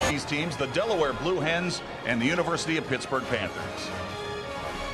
These teams, the Delaware Blue Hens and the University of Pittsburgh Panthers.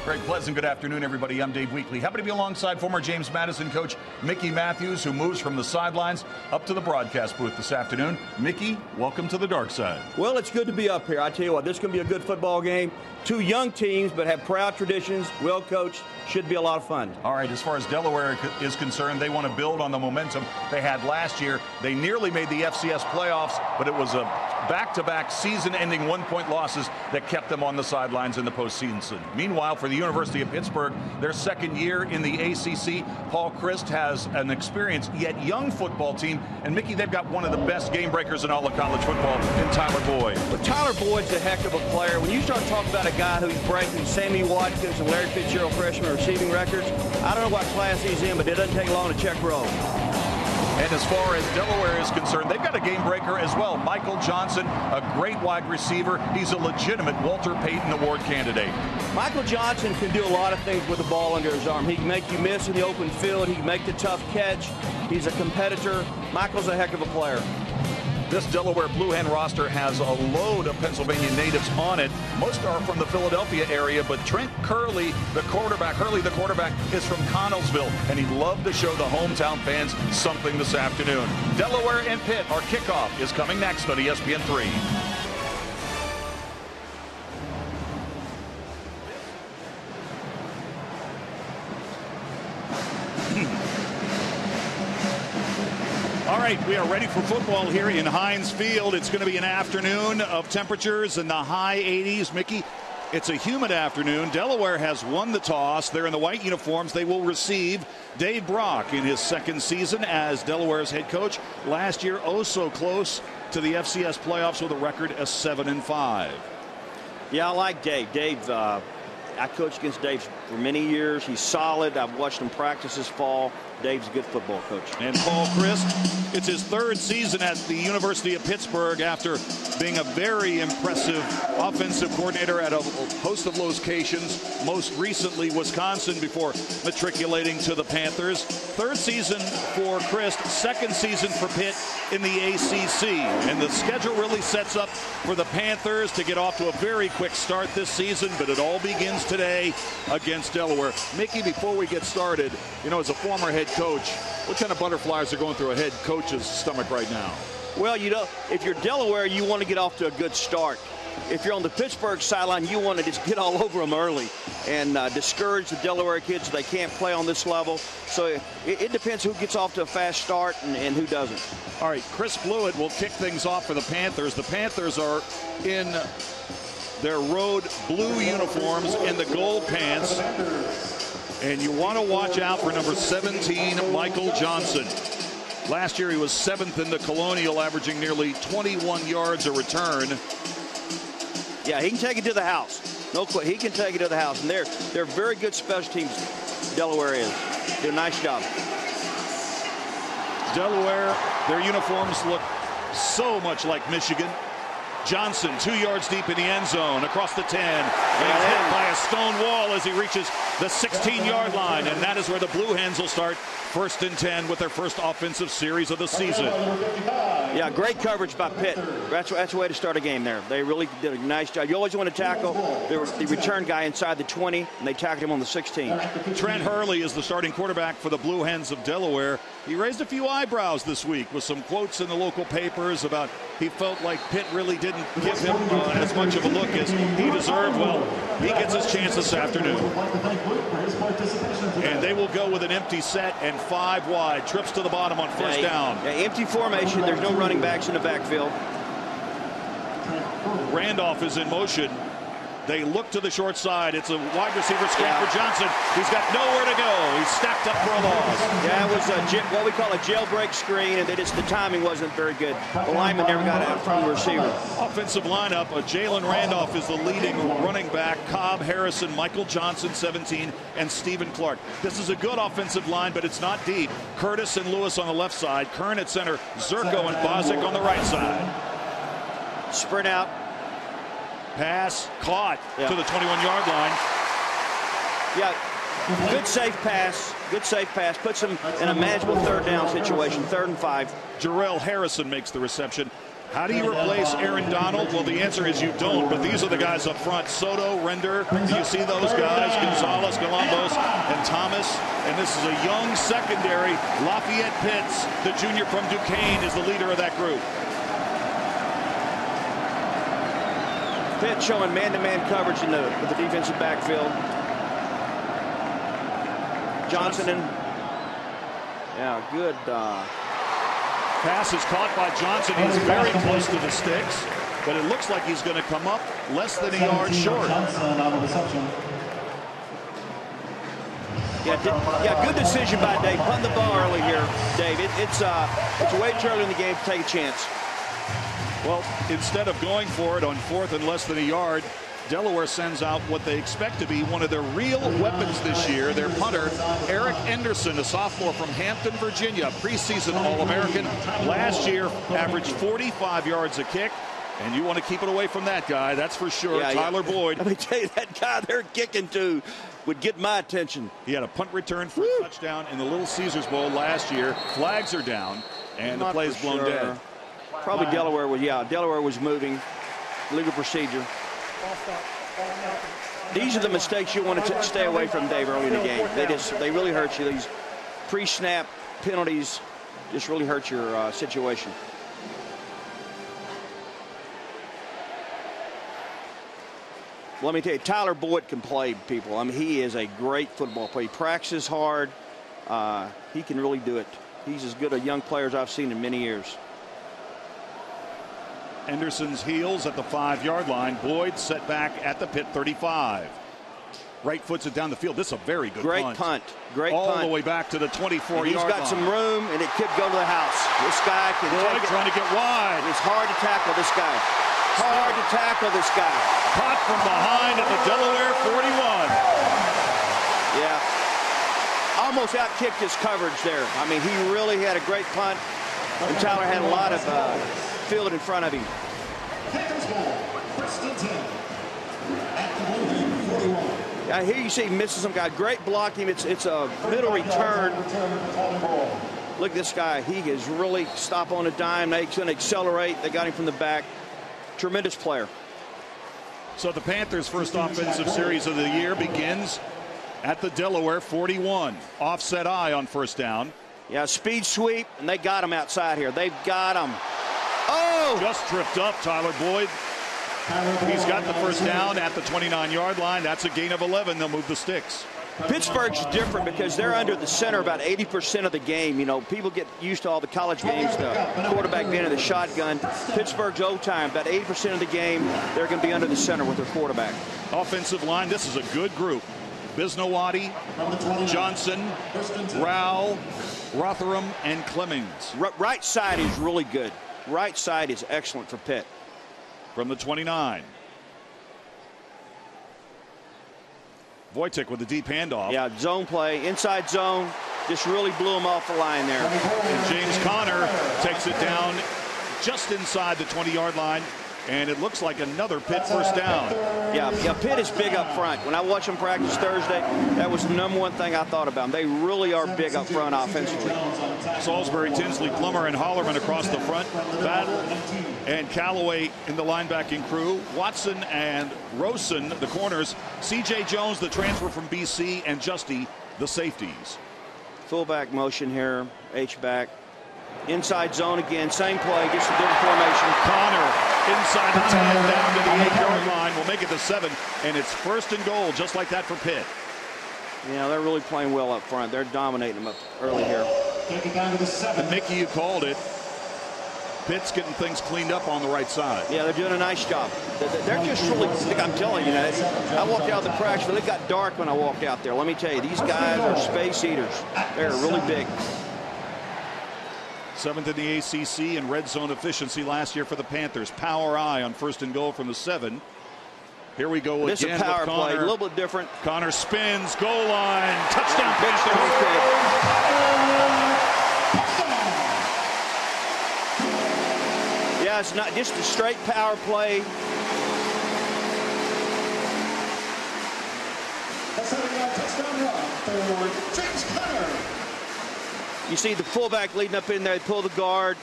Very pleasant good afternoon, everybody. I'm Dave Weekley. Happy to be alongside former James Madison coach Mickey Matthews, who moves from the sidelines up to the broadcast booth this afternoon. Mickey, welcome to the dark side. Well, it's good to be up here. I tell you what, this is going to be a good football game. Two young teams, but have proud traditions, well coached. Should be a lot of fun. All right, as far as Delaware is concerned, they want to build on the momentum they had last year. They nearly made the FCS playoffs, but it was a back-to-back season-ending one-point losses that kept them on the sidelines in the postseason. Meanwhile, for the University of Pittsburgh, their second year in the ACC, Paul Chryst has an experienced yet young football team. And, Mickey, they've got one of the best game breakers in all of college football in Tyler Boyd. But Tyler Boyd's a heck of a player. When you start talking about a guy who's breaking Sammy Watkins and Larry Fitzgerald freshman receiving records, I don't know what class he's in, but it doesn't take long to check roll. And as far as Delaware is concerned, they've got a game breaker as well. Michael Johnson, a great wide receiver. He's a legitimate Walter Payton Award candidate. Michael Johnson can do a lot of things with the ball under his arm. He can make you miss in the open field. He can make the tough catch. He's a competitor. Michael's a heck of a player. This Delaware Blue Hen roster has a load of Pennsylvania natives on it. Most are from the Philadelphia area, but Trent Hurley, the quarterback, is from Connellsville, and he'd love to show the hometown fans something this afternoon. Delaware and Pitt, our kickoff is coming next on ESPN3. All right, we are ready for football here in Heinz Field. It's going to be an afternoon of temperatures in the high 80s. Mickey, it's a humid afternoon. Delaware has won the toss. They're in the white uniforms. They will receive Dave Brock in his second season as Delaware's head coach. Last year, oh so close to the FCS playoffs with a record of 7-5. Yeah, I like Dave. I coached against Dave for many years. He's solid. I've watched him practice this fall. Dave's a good football coach. And Paul Chryst, it's his third season at the University of Pittsburgh after being a very impressive offensive coordinator at a host of locations, most recently Wisconsin before matriculating to the Panthers. Third season for Chryst, second season for Pitt in the ACC. And the schedule really sets up for the Panthers to get off to a very quick start this season, but it all begins today against Delaware. Mickey, before we get started, you know, as a former head coach, what kind of butterflies are going through a head coach's stomach right now? Well, you know, if you're Delaware, you want to get off to a good start. If you're on the Pittsburgh sideline, you want to just get all over them early and discourage the Delaware kids so they can't play on this level. So it depends who gets off to a fast start and who doesn't. All right, Chris Blewett will kick things off for the Panthers. The Panthers are in their road blue uniforms and the gold pants. And you want to watch out for number 17, Michael Johnson. Last year he was 7th in the Colonial, averaging nearly 21 yards a return. Yeah, he can take it to the house. No clue. He can take it to the house. And they're very good special teams, Delaware is. They do a nice job. Delaware, their uniforms look so much like Michigan. Johnson 2 yards deep in the end zone across the 10. And he's hit by a stone wall as he reaches the 16-yard line. And that is where the Blue Hens will start 1st and 10 with their first offensive series of the season. Yeah, great coverage by Pitt. That's the way to start a game there. They really did a nice job. You always want to tackle the return guy inside the 20, and they tackled him on the 16. Trent Hurley is the starting quarterback for the Blue Hens of Delaware. He raised a few eyebrows this week with some quotes in the local papers about he felt like Pitt really didn't give him as much of a look as he deserved. Well, he gets his chance this afternoon. And they will go with an empty set and 5 wide. Trips to the bottom on first down. Yeah, empty formation. There's no running backs in the backfield. Randolph is in motion. They look to the short side. It's a wide receiver screen for Johnson. He's got nowhere to go. He's stacked up for a loss. Yeah, it was what we call a jailbreak screen, and the timing wasn't very good. The lineman never got out from the receiver. Offensive lineup, Jalen Randolph is the leading running back. Cobb, Harrison, Michael Johnson, 17, and Stephen Clark. This is a good offensive line, but it's not deep. Curtis and Lewis on the left side. Kern at center. Zerko and Bozic on the right side. Sprint out. Pass caught to the 21-yard line. Yeah, good safe pass. Good safe pass. Puts him in a manageable third down situation, 3rd and 5. Jarrell Harrison makes the reception. How do you replace Aaron Donald? Well, the answer is you don't, but these are the guys up front. Soto, Render, do you see those guys? Gonzalez, Galambos, and Thomas. And this is a young secondary. Lafayette Pitts, the junior from Duquesne, is the leader of that group. Pitt showing man-to-man coverage in the defensive backfield. Johnson and good. Pass is caught by Johnson. He's very close to the sticks, but it looks like he's going to come up less than a yard short. Yeah, good decision by Dave. Punt the ball early here, Dave. It's way too early in the game to take a chance. Well, instead of going for it on 4th and less than a yard, Delaware sends out what they expect to be one of their real weapons this year. Their punter, Eric Anderson, a sophomore from Hampton, Virginia, preseason All-American. Last year, averaged 45 yards a kick. And you want to keep it away from that guy, that's for sure. Tyler Boyd. Let me tell you, that guy they're kicking to would get my attention. He had a punt return for a touchdown in the Little Caesars Bowl last year. Flags are down, and the play is blown dead. Probably Delaware was moving. Legal procedure. These are the mistakes you want to stay away from, Dave, early in the game. They really hurt you. These pre-snap penalties just really hurt your situation. Let me tell you, Tyler Boyd can play, people. I mean, he is a great football player. He practices hard. He can really do it. He's as good a young player as I've seen in many years. Anderson's heels at the 5-yard line. Boyd set back at the Pitt 35. Right foots it down the field. This is a very good punt. Great all punt. All the way back to the 24-yard line. He's got some room, and it could go to the house. This guy can Boyd trying to get wide. It's hard to tackle this guy. Hard to tackle this guy. Caught from behind at the Delaware 41. Yeah. Almost outkicked his coverage there. I mean, he really had a great punt, and Tyler had a lot of field in front of him. I hear you say he misses some guy. Great blocking. It's a middle return. Look at this guy. He is really stop on a dime. They're going to accelerate. They got him from the back. Tremendous player. So the Panthers' first offensive series of the year begins at the Delaware 41. Offset eye on first down. Yeah, speed sweep, and they got him outside here. They've got him. Oh! Just tripped up, Tyler Boyd. He's got the first down at the 29-yard line. That's a gain of 11. They'll move the sticks. Pittsburgh's different because they're under the center about 80% of the game. You know, people get used to all the college games, the quarterback being in the shotgun. Pittsburgh's old time, about 80% of the game, they're going to be under the center with their quarterback. Offensive line, this is a good group. Bisnowati, Johnson, Rowell, Rotheram, and Clemmings. Right side is really good. Right side is excellent for Pitt. From the 29. Wojtek with the deep handoff. Yeah, zone play, inside zone, just really blew him off the line there. And James Conner takes it down just inside the 20-yard line, and it looks like another Pitt first down. Yeah, Pitt is big up front. When I watched them practice Thursday, that was the number one thing I thought about them. They really are big up front offensively. Salisbury, Tinsley, Plummer, and Hollerman across the front. Battle and Callaway in the linebacking crew. Watson and Rosen, the corners. C.J. Jones, the transfer from B.C., and Justy, the safeties. Fullback motion here, H-back. Inside zone again, same play, gets a different formation. Connor inside the 10, down to the 8-yard line. We'll make it to 7, and it's first and goal, just like that for Pitt. Yeah, they're really playing well up front. They're dominating them up early here. And Mickey, you called it. Pitt's getting things cleaned up on the right side. Yeah, they're doing a nice job. They're just really, I'm telling you, I walked out of the practice, but it got dark when I walked out there. Let me tell you, these guys are space eaters. They're really big. 7th in the ACC in red zone efficiency last year for the Panthers. Power eye on first and goal from the 7. Here we go this again is a power with Connor. play, a little bit different. Connor spins, goal line, touchdown Panthers. Yeah, it's not just a straight power play. You see the fullback leading up in there, they pull the guard.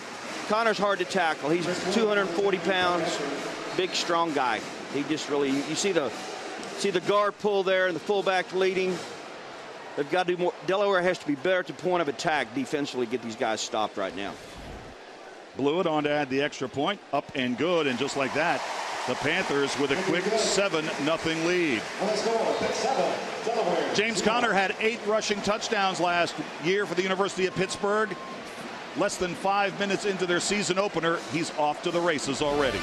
Connor's hard to tackle. He's 240 pounds, big, strong guy. He just really, you see the guard pull there and the fullback leading. They've got to do more. Delaware has to be better at the point of attack defensively, get these guys stopped right now. Blew it on to add the extra point, up and good, and just like that, the Panthers with a quick 7-0 lead. James Conner had 8 rushing touchdowns last year for the University of Pittsburgh. Less than 5 minutes into their season opener, he's off to the races already.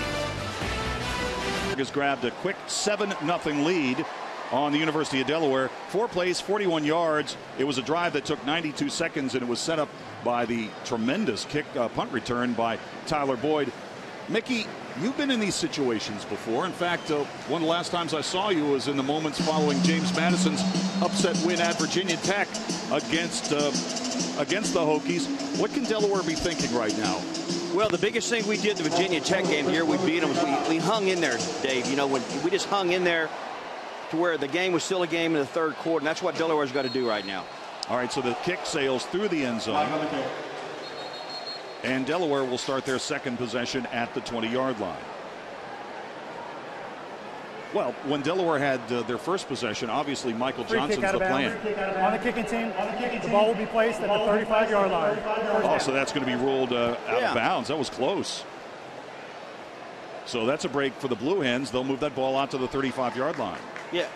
Has grabbed a quick 7-0 lead on the University of Delaware. 4 plays, 41 yards. It was a drive that took 92 seconds, and it was set up by the tremendous punt return by Tyler Boyd. Mickey, you've been in these situations before. In fact, one of the last times I saw you was in the moments following James Madison's upset win at Virginia Tech against the Hokies. What can Delaware be thinking right now? Well, the biggest thing we did the Virginia Tech game the year we beat them was we hung in there, Dave. You know, when we just hung in there to where the game was still a game in the third quarter, and that's what Delaware's got to do right now. All right, so the kick sails through the end zone. And Delaware will start their second possession at the 20-yard line. Well, when Delaware had their first possession, obviously Michael Johnson's the plan. On the kicking team, the ball will be placed at the 35-yard line. Oh, so that's going to be ruled out of bounds. That was close. So that's a break for the Blue Hens. They'll move that ball out to the 35-yard line. Yeah.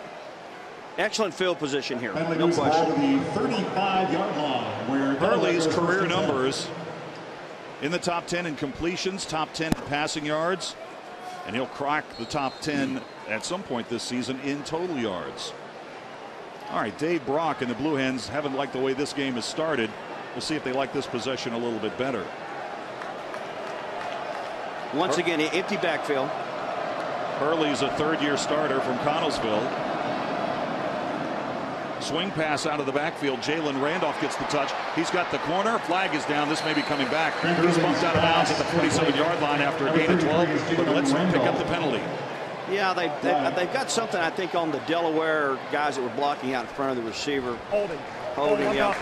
Excellent field position here. No question. The 35-yard line, where Hurley's career numbers in the top 10 in completions, top 10 in passing yards, and he'll crack the top 10 at some point this season in total yards. All right, Dave Brock and the Blue Hens haven't liked the way this game has started. We'll see if they like this possession a little bit better. Once again, empty backfield. Hurley's a third-year starter from Connellsville. Swing pass out of the backfield. Jalen Randolph gets the touch. He's got the corner. Flag is down. This may be coming back. He's bumped out of bounds at the 47-yard line after a gain of 12. But let's pick up the penalty. Yeah, they've got something, I think, on the Delaware guys that were blocking out in front of the receiver. Holding, yeah.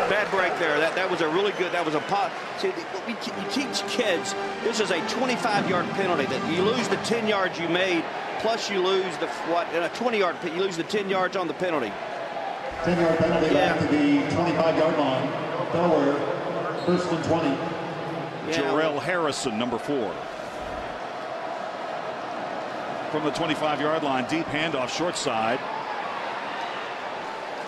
Bad break there. That was a really good. That was a pot. See, you teach kids this is a 25-yard penalty. That you lose the 10 yards you made, plus you lose the in a 20-yard. You lose the 10 yards on the penalty. 10-yard penalty back to the 25-yard line. Delaware, first and 20. Yeah. Jarrell Harrison, number 4. From the 25-yard line, deep handoff, short side.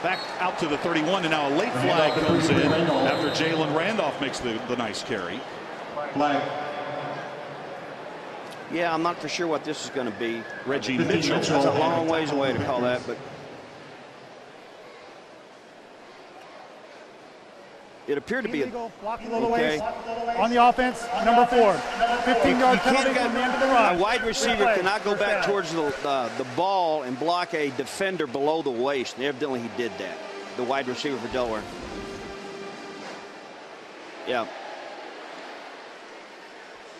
Back out to the 31, and now a late flag comes in after Jalen Randolph makes the nice carry. Flag. Yeah, I'm not for sure what this is going to be. Reggie Mitchell. That's a long ways away to call that, but it appeared to be illegal. Blocking a little ways on the offense. Number 4, 15-yard penalty from the end of the run. A wide receiver cannot go back towards the ball and block a defender below the waist. And evidently he did that. The wide receiver for Delaware. Yeah.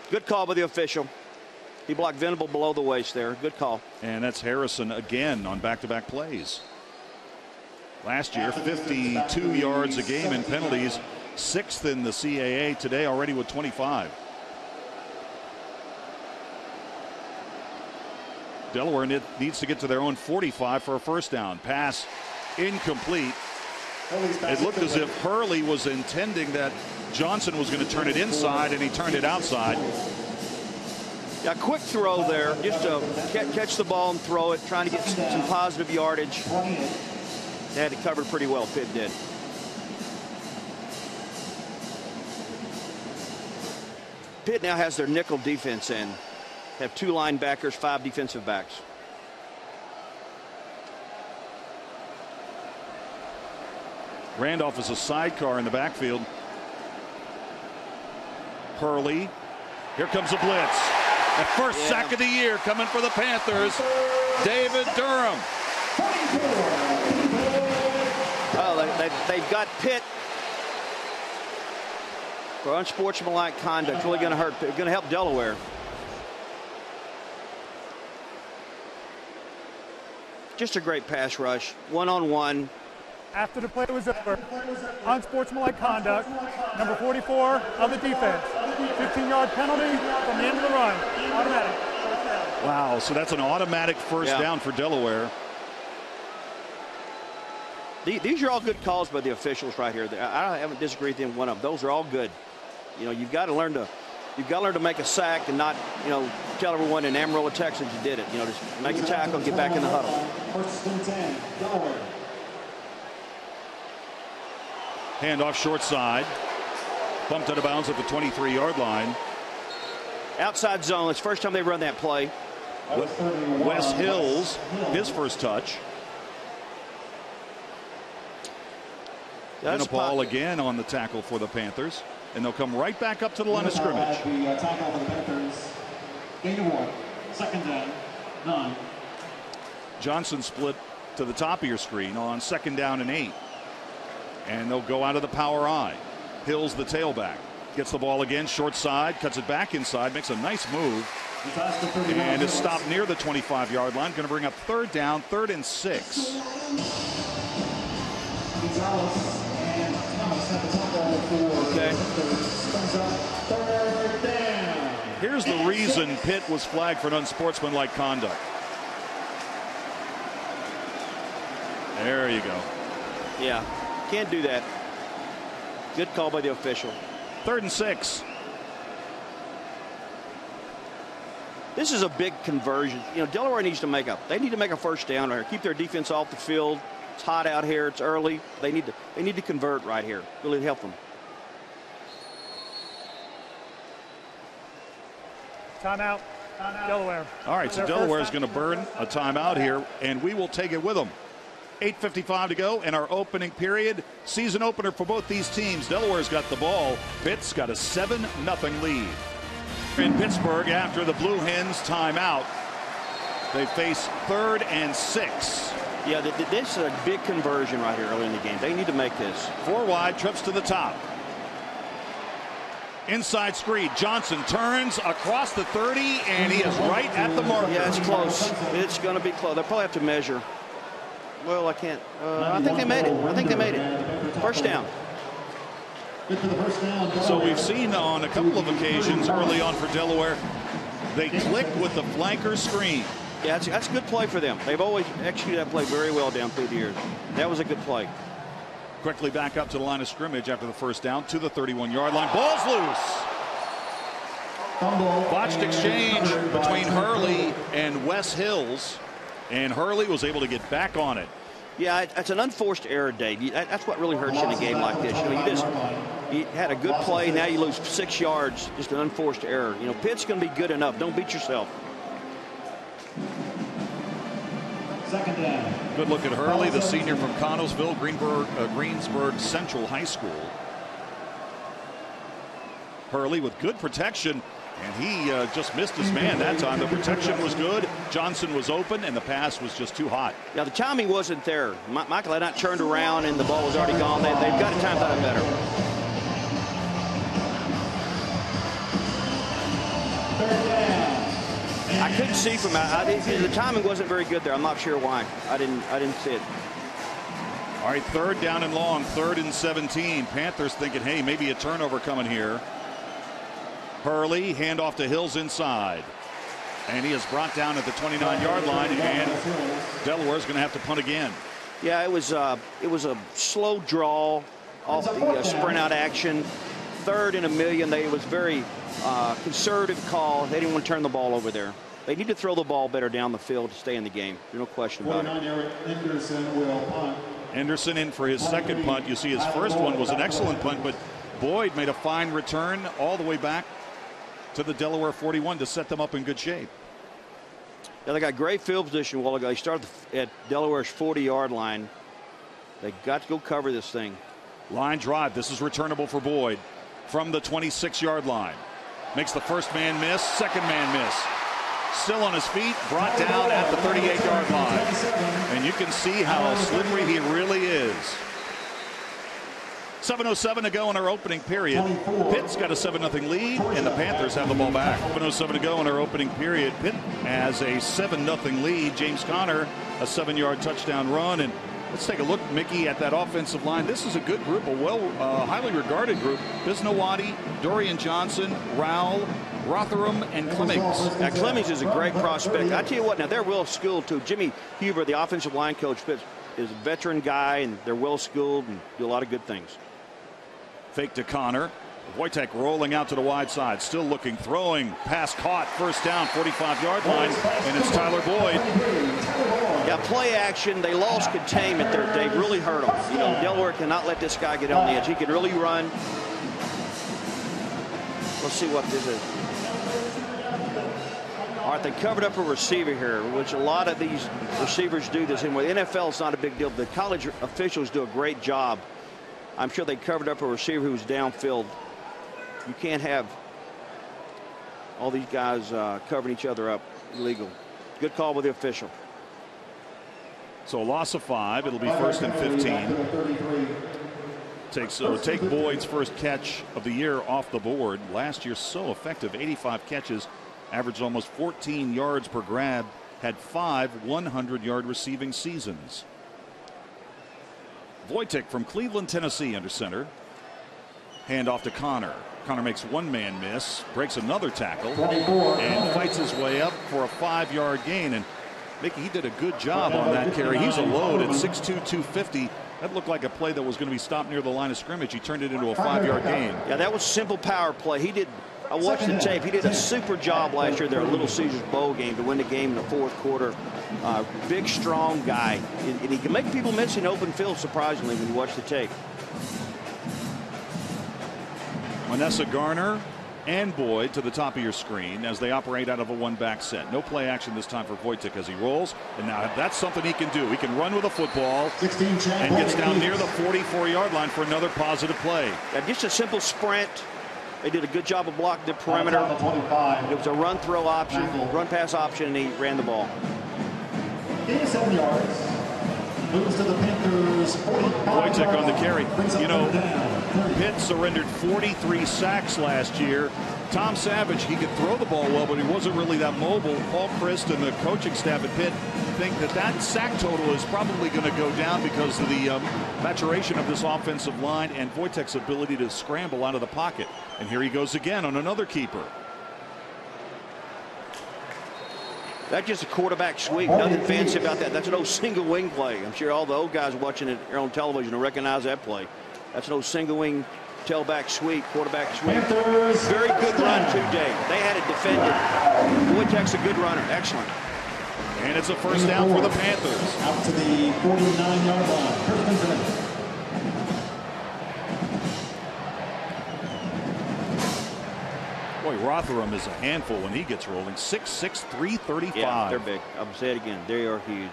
Good call by the official. He blocked Venable below the waist there. Good call. And that's Harrison again on back-to-back plays. Last year, 52 yards a game in penalties, 6th in the CAA. Today already with 25. Delaware needs to get to their own 45 for a first down. Pass incomplete. It looked as if Hurley was intending that Johnson was going to turn it inside, and he turned it outside. Yeah, quick throw there, just to catch the ball and throw it, trying to get some positive yardage. They had it covered pretty well, Pitt did. Pitt now has their nickel defense in. Have 2 linebackers, 5 defensive backs. Randolph is a sidecar in the backfield. Hurley. Here comes a blitz. The first sack of the year coming for the Panthers. David Durham. Oh, they've got Pitt for unsportsmanlike conduct. Really going to hurt. Going to help Delaware. Just a great pass rush. One-on-one. After the play was over, unsportsmanlike conduct, number 44 of the defense. 15-yard penalty from the end of the run. Automatic. First down. Wow, so that's an automatic first down for Delaware. These are all good calls by the officials right here. I haven't disagreed with one of them. Those are all good. You know, you've got to learn to make a sack and not, you know, tell everyone in Amarillo, Texas you did it. You know, just make a tackle and get back in the huddle. First and 10, Delaware. Handoff short side. Bumped out of bounds at the 23-yard line. Outside zone. It's the first time they run that play. Wes Hills, his first touch. Ball again on the tackle for the Panthers. And they'll come right back up to the line of scrimmage. The tackle for the Panthers. Gain of 1. Second down, 9. Johnson split to the top of your screen on second down and 8. And they'll go out of the power I. Hills the tailback. Gets the ball again, short side, cuts it back inside, makes a nice move. And is stopped near the 25-yard line. Going to bring up third down, 3rd and 6. Here's the reason Pitt was flagged for an unsportsmanlike conduct. There you go. Yeah, can't do that. Good call by the official. 3rd and 6. This is a big conversion. You know, Delaware needs to make they need to make a first down here. Keep their defense off the field. It's hot out here. It's early. They need to convert right here. Really help them. Timeout. Delaware. All right, so Delaware is going to burn a timeout here, and we will take it with them. 8:55 to go in our opening period. Season opener for both these teams. Delaware's got the ball. Pitt's got a 7-0 lead. In Pittsburgh after the Blue Hens timeout. They face 3rd and 6. Yeah, this is a big conversion right here early in the game. They need to make this. 4 wide, trips to the top. Inside screen. Johnson turns across the 30, and he is right at the marker. Yeah, it's close. It's going to be close. They'll probably have to measure. Well, I can't. I think they made it. First down. So we've seen on a couple of occasions early on for Delaware, they click with the flanker screen. Yeah, that's a good play for them. They've always executed that play very well down through the years. That was a good play. Quickly back up to the line of scrimmage after the first down to the 31-yard line. Ball's loose. Botched exchange between Hurley and Wes Hills. And Hurley was able to get back on it. Yeah, it's an unforced error, Dave. That's what really hurts you in a game like this. You know, you had a good play, now you lose 6 yards, just an unforced error. You know, Pitt's going to be good enough. Don't beat yourself. Second down. Good look at Hurley, the senior from Connellsville, Greensburg Central High School. Hurley with good protection. And he just missed his man that time. The protection was good. Johnson was open, and the pass was just too hot. Yeah, the timing wasn't there. Michael had not turned around, and the ball was already gone. They've got to time that better. I couldn't see from the timing wasn't very good there. I'm not sure why. I didn't see it. All right, 3rd down and long, 3rd and 17. Panthers thinking, hey, maybe a turnover coming here. Hurley, handoff to Hills inside. And he is brought down at the 29-yard line, and Delaware's going to have to punt again. Yeah, it was a slow draw off the sprint out action. 3rd and 1,000,000. It was very conservative call. They didn't want to turn the ball over there. They need to throw the ball better down the field to stay in the game. There's no question about it. Henderson will punt. Henderson in for his second punt. You see his first one was an excellent punt, but Boyd made a fine return all the way back to the Delaware 41 to set them up in good shape. Yeah, they got great field position a while ago. They started at Delaware's 40-yard line. They got to go cover this thing. Line drive. This is returnable for Boyd from the 26-yard line. Makes the first man miss, second man miss. Still on his feet, brought down at the 38-yard line. And you can see how slippery he really is. 7:07 to go in our opening period. Pitt's got a 7-0 lead, and the Panthers have the ball back. 7:07 to go in our opening period. Pitt has a 7-0 lead. James Conner, a 7-yard touchdown run, and Let's take a look, Mickey, at that offensive line. This is a good group, a highly regarded group. Bisnowati, Dorian Johnson, Rowell, Rotherham, and Clemmings. Now, Clemmings is a great prospect. I tell you what, now they're well skilled too. Jimmy Huber, the offensive line coach, is a veteran guy, and they're well skilled and do a lot of good things. Fake to Connor. Wojtek rolling out to the wide side, still looking, throwing, pass caught, first down, 45-yard line, and it's Tyler Boyd. Yeah, play action. They lost containment there, Dave. Really hurt them. You know, Delaware cannot let this guy get on the edge. He can really run. Let's see what this is. All right, they covered up a receiver here, which a lot of these receivers do this. And with NFL, it's not a big deal. The college officials do a great job. I'm sure they covered up a receiver who was downfield. You can't have all these guys covering each other up. Illegal. Good call with the official. So a loss of 5. It'll be 1st and 15. Take Boyd's first catch of the year off the board. Last year, so effective. 85 catches, averaged almost 14 yards per grab. Had 5 100-yard receiving seasons. Wojtek from Cleveland, Tennessee, under center. Hand off to Connor. Connor makes one man miss, breaks another tackle, and fights his way up for a 5-yard gain. And Mickey, he did a good job on that carry. He's a load at 6'2", 250. That looked like a play that was going to be stopped near the line of scrimmage. He turned it into a 5-yard gain. Yeah, that was simple power play. I watched the tape. He did a super job last year there at Little Caesars Bowl game to win the game in the 4th quarter. Big, strong guy. And he can make people miss in open field, surprisingly, when you watch the tape. Vanessa Garner and Boyd to the top of your screen as they operate out of a one-back set. No play action this time for Wojtek as he rolls. And now that's something he can do. He can run with a football and gets down near the 44-yard line for another positive play. Yeah, just a simple sprint. They did a good job of blocking the perimeter. It was a run-throw option, run-pass option, and he ran the ball. 7 yards. Moves to the Panthers. Wojtek on the carry. You know, Pitt surrendered 43 sacks last year. Tom Savage, he could throw the ball well, but he wasn't really that mobile. Paul Christ and the coaching staff at Pitt think that sack total is probably going to go down because of the maturation of this offensive line and Wojtek's ability to scramble out of the pocket. And here he goes again on another keeper. That's just a quarterback sweep. Nothing fancy about that. That's an old single wing play. I'm sure all the old guys watching it on television will recognize that play. That's an old single wing tailback sweep, quarterback sweep. Very good run too, Dave. They had it defended. Wojtek's a good runner. Excellent. And it's a first down for the Panthers. Out to the 49-yard line. Boy, Rotherham is a handful when he gets rolling. 6'6", 335. Yeah, they're big. I'll say it again. They are huge.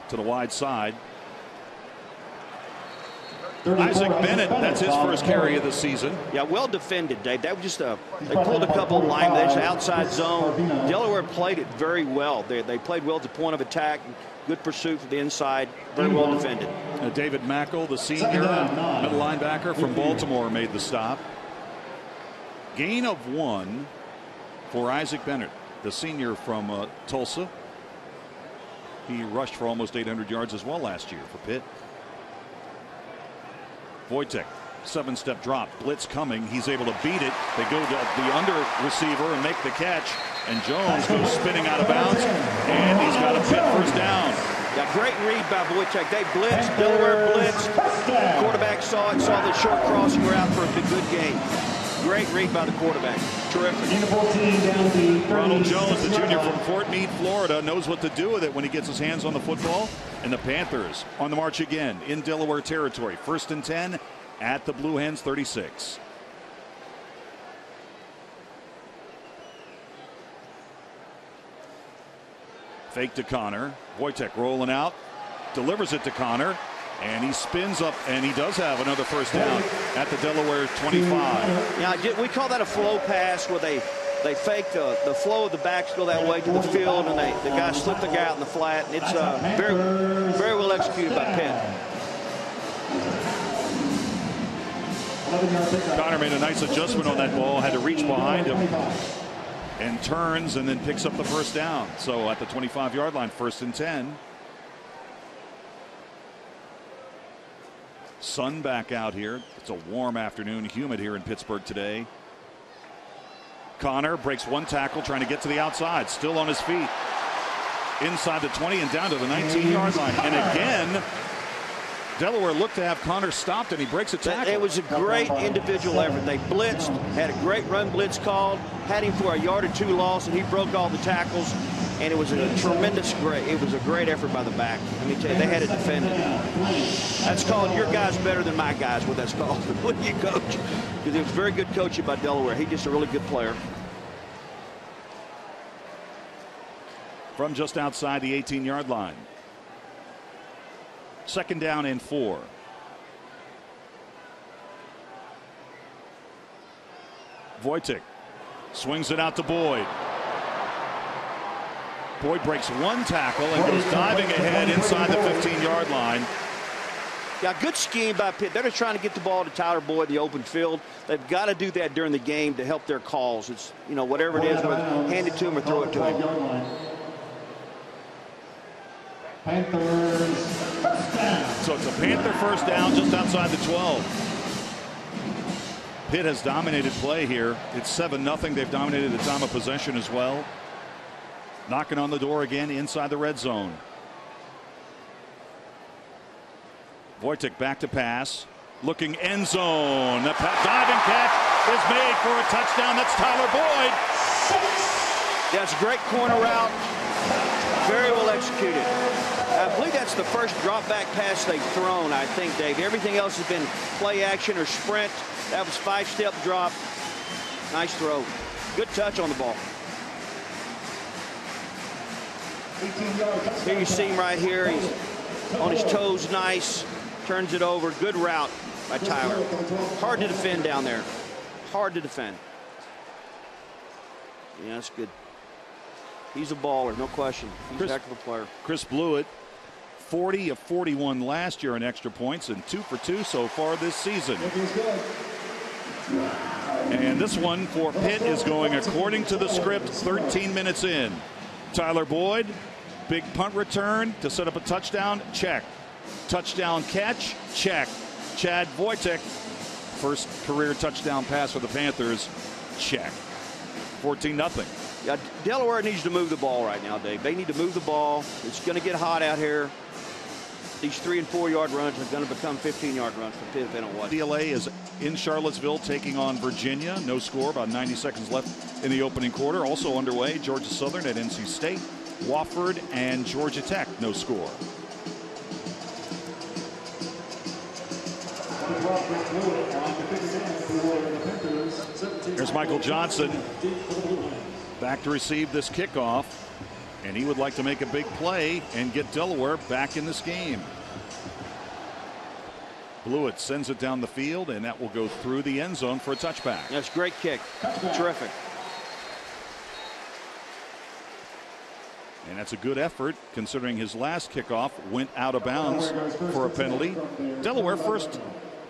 To the wide side. Isaac Bennett, that's his first carry of the season. Yeah, well defended, Dave. That was just they pulled a couple of linemen. There's outside zone. Delaware played it very well. They played well at the point of attack. Good pursuit from the inside. Very well defended. David Mackel, the senior middle linebacker from Baltimore, made the stop. Gain of 1 for Isaac Bennett, the senior from Tulsa. He rushed for almost 800 yards as well last year for Pitt. Wojtek, 7-step drop, blitz coming. He's able to beat it. They go to the under receiver and make the catch. And Jones goes spinning out of bounds. And he's got a Pitt first down. Yeah, great read by Wojtek. They blitzed, Delaware blitzed. Quarterback saw it, saw the short crossing. We're out for a good game. Great read by the quarterback. Terrific. Ronald Jones, the junior from Fort Meade, Florida, knows what to do with it when he gets his hands on the football. And the Panthers on the march again in Delaware territory. 1st and 10 at the Blue Hens 36. Fake to Connor. Wojtek rolling out. Delivers it to Connor. And he spins up, and he does have another first down at the Delaware 25. Yeah, we call that a flow pass where they fake the flow of the backs go that way to the field, and the guys slip the guy out in the flat. And it's very, very well executed by Pitt. Connor made a nice adjustment on that ball, had to reach behind him, and turns and then picks up the first down. So at the 25-yard line, 1st and 10. Sun back out here. It's a warm afternoon, humid here in Pittsburgh today. Connor breaks one tackle, trying to get to the outside, still on his feet. Inside the 20 and down to the 19-yard line. And again, Delaware looked to have Connor stopped, and he breaks a tackle. It was a great individual effort. They blitzed, had a great run blitz called, had him for a yard or two loss, and he broke all the tackles. And it was a great effort by the back. Let me tell you, they had it defended. That's called your guy's better than my guy's, what that's called when you coach. Because it was very good coaching by Delaware. He's just a really good player. From just outside the 18-yard line. 2nd down and 4. Wojtek swings it out to Boyd. Boyd breaks one tackle and goes diving ahead inside the 15-yard line. Yeah, good scheme by Pitt. They're just trying to get the ball to Tyler Boyd in the open field. They've got to do that during the game to help their calls. It's, you know, whatever it is, hand it to him or throw it to him. Panthers first down. So it's a Panther first down just outside the 12. Pitt has dominated play here. It's 7-0. They've dominated the time of possession as well. Knocking on the door again inside the red zone. Wojtek back to pass. Looking end zone. The diving catch is made for a touchdown. That's Tyler Boyd. That's a great corner route. Very well executed. I believe that's the first drop back pass they've thrown, I think, Dave. Everything else has been play action or sprint. That was 5-step drop. Nice throw. Good touch on the ball. Here you see him right here. He's on his toes, nice. Turns it over. Good route by Tyler. Hard to defend down there. Hard to defend. Yeah, that's good. He's a baller, no question. He's a heck of a player. Chris Blewett, 40 of 41 last year in extra points and 2 for 2 so far this season. And this one for Pitt is going according to the script, 13 minutes in. Tyler Boyd, big punt return to set up a touchdown, check. Touchdown catch, check. Chad Wojtek, first career touchdown pass for the Panthers, check. 14-0. Yeah, Delaware needs to move the ball right now, Dave. They need to move the ball. It's going to get hot out here. These 3- and 4-yard runs are going to become 15-yard runs for Pitt if they don't watch. DLA is in Charlottesville taking on Virginia. No score, about 90 seconds left in the opening quarter. Also underway, Georgia Southern at NC State. Wofford and Georgia Tech, no score. Here's Michael Johnson back to receive this kickoff, and he would like to make a big play and get Delaware back in this game. Blewett sends it down the field, and that will go through the end zone for a touchback. That's a great kick. Terrific. And that's a good effort considering his last kickoff went out of bounds for a penalty. Delaware first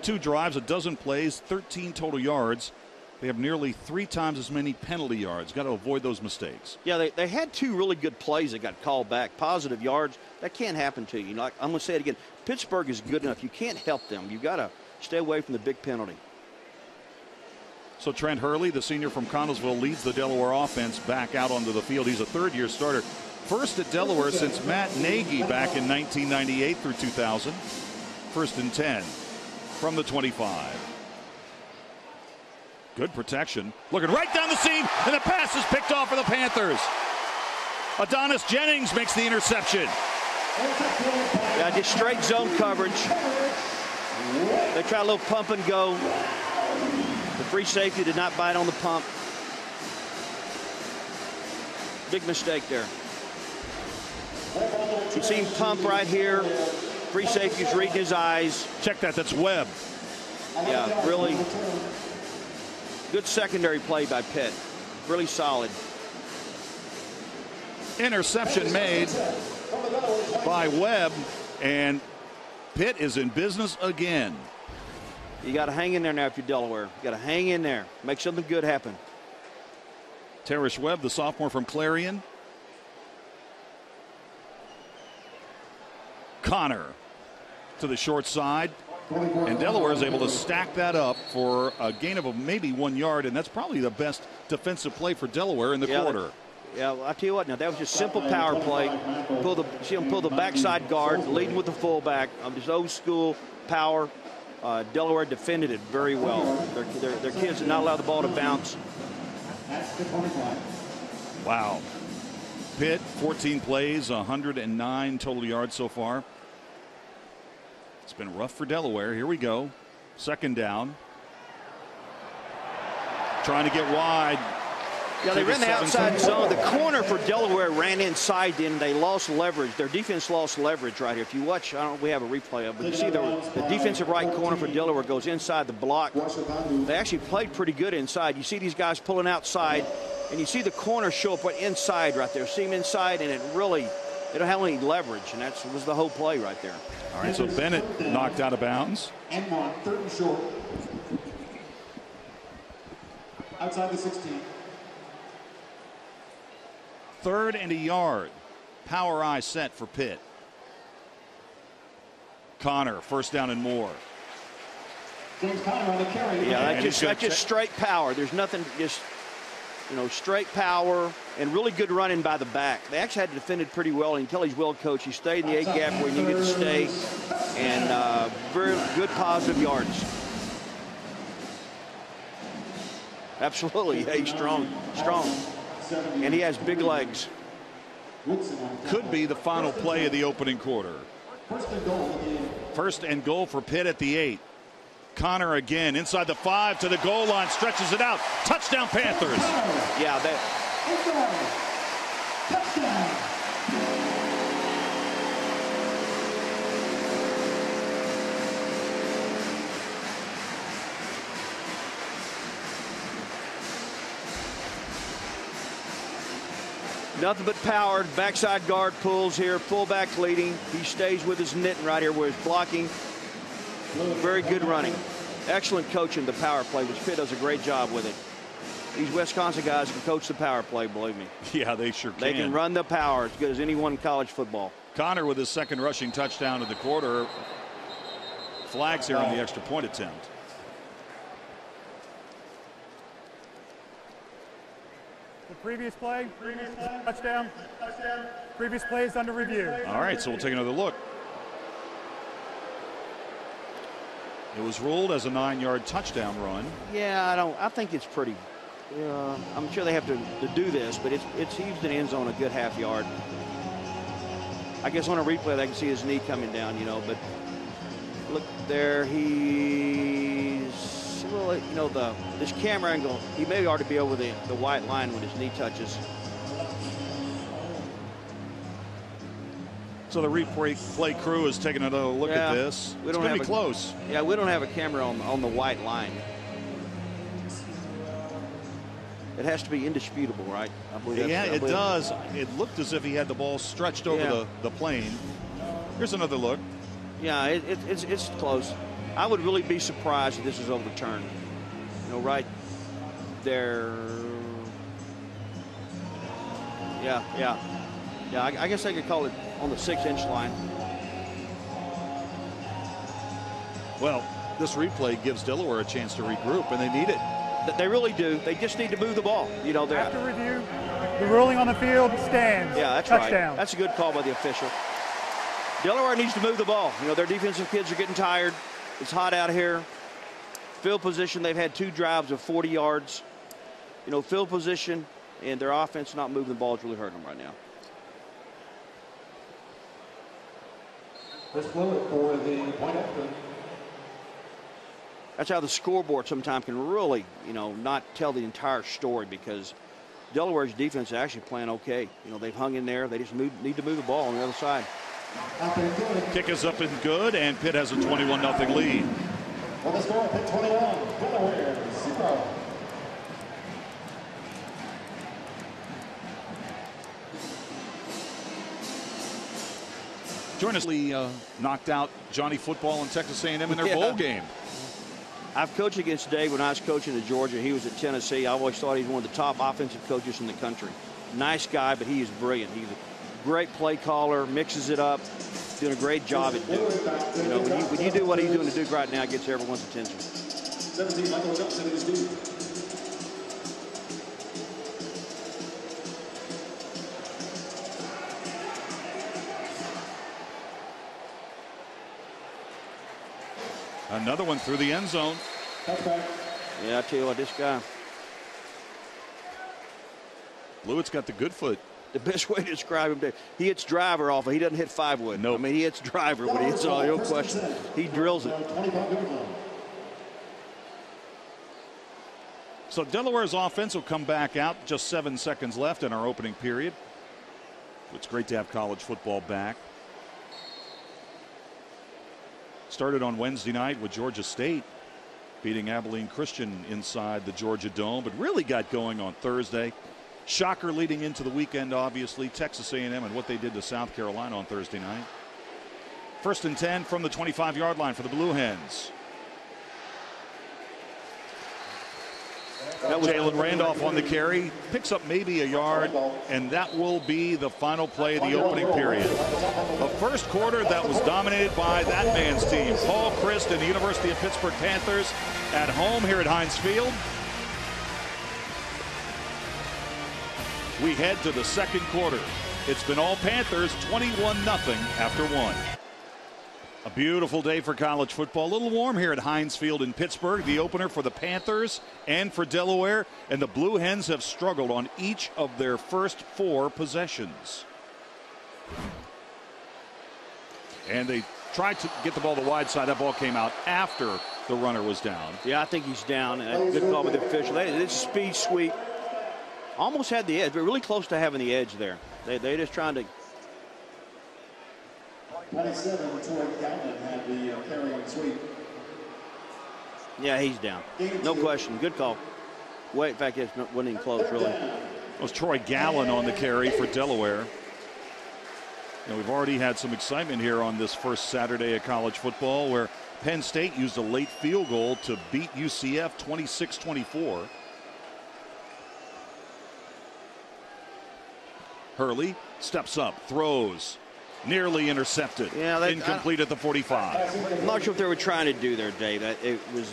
2 drives, a dozen plays, 13 total yards. They have nearly 3 times as many penalty yards. Got to avoid those mistakes. Yeah, they had 2 really good plays that got called back. Positive yards. That can't happen to you. Like, I'm going to say it again. Pittsburgh is good enough. You can't help them. You've got to stay away from the big penalty. So Trent Hurley, the senior from Connellsville, leads the Delaware offense back out onto the field. He's a third-year starter. First at Delaware since Matt Nagy back in 1998 through 2000. 1st and 10 from the 25. Good protection. Looking right down the seam, and the pass is picked off for the Panthers. Adonis Jennings makes the interception. Yeah, just straight zone coverage. They try a little pump and go. The free safety did not bite on the pump. Big mistake there. You see him pump right here. Free safety's reading his eyes. Check that, that's Webb. Yeah, really good secondary play by Pitt. Really solid. Interception made by Webb, and Pitt is in business again. You got to hang in there now if you're Delaware. You got to hang in there. Make something good happen. Terrace Webb, the sophomore from Clarion. Connor to the short side. And Delaware is able to stack that up for a gain of maybe 1 yard, and that's probably the best defensive play for Delaware in the quarter. Yeah, well, I'll tell you what, now that was just simple power play. See him pull the backside guard, leading with the fullback. Just old school power. Delaware defended it very well. Their kids did not allow the ball to bounce. Wow. Pitt, 14 plays, 109 total yards so far. It's been rough for Delaware. Here we go. Second down. Trying to get wide. Yeah, they ran the outside zone. The corner for Delaware ran inside, and they lost leverage. Their defense lost leverage right here. If you watch, we have a replay of it, but you see the defensive right corner for Delaware goes inside the block. They actually played pretty good inside. You see these guys pulling outside, and you see the corner show up inside right there. See him inside, and it don't have any leverage, and that was the whole play right there. All right, so Bennett knocked out of bounds. And 1, 3rd and short. Outside the 16. 3rd and a yard. Power eye set for Pitt. Connor, 1st down and more. James Connor on the carry. Yeah, that's just straight power. There's nothing, just, straight power and really good running by the back. They actually had to defend it pretty well, and Kelly's well coached. He stayed in the 8 gap where he needed to stay, and very good positive yards. Absolutely, yeah, he's strong. And he has big legs. Could be the final play of the opening quarter. 1st and goal for Pitt at the 8. Connor again inside the 5 to the goal line, stretches it out. Touchdown Panthers. Yeah, Touchdown. nothing but power. Backside guard pulls here. Fullback leading. He stays with his knitting right here where he's blocking. Very good running. Excellent coaching the power play, which Pitt does a great job with it. These Wisconsin guys can coach the power play, believe me. Yeah, they sure can. They can run the power as good as anyone in college football. Connor with his 2nd rushing touchdown of the quarter. Flags here on the extra point attempt. The previous play, touchdown. Previous play is under review. All right, so we'll take another look. It was ruled as a 9-yard touchdown run. Yeah, I think it's pretty. I'm sure they have to do this, but it's he's in the end zone a good half yard. I guess on a replay they can see his knee coming down, but look there, he's this camera angle, he may already be over the white line when his knee touches. So the replay crew is taking another look at this. It's going to be close. Yeah, we don't have a camera on the white line. It has to be indisputable, right? I believe it does. It looked as if he had the ball stretched over the plane. Here's another look. Yeah, it's close. I would really be surprised if this is overturned. Right there. Yeah. I guess I could call it on the 6-inch line. Well, this replay gives Delaware a chance to regroup, and they need it. They really do. They just need to move the ball. After review, the ruling on the field stands. Yeah, that's touchdown. Right. That's a good call by the official. Delaware needs to move the ball. Their defensive kids are getting tired. It's hot out here. Field position, they've had 2 drives of 40 yards. Field position and their offense not moving the ball is really hurting them right now. First blow for the point after. That's how the scoreboard sometimes can really, not tell the entire story, because Delaware's defense is actually playing okay. They've hung in there. They just need to move the ball on the other side. Kick is up and good, and Pitt has a 21-0 lead. On the score, Pitt 21, Delaware 0. Join us. Knocked out Johnny Football and Texas A&M in their bowl game. I've coached against Dave when I was coaching at Georgia. He was at Tennessee. I always thought he was one of the top offensive coaches in the country. Nice guy, but he is brilliant. He's a great play caller, mixes it up. doing a great job at doing it. You know, when you do what he's doing to Duke right now, it gets everyone's attention. 17, Michael Johnson is Duke. Another one through the end zone. Yeah, I tell you what, this guy. Lewitt's got the good foot. The best way to describe him, he hits driver off. He doesn't hit 5-wood. No, I mean, he hits driver, but he hits it all. No question. He drills it. So Delaware's offense will come back out. Just 7 seconds left in our opening period. It's great to have college football back. Started on Wednesday night with Georgia State beating Abilene Christian inside the Georgia Dome, but really got going on Thursday. Shocker leading into the weekend, obviously. Texas A&M and what they did to South Carolina on Thursday night. 1st and 10 from the 25-yard line for the Blue Hens. Jalen Randolph on the carry, picks up maybe a yard, and that will be the final play of the opening period. A first quarter that was dominated by that man's team, Paul Christ and the University of Pittsburgh Panthers at home here at Heinz Field. We head to the second quarter. It's been all Panthers, 21-0 after 1. A beautiful day for college football. A little warm here at Heinz Field in Pittsburgh. The opener for the Panthers and for Delaware. And the Blue Hens have struggled on each of their first 4 possessions. And they tried to get the ball to the wide side. That ball came out after the runner was down. Yeah, I think he's down. And good call with the official. It's a speed sweep. Almost had the edge, but really close to having the edge there. They're just trying to. 27, Troy Galvin had the carrying sweep. Yeah, he's down. No question. Good call. Wait, in fact, it wasn't even close, really. It was Troy Gallen on the carry for Delaware. And we've already had some excitement here on this first Saturday of college football where Penn State used a late field goal to beat UCF 26-24. Hurley steps up, throws. Nearly intercepted. Yeah, incomplete at the 45. I'm not sure what they were trying to do there, Dave. It was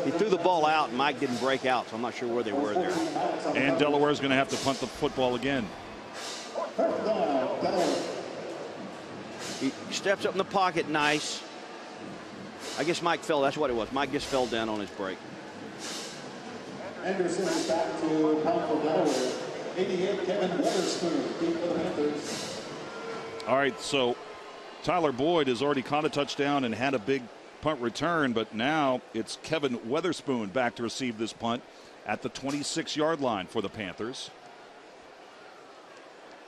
he threw the ball out, and Mike didn't break out, so I'm not sure where they were there. And Delaware's going to have to punt the football again. He steps up in the pocket, nice. I guess Mike fell. That's what it was. Mike just fell down on his break. Anderson is back to punt for Delaware. 88, Kevin Weatherspoon, deep for the Panthers. All right, so Tyler Boyd has already caught a touchdown and had a big punt return, but now it's Kevin Weatherspoon back to receive this punt at the 26-yard line for the Panthers.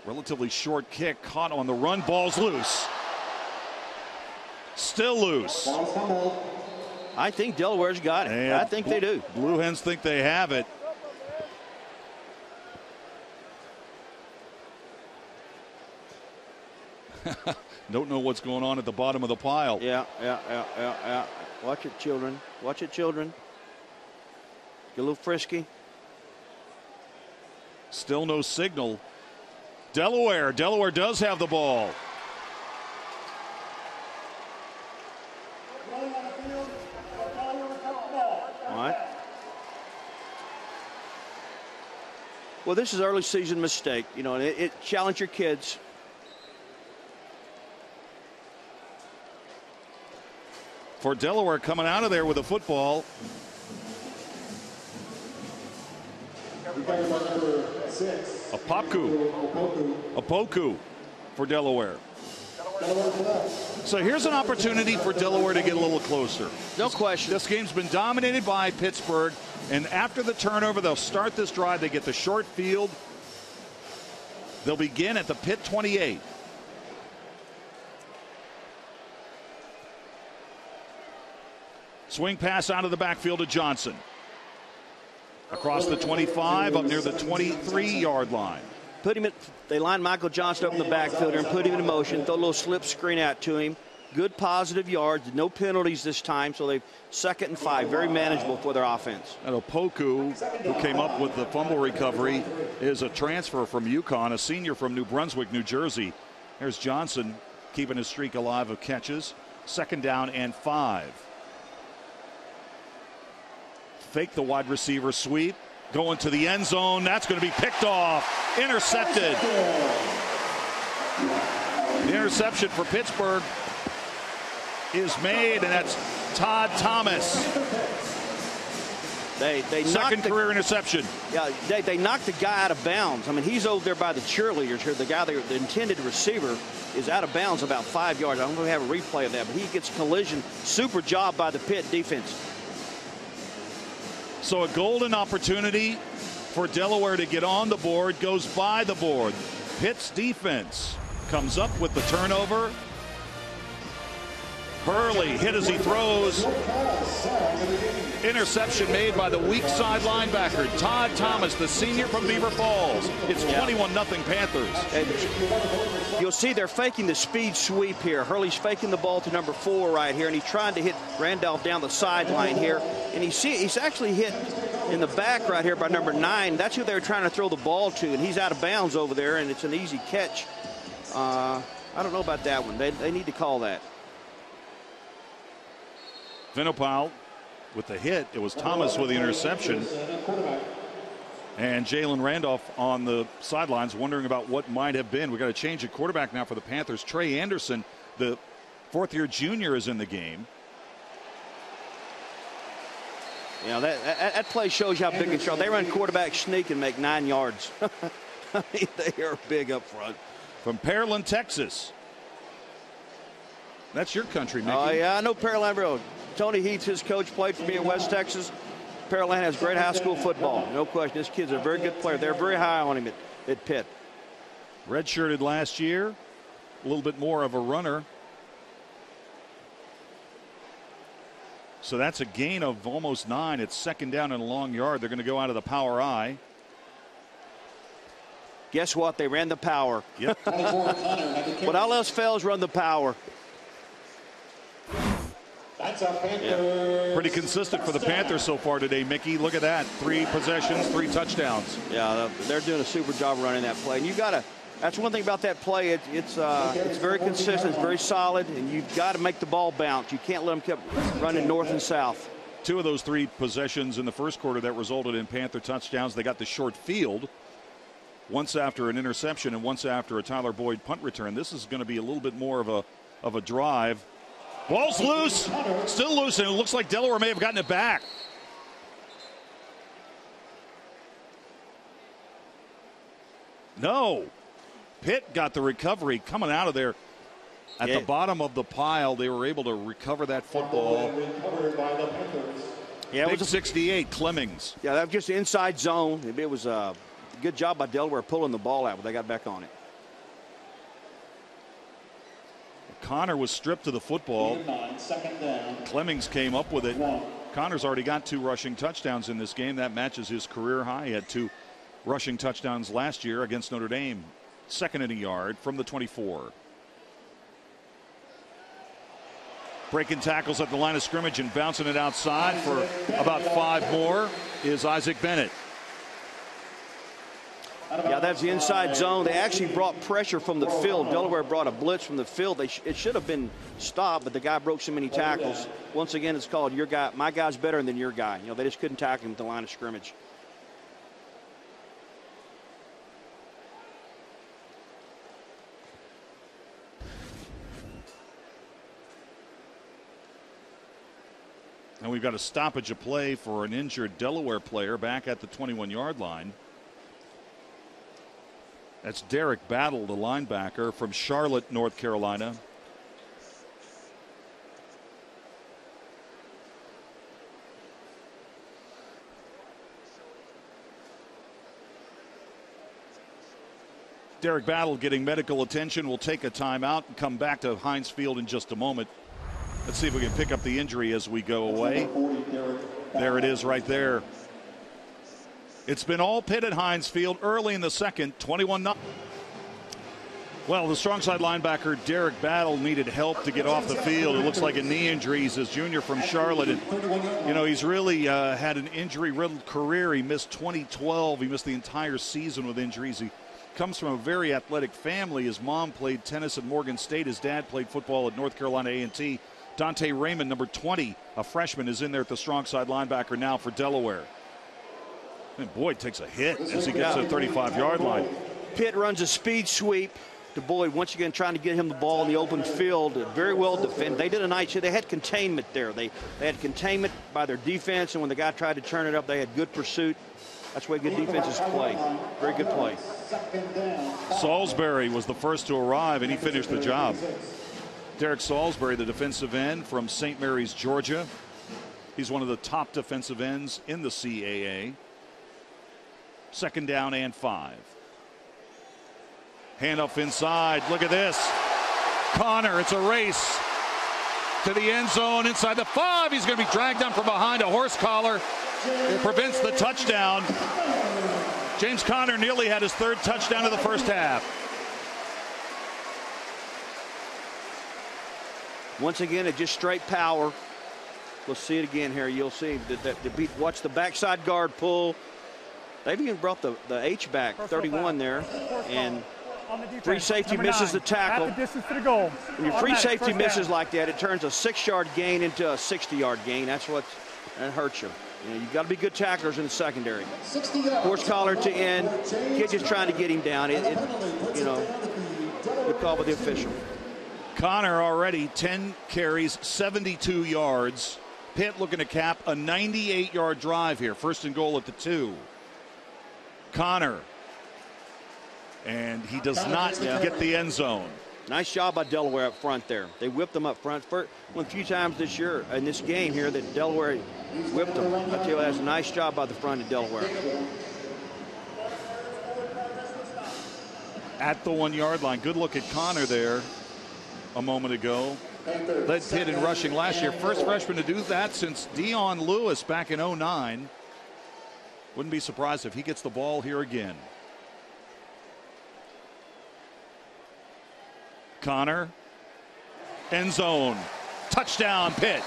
Relatively short kick, caught on the run, ball's loose. Still loose. I think Delaware's got it. And I think they do. Blue Hens think they have it. Don't know what's going on at the bottom of the pile. Yeah. Watch it, children. Watch it, children. Get a little frisky. Still no signal. Delaware does have the ball. All right. Well, this is early season mistake. You know, it challenge your kids. For Delaware coming out of there with a football. Opoku for Delaware. So here's an opportunity for Delaware to get a little closer. No question. This game's been dominated by Pittsburgh, and after the turnover, they'll start this drive. They get the short field. They'll begin at the Pitt 28. Swing pass out of the backfield to Johnson. Across the 25, up near the 23-yard line. They line Michael Johnson up in the backfield and put him in motion. Throw a little slip screen out to him. Good positive yards. No penalties this time, so they've 2nd and 5. Very manageable for their offense. And Opoku, who came up with the fumble recovery, is a transfer from UConn, a senior from New Brunswick, New Jersey. There's Johnson keeping his streak alive of catches. 2nd down and 5. Fake the wide receiver sweep. Going to the end zone. That's going to be picked off. Intercepted. The interception for Pittsburgh is made, and that's Todd Thomas. They Second career interception. Yeah, they knocked the guy out of bounds. I mean, he's over there by the cheerleaders here. The guy, the intended receiver, is out of bounds about 5 yards. I don't know if we have a replay of that, but he gets collision. Super job by the Pitt defense. So a golden opportunity for Delaware to get on the board, goes by the board. Pitt's defense comes up with the turnover. Hurley hit as he throws. Interception made by the weak side linebacker, Todd Thomas, the senior from Beaver Falls. It's 21-0 Panthers. And you'll see they're faking the speed sweep here. Hurley's faking the ball to number 4 right here, and he's trying to hit Randolph down the sideline here. And he's actually hit in the back right here by number 9. That's who they're trying to throw the ball to, and he's out of bounds over there, and it's an easy catch. I don't know about that one. They need to call that. Vinopal with the hit. It was Thomas with the interception. And Jalen Randolph on the sidelines wondering about what might have been. We've got to change the quarterback now for the Panthers. Trey Anderson, the 4th-year junior, is in the game. You know, that play shows you how big it's. They run quarterback sneak and make 9 yards. I mean, they are big up front. From Pearland, Texas. That's your country, Mickey. Oh, yeah, I know Pearland real. Tony Heath, his coach, played for me in West Texas. Pearland has great high school football. No question. This kid's a very good player. They're very high on him at Pitt. Redshirted last year. A little bit more of a runner. So that's a gain of almost 9. It's 2nd down and a long yard. They're going to go out of the power I. Guess what? They ran the power. Yep. What all else fails, run the power. That's our Panthers. Pretty consistent for the Panthers so far today, Mickey. Look at that. 3 possessions, 3 touchdowns. Yeah, they're doing a super job running that play. And you got to, that's one thing about that play. It's very consistent, it's very solid, and you've got to make the ball bounce. You can't let them keep running north and south. 2 of those 3 possessions in the first quarter that resulted in Panther touchdowns. They got the short field. Once after an interception and once after a Tyler Boyd punt return. This is going to be a little bit more of a drive. Ball's loose, still loose, and it looks like Delaware may have gotten it back. No. Pitt got the recovery coming out of there. At the bottom of the pile, they were able to recover that football. Yeah, it was a 68, Clemmings. Yeah, that was just inside zone. It was a good job by Delaware pulling the ball out, but they got back on it. Connor was stripped to the football. Clemmings came up with it. Connor's already got 2 rushing touchdowns in this game. That matches his career high. He had 2 rushing touchdowns last year against Notre Dame. 2nd and a yard from the 24. Breaking tackles at the line of scrimmage and bouncing it outside for about 5 more is Isaac Bennett. Yeah, that's the inside zone. They actually brought pressure from the field. Delaware brought a blitz from the field. It should have been stopped, but the guy broke so many tackles. Once again, it's called your guy. My guy's better than your guy. You know, they just couldn't tackle him at the line of scrimmage. And we've got a stoppage of play for an injured Delaware player back at the 21-yard line. That's Derek Battle, the linebacker from Charlotte, North Carolina. Derek Battle getting medical attention. We'll take a timeout and come back to Heinz Field in just a moment. Let's see if we can pick up the injury as we go away. There it is right there. It's been all Pitt at Heinz Field early in the second, 21-0. Well, the strong side linebacker Derek Battle needed help to get off the field. It looks like a knee injury. He's a junior from Charlotte. And, you know, he's really had an injury-riddled career. He missed 2012. He missed the entire season with injuries. He comes from a very athletic family. His mom played tennis at Morgan State. His dad played football at North Carolina A&T. Dante Raymond, number 20, a freshman, is in there at the strong side linebacker now for Delaware. And Boyd takes a hit as he gets to the 35-yard line. Pitt runs a speed sweep to Boyd, once again trying to get him the ball in the open field. Very well defended. They did a nice job. They had containment there. They had containment by their defense, and when the guy tried to turn it up, they had good pursuit. That's why good defenses play. Very good play. Salisbury was the first to arrive, and he finished the job. Derek Salisbury, the defensive end from St. Mary's, Georgia. He's one of the top defensive ends in the CAA. 2nd down and 5. Handoff inside. Look at this. Connor, it's a race to the end zone inside the 5. He's going to be dragged down from behind a horse collar. It prevents the touchdown. James Conner nearly had his 3rd touchdown of the first half. Once again, it's just straight power. We'll see it again here. You'll see watch the backside guard pull. They've even brought the H-back, 31 there, and free safety misses the tackle. At the distance to the goal. When your free safety misses like that, it turns a 6-yard gain into a 60-yard gain. That hurts you. You've got to be good tacklers in the secondary. Horse collar to end. Kid just trying to get him down. Good call by the official. Connor already 10 carries, 72 yards. Pitt looking to cap a 98-yard drive here. 1st and goal at the 2. Connor. And he does not get the end zone. Nice job by Delaware up front there. They whipped them up front. One of the few times this year in this game here that Delaware whipped them. I tell you, that's a nice job by the front of Delaware. At the 1-yard line. Good look at Connor there a moment ago. Led Pitt in rushing last year. First freshman to do that since Dion Lewis back in 09. Wouldn't be surprised if he gets the ball here again. Connor, end zone, touchdown Pitt.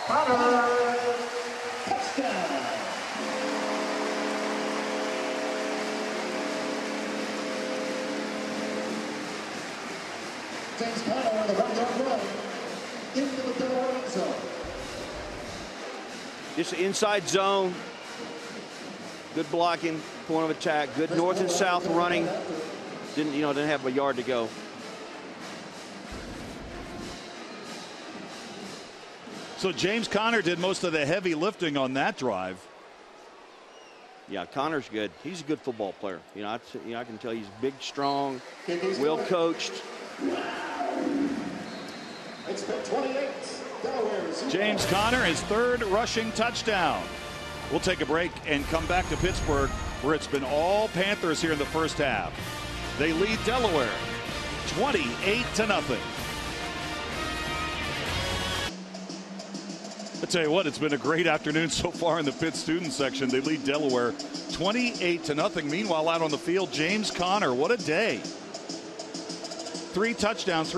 James Conner on the 1-yard run into the Delaware end zone. Just inside zone. Good blocking, point of attack. Good north and south running. Didn't have a yard to go. So James Conner did most of the heavy lifting on that drive. Yeah, Connor's good. He's a good football player. I can tell he's big, strong, well coached. It's been 28. James Conner, his 3rd rushing touchdown. We'll take a break and come back to Pittsburgh, where it's been all Panthers here in the first half. They lead Delaware 28-0. I tell you what, it's been a great afternoon so far in the Pitt student section. They lead Delaware 28-0. Meanwhile, out on the field, James Conner, what a day. 3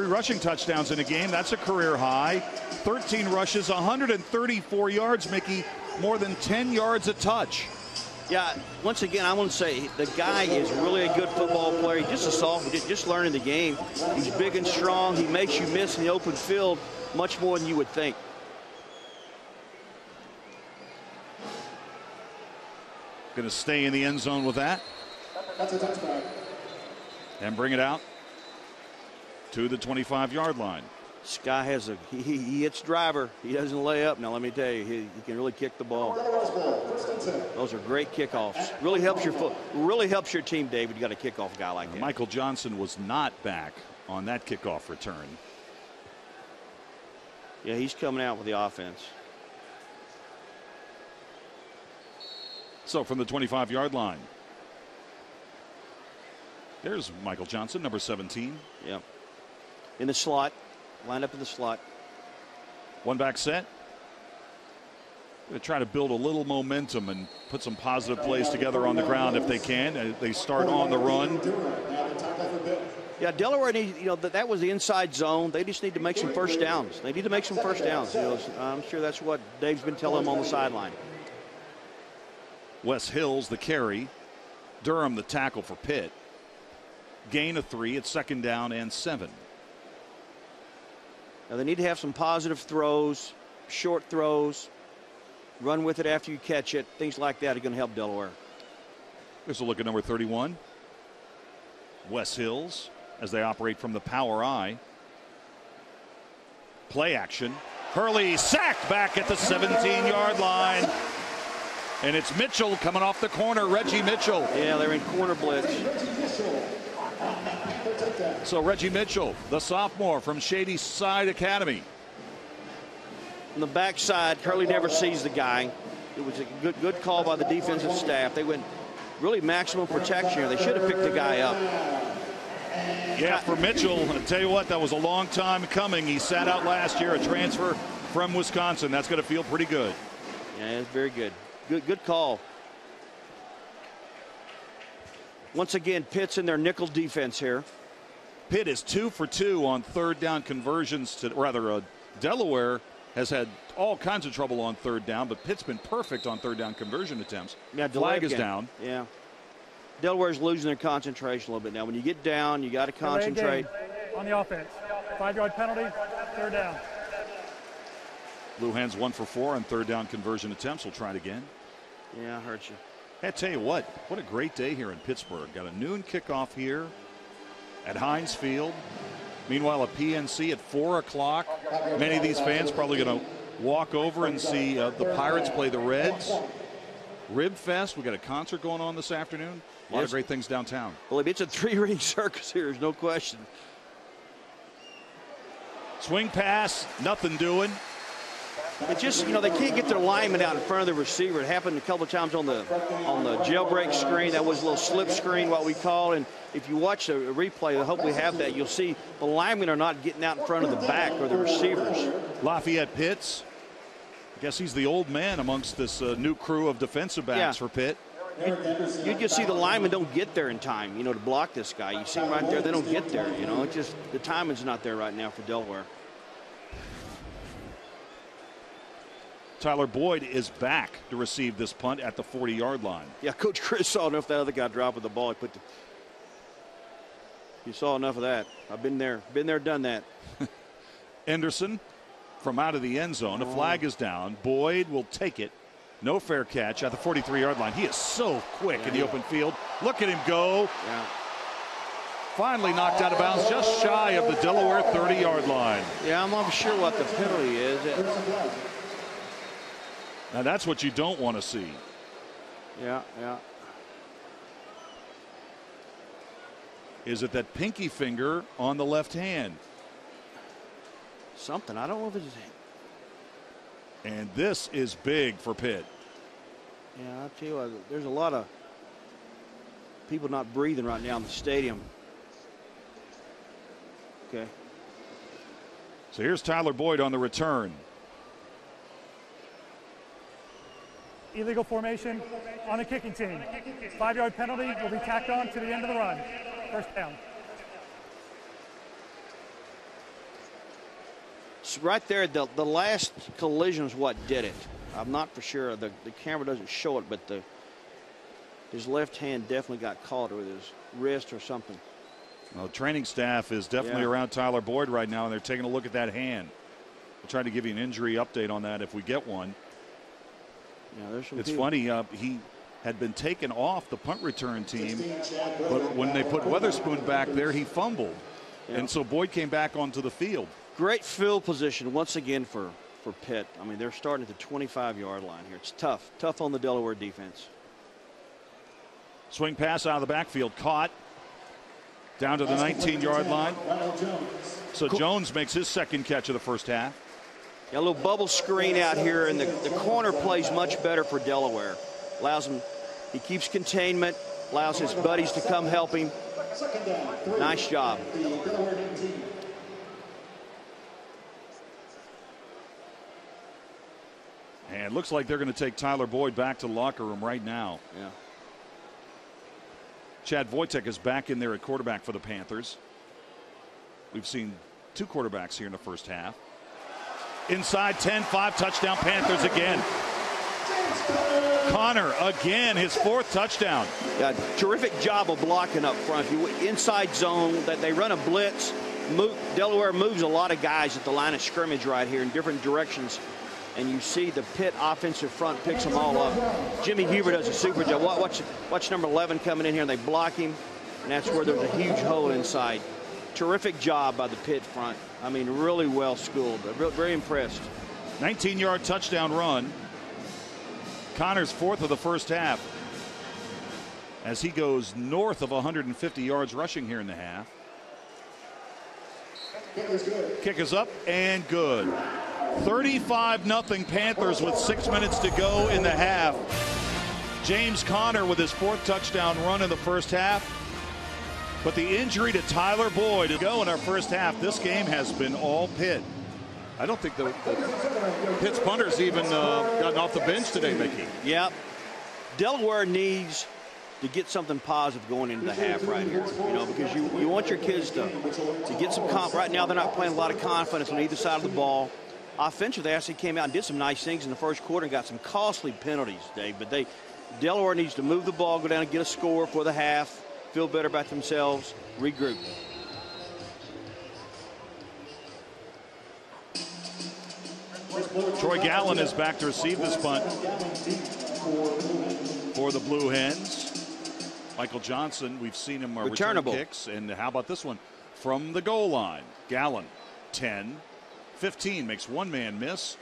rushing touchdowns in a game. That's a career high. 13 rushes, 134 yards, Mickey, more than 10 yards a touch. Yeah, once again, I want to say the guy is really a good football player. He's just a sophomore, just learning the game. He's big and strong. He makes you miss in the open field much more than you would think. Going to stay in the end zone with that. That's a touchback. And bring it out to the 25-yard line. This guy has he hits driver. He doesn't lay up. Now let me tell you, he can really kick the ball. Those are great kickoffs. Really helps your team, David. You got a kickoff guy like that. Michael Johnson was not back on that kickoff return. Yeah, he's coming out with the offense. So from the 25-yard line, there's Michael Johnson, number 17. Yeah. In the slot. Lined up in the slot. 1 back set. Going to try to build a little momentum and put some positive plays together on the ground if they can. They start on the run. Yeah, Delaware needs, that was the inside zone. They just need to make some first downs. They need to make some first downs. I'm sure that's what Dave's been telling them on the sideline. Wes Hills, the carry. Durham, the tackle for Pitt. gain of 3. It's 2nd down and 7. Now they need to have some positive throws, short throws, run with it after you catch it. Things like that are going to help Delaware. Here's a look at number 31. Wes Hills as they operate from the power I. Play action. Hurley sacked back at the 17-yard line. And it's Mitchell coming off the corner, Reggie Mitchell. Yeah, they're in corner blitz. So Reggie Mitchell, the sophomore from Shady Side Academy. On the backside, Hurley never sees the guy. It was a good call by the defensive staff. They went really maximum protection here. They should have picked the guy up. Yeah, for Mitchell, I'll tell you what, that was a long time coming. He sat out last year, a transfer from Wisconsin. That's going to feel pretty good. Yeah, it's very good. Good call. Once again, Pitt's in their nickel defense here. Pitt is 2 for 2 on 3rd down conversions. Delaware has had all kinds of trouble on 3rd down, but Pitt's been perfect on 3rd down conversion attempts. Yeah, flag is down. Yeah. Delaware's losing their concentration a little bit now. When you get down, you got to concentrate. On the offense. 5-yard penalty, 3rd down. Blue Hens 1 for 4 on 3rd down conversion attempts. We'll try it again. Yeah, I hurt you. Hey, I tell you what a great day here in Pittsburgh. Got a noon kickoff here at Heinz Field. Meanwhile, a PNC at 4 o'clock. Many of these fans probably going to walk over and see the Pirates play the Reds. Rib Fest. We got a concert going on this afternoon. A lot of great things downtown. Well, it's a 3-ring circus here. There's no question. Swing pass, nothing doing. It's just, they can't get their lineman out in front of the receiver. It happened a couple of times on the jailbreak screen. That was a little slip screen, what we call. And if you watch a replay, I hope we have that, you'll see the linemen are not getting out in front of the back or the receivers. Lafayette Pitts. I guess he's the old man amongst this new crew of defensive backs for Pitt. You just see the linemen don't get there in time, to block this guy. You see him right there, they don't get there, It's just the timing's not there right now for Delaware. Tyler Boyd is back to receive this punt at the 40-yard line. Yeah, Coach Chris saw enough of that other guy dropping the ball. He saw enough of that. I've been there, done that. Anderson from out of the end zone. The flag is down. Boyd will take it. No fair catch at the 43-yard line. He is so quick in the open field. Look at him go. Yeah. Finally knocked out of bounds just shy of the Delaware 30-yard line. Yeah, I'm not sure what the penalty is. Now that's what you don't want to see. Yeah. Is it that pinky finger on the left hand? Something. I don't know if it's. And this is big for Pitt. Yeah, I'll tell you what, there's a lot of people not breathing right now in the stadium. Okay. So here's Tyler Boyd on the return. Illegal formation on the kicking team. 5-yard penalty will be tacked on to the end of the run. 1st down. So right there, the last collision is what did it. I'm not for sure. The camera doesn't show it, but his left hand definitely got caught with his wrist or something. Well, training staff is definitely around Tyler Boyd right now, and they're taking a look at that hand. We'll try to give you an injury update on that if we get one. Yeah, there's some it's funny. He had been taken off the punt return team, but when they put Weatherspoon back there, he fumbled. Yeah. And so Boyd came back onto the field. Great field position once again for Pitt. I mean, they're starting at the 25-yard line here. It's tough on the Delaware defense. Swing pass out of the backfield, caught down to the 19-yard line. So Jones makes his 2nd catch of the first half. Yeah, a little bubble screen out here, and the corner plays much better for Delaware. Allows him, he keeps containment, allows his buddies to come help him. Nice job. And it looks like they're going to take Tyler Boyd back to the locker room right now. Yeah. Chad Wojtek is back in there at quarterback for the Panthers. We've seen 2 quarterbacks here in the first half. Inside 10-5 touchdown Panthers again. Connor again, his 4th touchdown. Yeah, terrific job of blocking up front. Inside zone, that they run a blitz. Delaware moves a lot of guys at the line of scrimmage right here in different directions. And you see the Pitt offensive front picks them all up. Jimmy Huber does a super job. Watch number 11 coming in here, and they block him. And that's where there's a huge hole inside. Terrific job by the Pitt front. I mean, really well schooled. Very impressed. 19-yard touchdown run. Connor's 4th of the first half, as he goes north of 150 yards rushing here in the half. Kick is up and good. 35-0 Panthers with 6 minutes to go in the half. James Conner with his 4th touchdown run in the first half. But the injury to Tyler Boyd to go in our first half. This game has been all Pitt. I don't think the Pitt's punters even gotten off the bench today, Mickey. Yep. Delaware needs to get something positive going into the half right here. You know, because you want your kids to get some confidence. Right now, they're not playing a lot of confidence on either side of the ball. Offensively, they actually came out and did some nice things in the first quarter and got some costly penalties, Dave. But Delaware needs to move the ball, go down and get a score for the half, feel better about themselves, regroup. Troy Gallen is back to receive this punt for the Blue Hens. Michael Johnson, we've seen him return kicks. And how about this one? From the goal line. Gallen, 10, 15, makes one man miss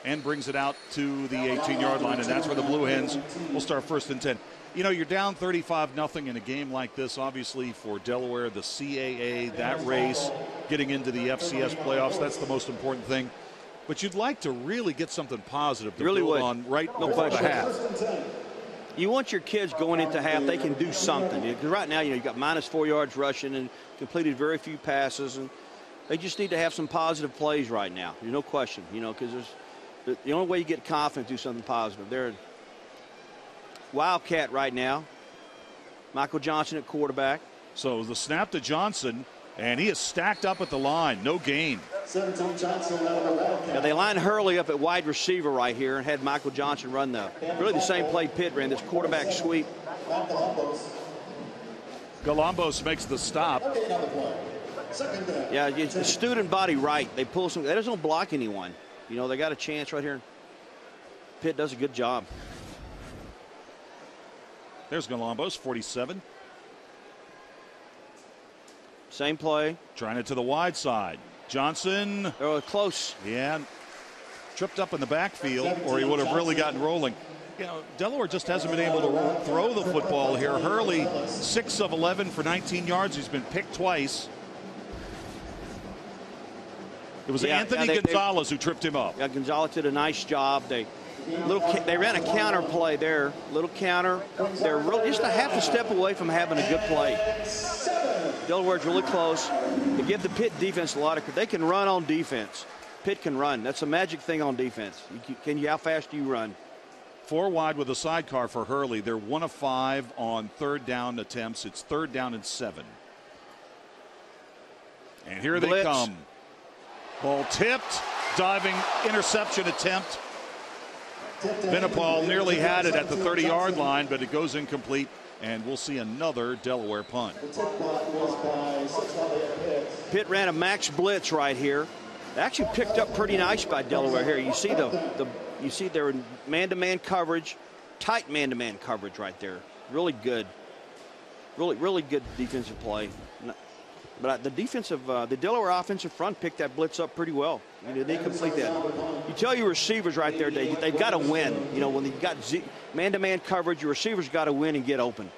and brings it out to the 18-yard line. And that's where the Blue Hens will start 1st and 10. You know, you're down 35-0 in a game like this. Obviously, for Delaware, the CAA, that race, getting into the FCS playoffs, that's the most important thing. But you'd like to really get something positive to build on right before the half. You want your kids going into half, they can do something. Because right now, you know, you got -4 yards rushing and completed very few passes. And they just need to have some positive plays right now. There's no question, you know, because the only way you get confident to do something positive. They're Wildcat right now. Michael Johnson at quarterback. So the snap to Johnson, and he is stacked up at the line. No gain. Now they lined Hurley up at wide receiver right here and had Michael Johnson run really the same play Pitt ran, this quarterback sweep. Galambos makes the stop. Yeah, it's the student body right. They pull some. They just don't block anyone. You know, they got a chance right here. Pitt does a good job. There's Galambos, 47. Same play. Trying it to the wide side. Johnson. Oh, close. Yeah. Tripped up in the backfield, or he would have really gotten rolling. You know, Delaware just hasn't been able to throw the football here. Hurley, 6 of 11 for 19 yards. He's been picked twice. It was Anthony Gonzalez who tripped him up. Yeah, Gonzalez did a nice job. They ran a counter play there. Little counter. They're really just a half a step away from having a good play. Delaware's really close. They give the Pitt defense a lot of credit. They can run on defense. Pitt can run. That's a magic thing on defense. How fast do you run? 4 wide with a sidecar for Hurley. They're 1 of 5 on 3rd down attempts. It's 3rd down and 7. And here Blitz. they come. Ball tipped. Diving interception attempt. Vinipal nearly had it at the 30-yard line, but it goes incomplete, and we'll see another Delaware punt. Pitt ran a max blitz right here. Actually picked up pretty nice by Delaware here. You see you see their man-to-man coverage, tight man-to-man coverage right there. Really good. Really good defensive play. But the Delaware offensive front picked that blitz up pretty well. You know, they complete that. You tell your receivers right there, they've got to win. You know, when they've got man-to-man coverage, your receivers got to win and get open.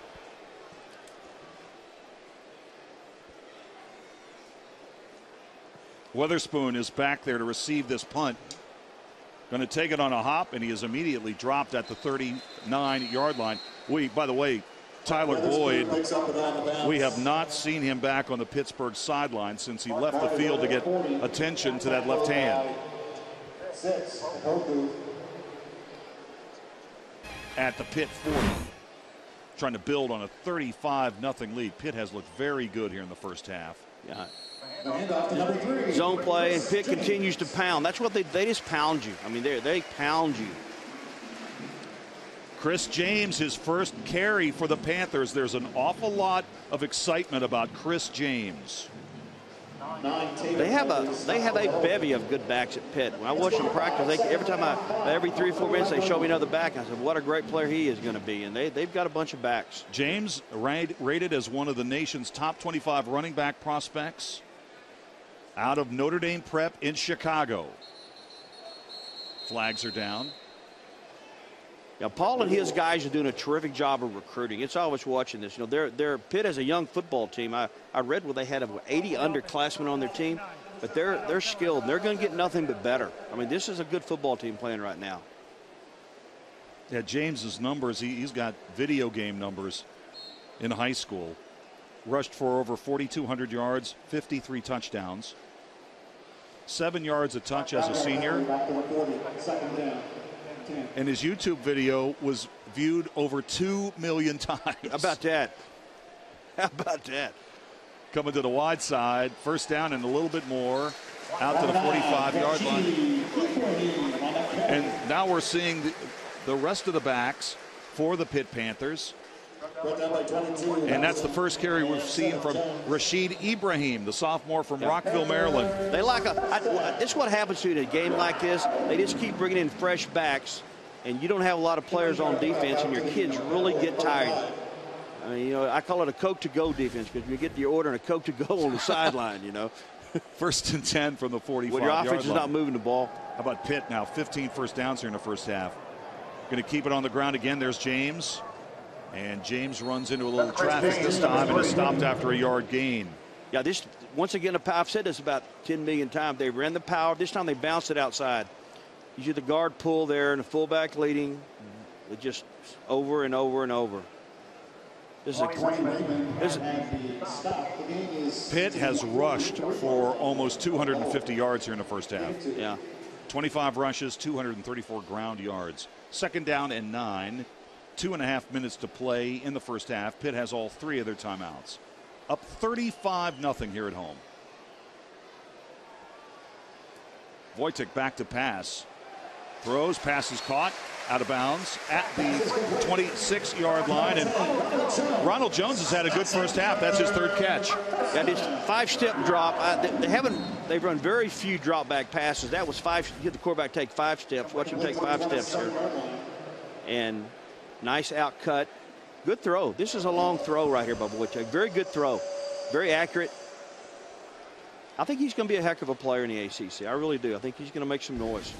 Weatherspoon is back there to receive this punt. Going to take it on a hop, and he is immediately dropped at the 39-yard line. By the way, Tyler Boyd, we have not seen him back on the Pittsburgh sideline since he left the field to get attention to that left hand. At the Pitt 40, trying to build on a 35-0 lead. Pitt has looked very good here in the first half. Yeah. Zone play, and Pitt continues to pound. That's what they just pound you. I mean, they pound you. Chris James, his first carry for the Panthers. There's an awful lot of excitement about Chris James. They have a bevy of good backs at Pitt. When I watch them practice, every 3 or 4 minutes they show me another back. I said, what a great player he is going to be. And they've got a bunch of backs. James rated as one of the nation's top 25 running back prospects out of Notre Dame Prep in Chicago. Flags are down. Now, Paul and his guys are doing a terrific job of recruiting. It's always watching this. You know, they're Pitt as a young football team. I read where they had 80 underclassmen on their team, but they're skilled. They're going to get nothing but better. I mean, this is a good football team playing right now. Yeah, James's numbers, he's got video game numbers in high school. Rushed for over 4,200 yards, 53 touchdowns. 7 yards a touch as a senior. And his YouTube video was viewed over 2 million times. How about that? How about that? Coming to the wide side, first down and a little bit more, out to the 45-yard line. And now we're seeing the rest of the backs for the Pitt Panthers. And that's the first carry we've seen from Rashid Ibrahim, the sophomore from Rockville, Maryland. They this is what happens to you in a game like this. They just keep bringing in fresh backs, and you don't have a lot of players on defense, and your kids really get tired. I mean, you know, I call it a Coke to go defense because you get your order and a Coke to go on the sideline, you know. First and 10 from the 45-yard line. When your offense is not moving the ball. How about Pitt now? 15 first downs here in the first half. Going to keep it on the ground again. There's James. And James runs into a little traffic this time and is stopped after a yard gain. Yeah, this, once again, I've said this about 10 million times. They ran the power. This time they bounced it outside. Usually the guard pull there and the fullback leading. It just over and over and over. Pitt has rushed for almost 250 yards here in the first half. Yeah. 25 rushes, 234 ground yards. Second down and 9. 2.5 minutes to play in the first half. Pitt has all 3 of their timeouts. Up 35-0 here at home. Wojtek back to pass. Throws, pass is caught, out of bounds at the 26-yard line. And Ronald Jones has had a good first half. That's his 3rd catch. That is 5-step drop. They've run very few drop back passes. That was 5. You get the quarterback take 5 steps. Watch him take 5 steps here. And nice out cut. Good throw. This is a long throw right here by Wojtek. Very good throw. Very accurate. I think he's going to be a heck of a player in the ACC. I really do. I think he's going to make some noise.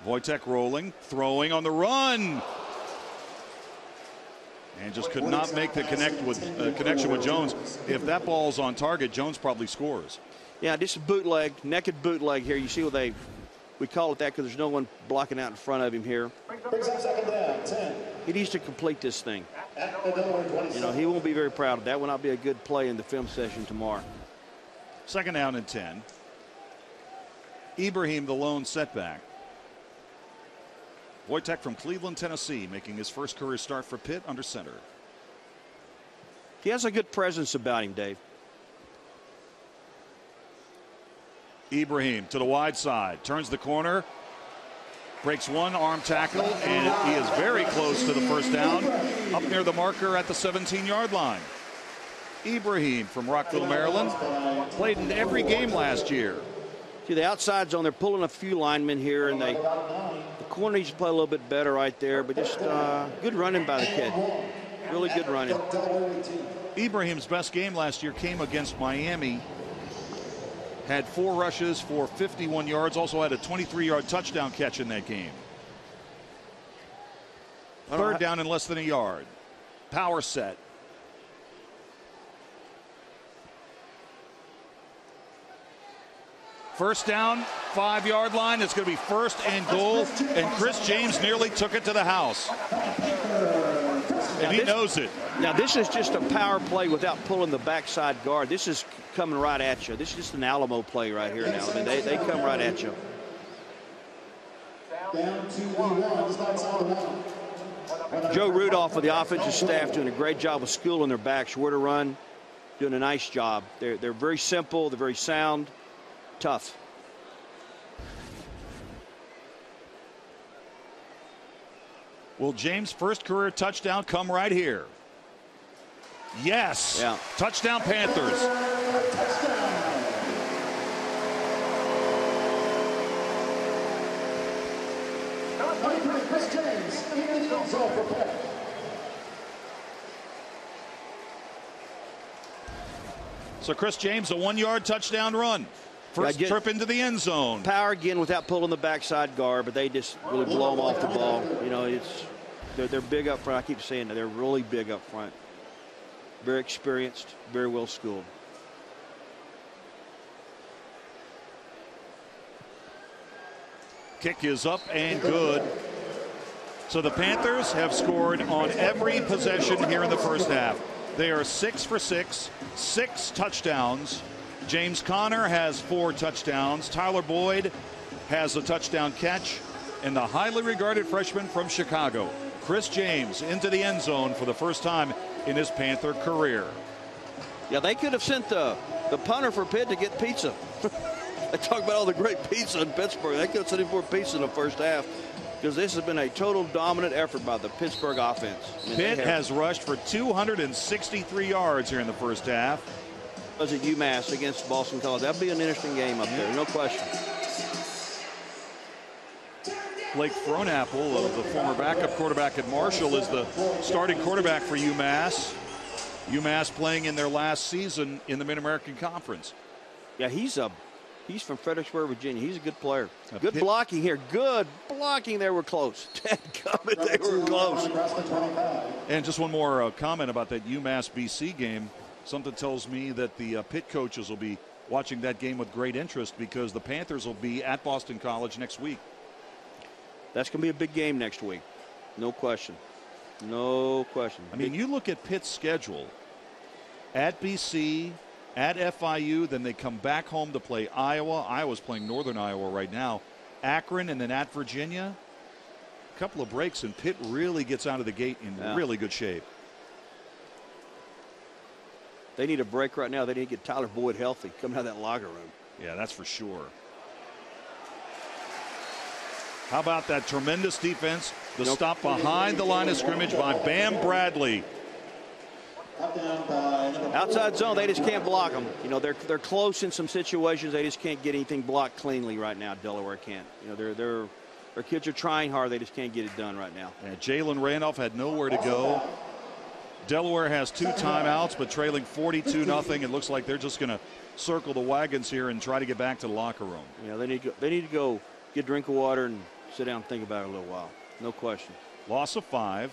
Wojtek rolling, throwing on the run. And just could not make the connection with Jones. If that ball's on target, Jones probably scores. Yeah, this is bootleg, naked bootleg here. You see what we call it that because there's no one blocking out in front of him here. He needs to complete this thing. You know, he won't be very proud of that. Will not be a good play in the film session tomorrow. Second down and 10. Ibrahim, the lone setback. Wojtek from Cleveland, Tennessee, making his first career start for Pitt under center. He has a good presence about him, Dave. Ibrahim to the wide side, turns the corner, breaks one arm tackle, and he is very close to the first down, up near the marker at the 17-yard line. Ibrahim from Rockville, Maryland, played in every game last year. See, the outside's on. They're pulling a few linemen here, and the corner needs to play a little bit better right there, but just good running by the kid. Really good running. Ibrahim's best game last year came against Miami. Had 4 rushes for 51 yards, also had a 23-yard touchdown catch in that game. Third down in less than a yard. Power set. First down, 5-yard line. It's going to be first and goal, and Chris James nearly took it to the house. And he knows it. Now, this is just a power play without pulling the backside guard. This is coming right at you. This is just an Alamo play right here now. I mean, they come right at you. Joe Rudolph of the offensive staff doing a great job of schooling their backs where to run, doing a nice job. They're very simple. They're very sound, tough. Will James' first career touchdown come right here? Yes. Yeah. Touchdown Panthers. Chris James in the end zone for Pitt. So Chris James, a 1-yard touchdown run. First trip into the end zone. Power again without pulling the backside guard, but they just really blow them off the ball. You know, they're big up front. I keep saying that they're really big up front. Very experienced, very well schooled. Kick is up and good. So the Panthers have scored on every possession here in the first half. They are 6 for 6, 6 touchdowns. James Conner has 4 touchdowns. Tyler Boyd has a touchdown catch. And the highly regarded freshman from Chicago, Chris James, into the end zone for the first time in his Panther career. Yeah, they could have sent the punter for Pitt to get pizza. They talk about all the great pizza in Pittsburgh. They could have sent him for pizza in the first half, because this has been a total dominant effort by the Pittsburgh offense. Pitt has rushed for 263 yards here in the first half. Was it UMass against Boston College? That'd be an interesting game up there, no question. Blake Fronapple, the former backup quarterback at Marshall, is the starting quarterback for UMass. UMass playing in their last season in the Mid-American Conference. Yeah, he's from Fredericksburg, Virginia. He's a good player. Good blocking here. Good blocking. They were close. They were close. And just one more comment about that UMass BC game. Something tells me that the Pitt coaches will be watching that game with great interest, because the Panthers will be at Boston College next week. That's going to be a big game next week. No question. No question. I mean, you look at Pitt's schedule. At BC, at FIU, then they come back home to play Iowa. Iowa's playing Northern Iowa right now. Akron, and then at Virginia. A couple of breaks, and Pitt really gets out of the gate in really good shape. They need a break right now. They need to get Tyler Boyd healthy, coming out of that locker room. Yeah, that's for sure. How about that tremendous defense? The stop behind the line of scrimmage by Bam Bradley. Outside zone, they just can't block them. You know, they're close in some situations. They just can't get anything blocked cleanly right now. Delaware can't. You know, their kids are trying hard. They just can't get it done right now. Yeah, Jalen Randolph had nowhere to go. Delaware has 2 timeouts, but trailing 42-0. It looks like they're just going to circle the wagons here and try to get back to the locker room. Yeah, they need to go get a drink of water and sit down and think about it a little while. No question. Loss of 5.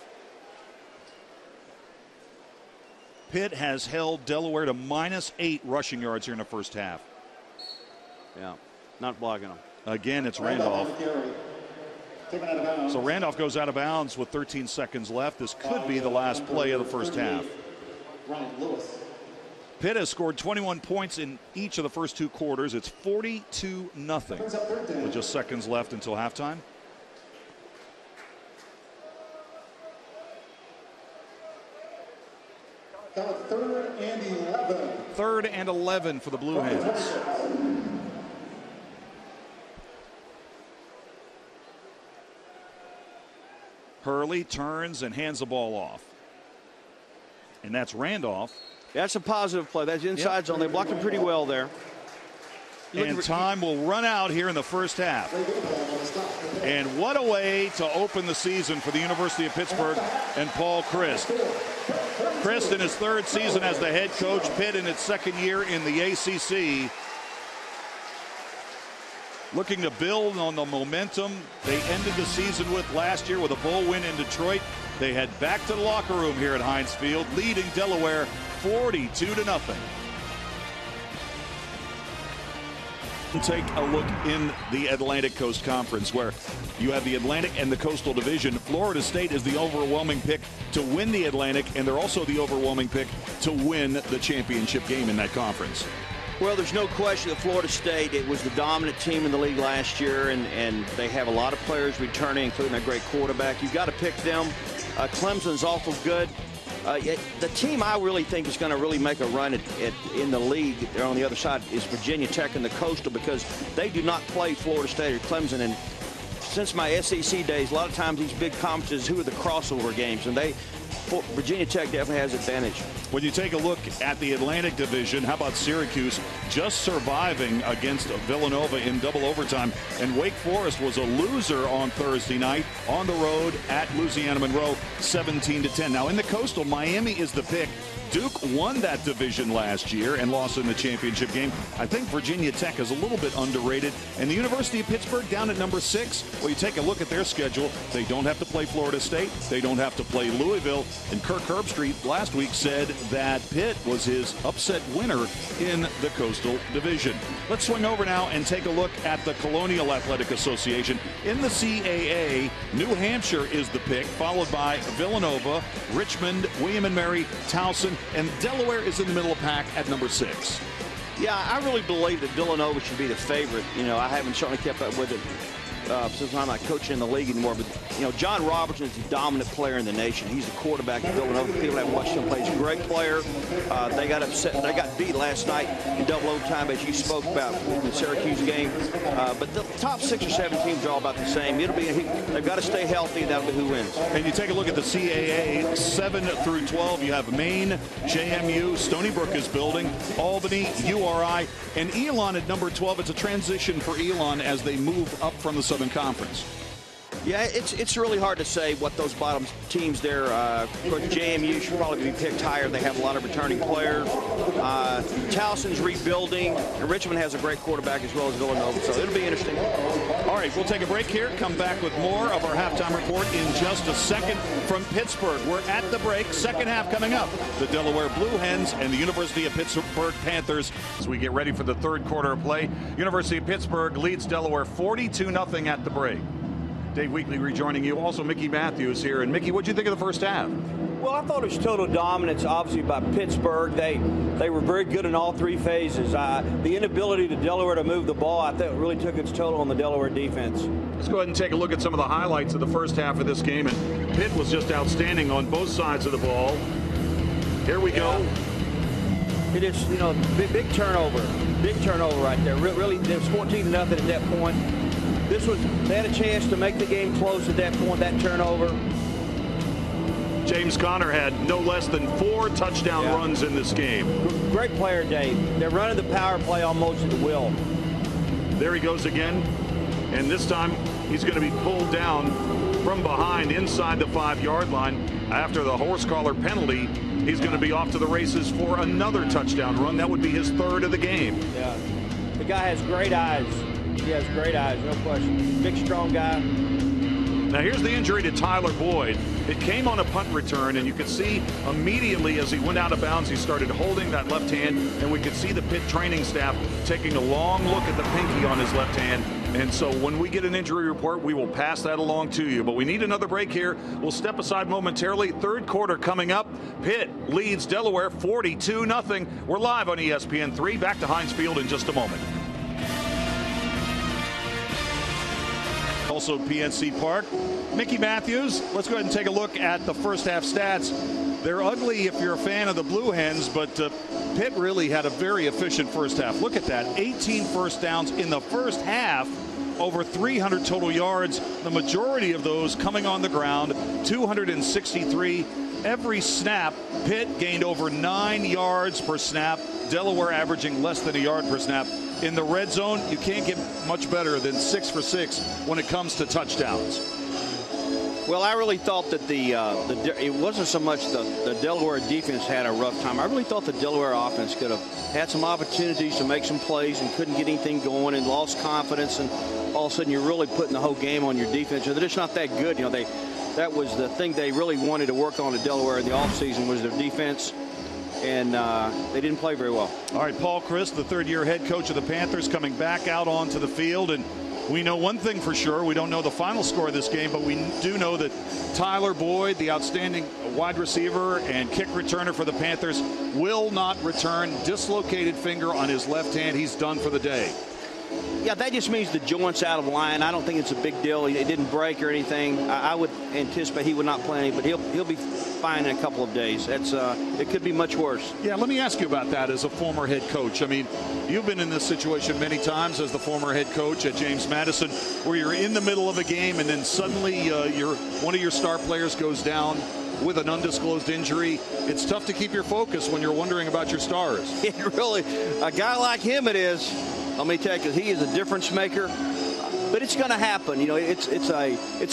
Pitt has held Delaware to -8 rushing yards here in the first half. Yeah, not blocking them. Again, it's Randolph. So Randolph goes out of bounds with 13 seconds left. This could be the last play of the first half. Pitt has scored 21 points in each of the first 2 quarters. It's 42-0 with just seconds left until halftime. Third and 11 for the Blue Hens. Hurley turns and hands the ball off. And that's Randolph. That's a positive play. That's inside zone. They blocked him pretty well there. And time will run out here in the first half. And what a way to open the season for the University of Pittsburgh and Paul Christ. Christ in his 3rd season as the head coach, Pitt in its 2nd year in the ACC. Looking to build on the momentum they ended the season with last year with a bowl win in Detroit. They head back to the locker room here at Heinz Field, leading Delaware 42-0. Take a look in the Atlantic Coast Conference, where you have the Atlantic and the Coastal Division. Florida State is the overwhelming pick to win the Atlantic, and they're also the overwhelming pick to win the championship game in that conference. Well, there's no question that Florida State, it was the dominant team in the league last year, and they have a lot of players returning, including a great quarterback. You've got to pick them. Clemson's awful good. The team I really think is going to really make a run in the league there on the other side is Virginia Tech and the Coastal, because they do not play Florida State or Clemson. And since my SEC days, a lot of times these big conferences, who are the crossover games, and Virginia Tech definitely has advantage. When you take a look at the Atlantic Division, how about Syracuse just surviving against Villanova in double overtime? And Wake Forest was a loser on Thursday night on the road at Louisiana Monroe, 17-10. Now in the Coastal, Miami is the pick. Duke won that division last year and lost in the championship game. I think Virginia Tech is a little bit underrated. And the University of Pittsburgh down at number 6. Well, you take a look at their schedule. They don't have to play Florida State. They don't have to play Louisville. And Kirk Herbstreit last week said that Pitt was his upset winner in the Coastal Division. Let's swing over now and take a look at the Colonial Athletic Association. In the CAA, New Hampshire is the pick, followed by Villanova, Richmond, William & Mary, Towson, and Delaware is in the middle of the pack at number 6. Yeah, I really believe that Villanova should be the favorite. You know, I haven't certainly kept up with it since I'm not coaching in the league anymore. But, you know, John Robertson is the dominant player in the nation. He's the quarterback at Villanova. People haven't watched him play. He's a great player. They got upset. They got beat last night in double overtime, as you spoke about in the Syracuse game. But the top 6 or 7 teams are all about the same. They've got to stay healthy, and that'll be who wins. And you take a look at the CAA, 7 through 12. You have Maine, JMU, Stony Brook is building, Albany, URI, and Elon at number 12. It's a transition for Elon as they move up from the Southern Conference. Yeah, it's really hard to say what those bottom teams there. Of course, JMU should probably be picked higher. They have a lot of returning players. Towson's rebuilding, and Richmond has a great quarterback as well as Villanova, so it'll be interesting. All right, we'll take a break here. Come back with more of our halftime report in just a second from Pittsburgh. We're at the break. Second half coming up. The Delaware Blue Hens and the University of Pittsburgh Panthers. As we get ready for the third quarter of play, University of Pittsburgh leads Delaware 42-0 at the break. Dave Weekley rejoining you. Also, Mickey Matthews here. And Mickey, what did you think of the first half? Well, I thought it was total dominance, obviously, by Pittsburgh. They were very good in all 3 phases. The inability to Delaware to move the ball, I think, really took its toll on the Delaware defense. Let's go ahead and take a look at some of the highlights of the first half of this game. And Pitt was just outstanding on both sides of the ball. Here we go. It is, you know, big turnover. Big turnover right there. Really, it was 14-0 at that point. They had a chance to make the game close at that point, that turnover. James Conner had no less than 4 touchdown runs in this game. Great player, Dave. They're running the power play almost at will. There he goes again. And this time he's going to be pulled down from behind inside the 5-yard line. After the horse collar penalty, he's going to be off to the races for another touchdown run. That would be his 3rd of the game. Yeah. The guy has great eyes. He has great eyes, no question. Big, strong guy. Now here's the injury to Tyler Boyd. It came on a punt return, and you could see immediately as he went out of bounds, he started holding that left hand, and we could see the Pitt training staff taking a long look at the pinky on his left hand. And so when we get an injury report, we will pass that along to you. But we need another break here. We'll step aside momentarily. Third quarter coming up. Pitt leads Delaware 42-0. We're live on ESPN3. Back to Heinz Field in just a moment. Also PNC Park. Mickey Matthews, let's go ahead and take a look at the first half stats. They're ugly if you're a fan of the Blue Hens, but Pitt really had a very efficient first half. Look at that, 18 first downs in the first half, over 300 total yards, the majority of those coming on the ground, 263. Every snap, Pitt gained over 9 yards per snap, Delaware averaging less than a yard per snap. In the red zone, you can't get much better than 6 for 6 when it comes to touchdowns. Well, I really thought that it wasn't so much the Delaware defense had a rough time. I really thought the Delaware offense could have had some opportunities to make some plays and couldn't get anything going and lost confidence. And all of a sudden, you're really putting the whole game on your defense. They're just not that good. You know, that was the thing they really wanted to work on at Delaware in the offseason was their defense. And they didn't play very well. All right, Paul Chryst, the 3rd-year head coach of the Panthers, coming back out onto the field. And we know one thing for sure. We don't know the final score of this game, but we do know that Tyler Boyd, the outstanding wide receiver and kick returner for the Panthers, will not return. Dislocated finger on his left hand. He's done for the day. Yeah, that just means the joint's out of line. I don't think it's a big deal. It didn't break or anything. I would anticipate he would not play any, but he'll be fine in a couple of days. That's it could be much worse. Yeah, let me ask you about that as a former head coach. I mean, you've been in this situation many times as the former head coach at James Madison, where you're in the middle of a game and then suddenly one of your star players goes down with an undisclosed injury. It's tough to keep your focus when you're wondering about your stars. It really, a guy like him, it is. Let me tell you, because he is a difference maker. But it's going to happen. You know, it's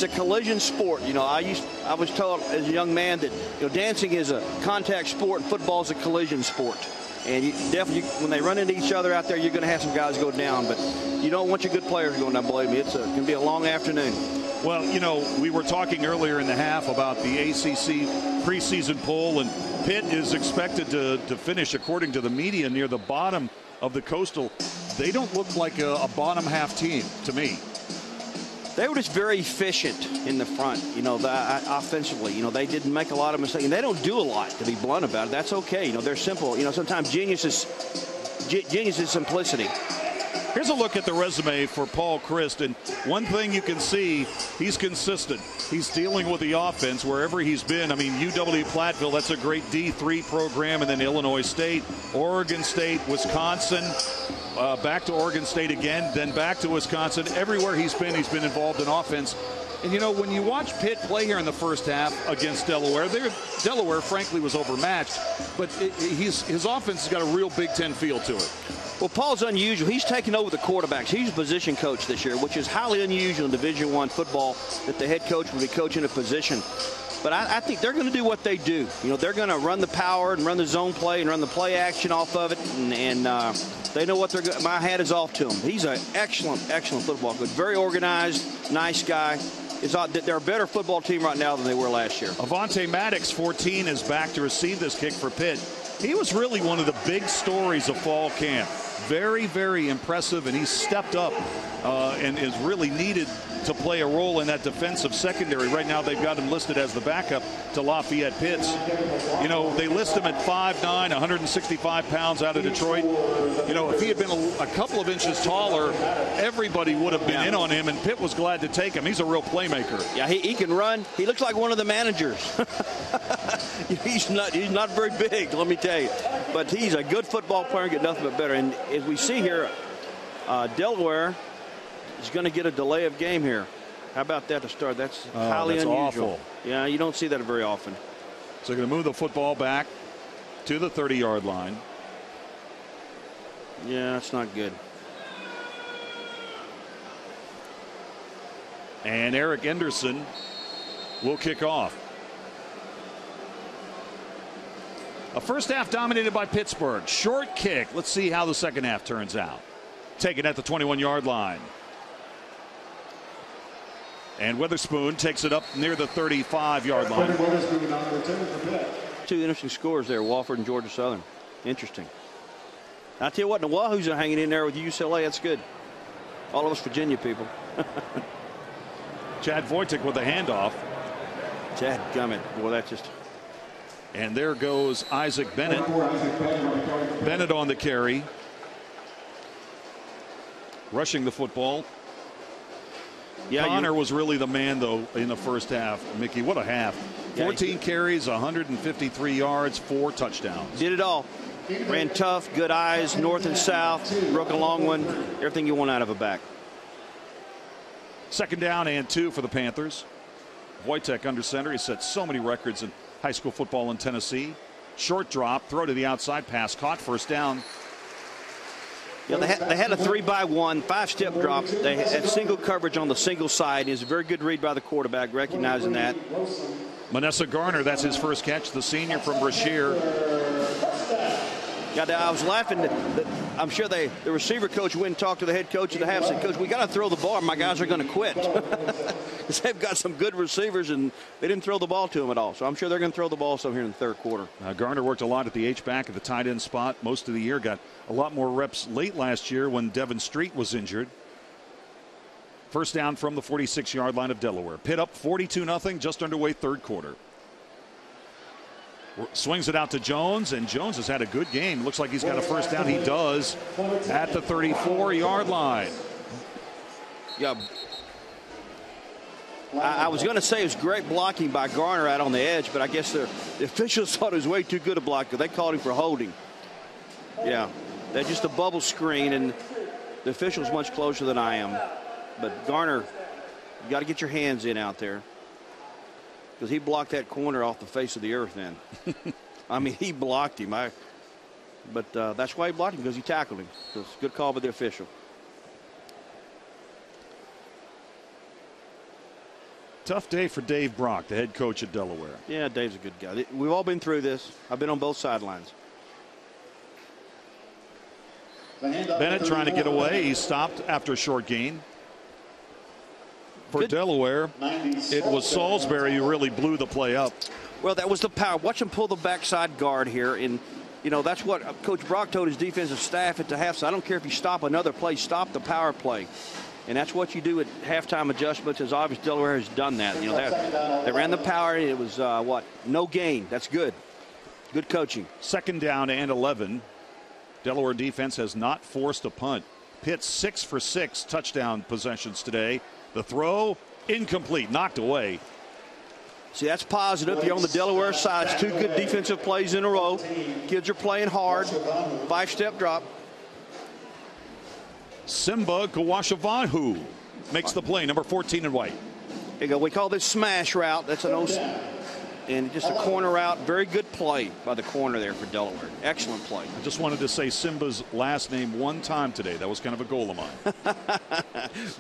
a collision sport. You know, I was told as a young man that, you know, dancing is a contact sport, and football is a collision sport. And you definitely, when they run into each other out there, you're going to have some guys go down. But you don't want your good players going down. Believe me, it's going to be a long afternoon. Well, you know, we were talking earlier in the half about the ACC preseason poll, and Pitt is expected to finish, according to the media, near the bottom of the Coastal. They don't look like a bottom half team to me. They were just very efficient in the front, you know, offensively. You know, they didn't make a lot of mistakes. And they don't do a lot, to be blunt about it. That's okay. You know, they're simple. You know, sometimes genius is simplicity. Here's a look at the resume for Paul Chryst, and one thing you can see, he's consistent. He's dealing with the offense wherever he's been. I mean, UW-Platteville, that's a great D3 program, and then Illinois State, Oregon State, Wisconsin, back to Oregon State again, then back to Wisconsin. Everywhere he's been involved in offense. And, you know, when you watch Pitt play here in the first half against Delaware, Delaware, frankly, was overmatched, but his offense has got a real Big Ten feel to it. Well, Paul's unusual. He's taken over the quarterbacks. He's a position coach this year, which is highly unusual in Division I football, that the head coach will be coaching a position. But I think they're going to do what they do. You know, they're going to run the power and run the zone play and run the play action off of it. And they know what they're going to. My hat is off to him. He's an excellent football coach. Very organized, nice guy. They're a better football team right now than they were last year. Avonte Maddox, 14, is back to receive this kick for Pitt. He was really one of the big stories of fall camp. Very, very impressive, and he's stepped up and is really needed to play a role in that defensive secondary. Right now they've got him listed as the backup to Lafayette Pitts. You know, they list him at 5'9", 165 pounds out of Detroit. You know, if he had been a couple of inches taller, everybody would have been in on him, and Pitt was glad to take him. He's a real playmaker. Yeah, he can run. He looks like one of the managers. He's not very big, let me tell you. But he's a good football player and get nothing but better. And as we see here, Delaware is going to get a delay of game here. How about that to start? That's highly unusual. Awful. Yeah, you don't see that very often. So they're going to move the football back to the 30-yard line. Yeah, that's not good. And Eric Henderson will kick off. A first half dominated by Pittsburgh. Short kick. Let's see how the second half turns out. Taken at the 21-yard line. And Witherspoon takes it up near the 35-yard line. Two interesting scores there, Wofford and Georgia Southern. Interesting. I tell you what, the Wahoos are hanging in there with UCLA. That's good. All of us Virginia people. Chad Voitek with the handoff. Chad gummit. Boy, that's just. And there goes Isaac Bennett. Bennett on the carry. Rushing the football. Yeah, Connor was really the man, though, in the first half. Mickey, what a half. 14 carries, 153 yards, 4 touchdowns. Did it all. Ran tough, good eyes, north and south, broke a long one, everything you want out of a back. Second down and 2 for the Panthers. Voitek under center. He set so many records in high school football in Tennessee. Short drop, throw to the outside, pass caught, first down. Yeah, they had a 3-by-1, 5-step drop. They had single coverage on the single side. It was a very good read by the quarterback, recognizing that. Manessa Garner, that's his first catch, the senior from Brashear. Yeah, I was laughing that I'm sure the receiver coach went and talked to the head coach of the half and said, Coach, we got to throw the ball. My guys are going to quit. Because they've got some good receivers, and they didn't throw the ball to them at all. So I'm sure they're going to throw the ball some here in the third quarter. Garner worked a lot at the H-back at the tight end spot most of the year. Got a lot more reps late last year when Devin Street was injured. First down from the 46-yard line of Delaware. Pitt up 42-0, just underway third quarter. Swings it out to Jones, and Jones has had a good game. Looks like he's got a first down. He does at the 34-yard line. Yeah. I was going to say it was great blocking by Garner out on the edge, but I guess the officials thought it was way too good a block because they called him for holding. Yeah, that's just a bubble screen, and the official's much closer than I am. But Garner, you got to get your hands in out there because he blocked that corner off the face of the earth then. I mean, he blocked him. But that's why he blocked him, because he tackled him. So it's a good call by the official. Tough day for Dave Brock, the head coach at Delaware. Yeah, Dave's a good guy. We've all been through this. I've been on both sidelines. Bennett trying to get away. He stopped after a short gain. For Good. Delaware, it was Salisbury who really blew the play up. Well, that was the power. Watch him pull the backside guard here. And, you know, that's what Coach Brock told his defensive staff at the half. So I don't care if you stop another play, stop the power play. And that's what you do at halftime adjustments. As obviously Delaware has done that. You know, they ran the power, and it was, no gain. That's good. Good coaching. Second down and 11. Delaware defense has not forced a punt. Pitt 6 for 6 touchdown possessions today. The throw, incomplete, knocked away. See, that's positive. You're on the Delaware side. It's two good defensive plays in a row. Kids are playing hard. 5-step drop. Simba Kawashavahu makes the play, number 14 in white. There you go. We call this smash route. That's an and just a corner route. Very good play by the corner there for Delaware. Excellent play. I just wanted to say Simba's last name one time today. That was kind of a goal of mine.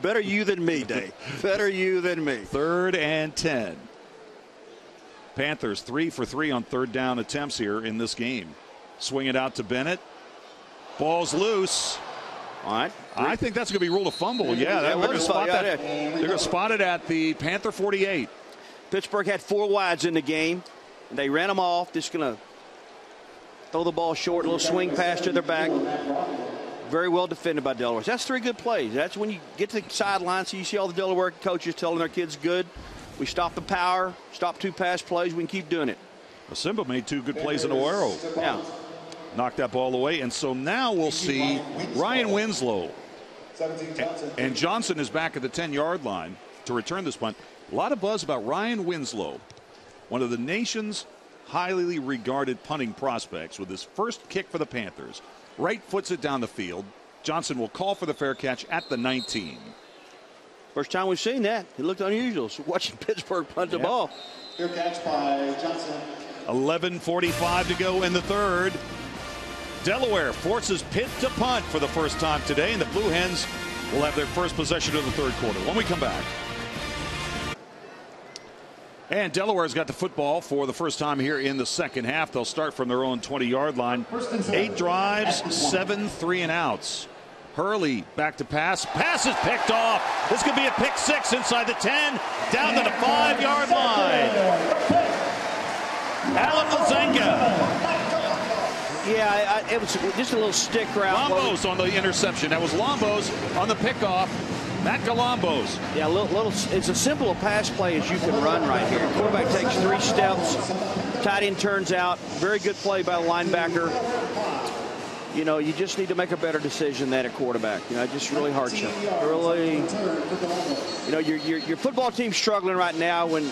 Better you than me, Dave. Better you than me. 3rd and 10. Panthers 3 for 3 on third down attempts here in this game. Swing it out to Bennett. Ball's loose. All right. I think that's going to be ruled a fumble. Yeah, they're going to spot that. They're going to spot it at the Panther 48. Pittsburgh had 4 wides in the game. They ran them off. Just going to throw the ball short, a little swing pass to their back. Very well defended by Delaware. That's 3 good plays. That's when you get to the sideline, so you see all the Delaware coaches telling their kids, good. We stop the power, stop 2 pass plays. We can keep doing it. Well, Simba made 2 good plays in a row. Yeah. Knocked that ball away. And so now we'll see Ryan Winslow. And Johnson is back at the 10-yard line to return this punt. A lot of buzz about Ryan Winslow, one of the nation's highly regarded punting prospects, with his first kick for the Panthers. Right foots it down the field. Johnson will call for the fair catch at the 19. First time we've seen that. It looked unusual. So watching Pittsburgh punt the ball. Fair catch by Johnson. 11:45 to go in the third. Delaware forces Pitt to punt for the first time today, and the Blue Hens will have their first possession of the third quarter when we come back. And Delaware's got the football for the first time here in the second half. They'll start from their own 20-yard line. 8 drives, 7 3-and-outs. Hurley back to pass. Pass is picked off. This could be a pick 6 inside the 10, down to the 5-yard line. Alan Lazenga. Yeah, it was just a little stick route. Lombos on the interception. That was Lombos on the pickoff. Matt Galombos. Yeah, it's a simple pass play as you can run right here. Quarterback takes 3 steps. Tight end turns out. Very good play by the linebacker. You know, you just need to make a better decision than a quarterback. You know, it just really hurts you. Really, you know, your football team's struggling right now when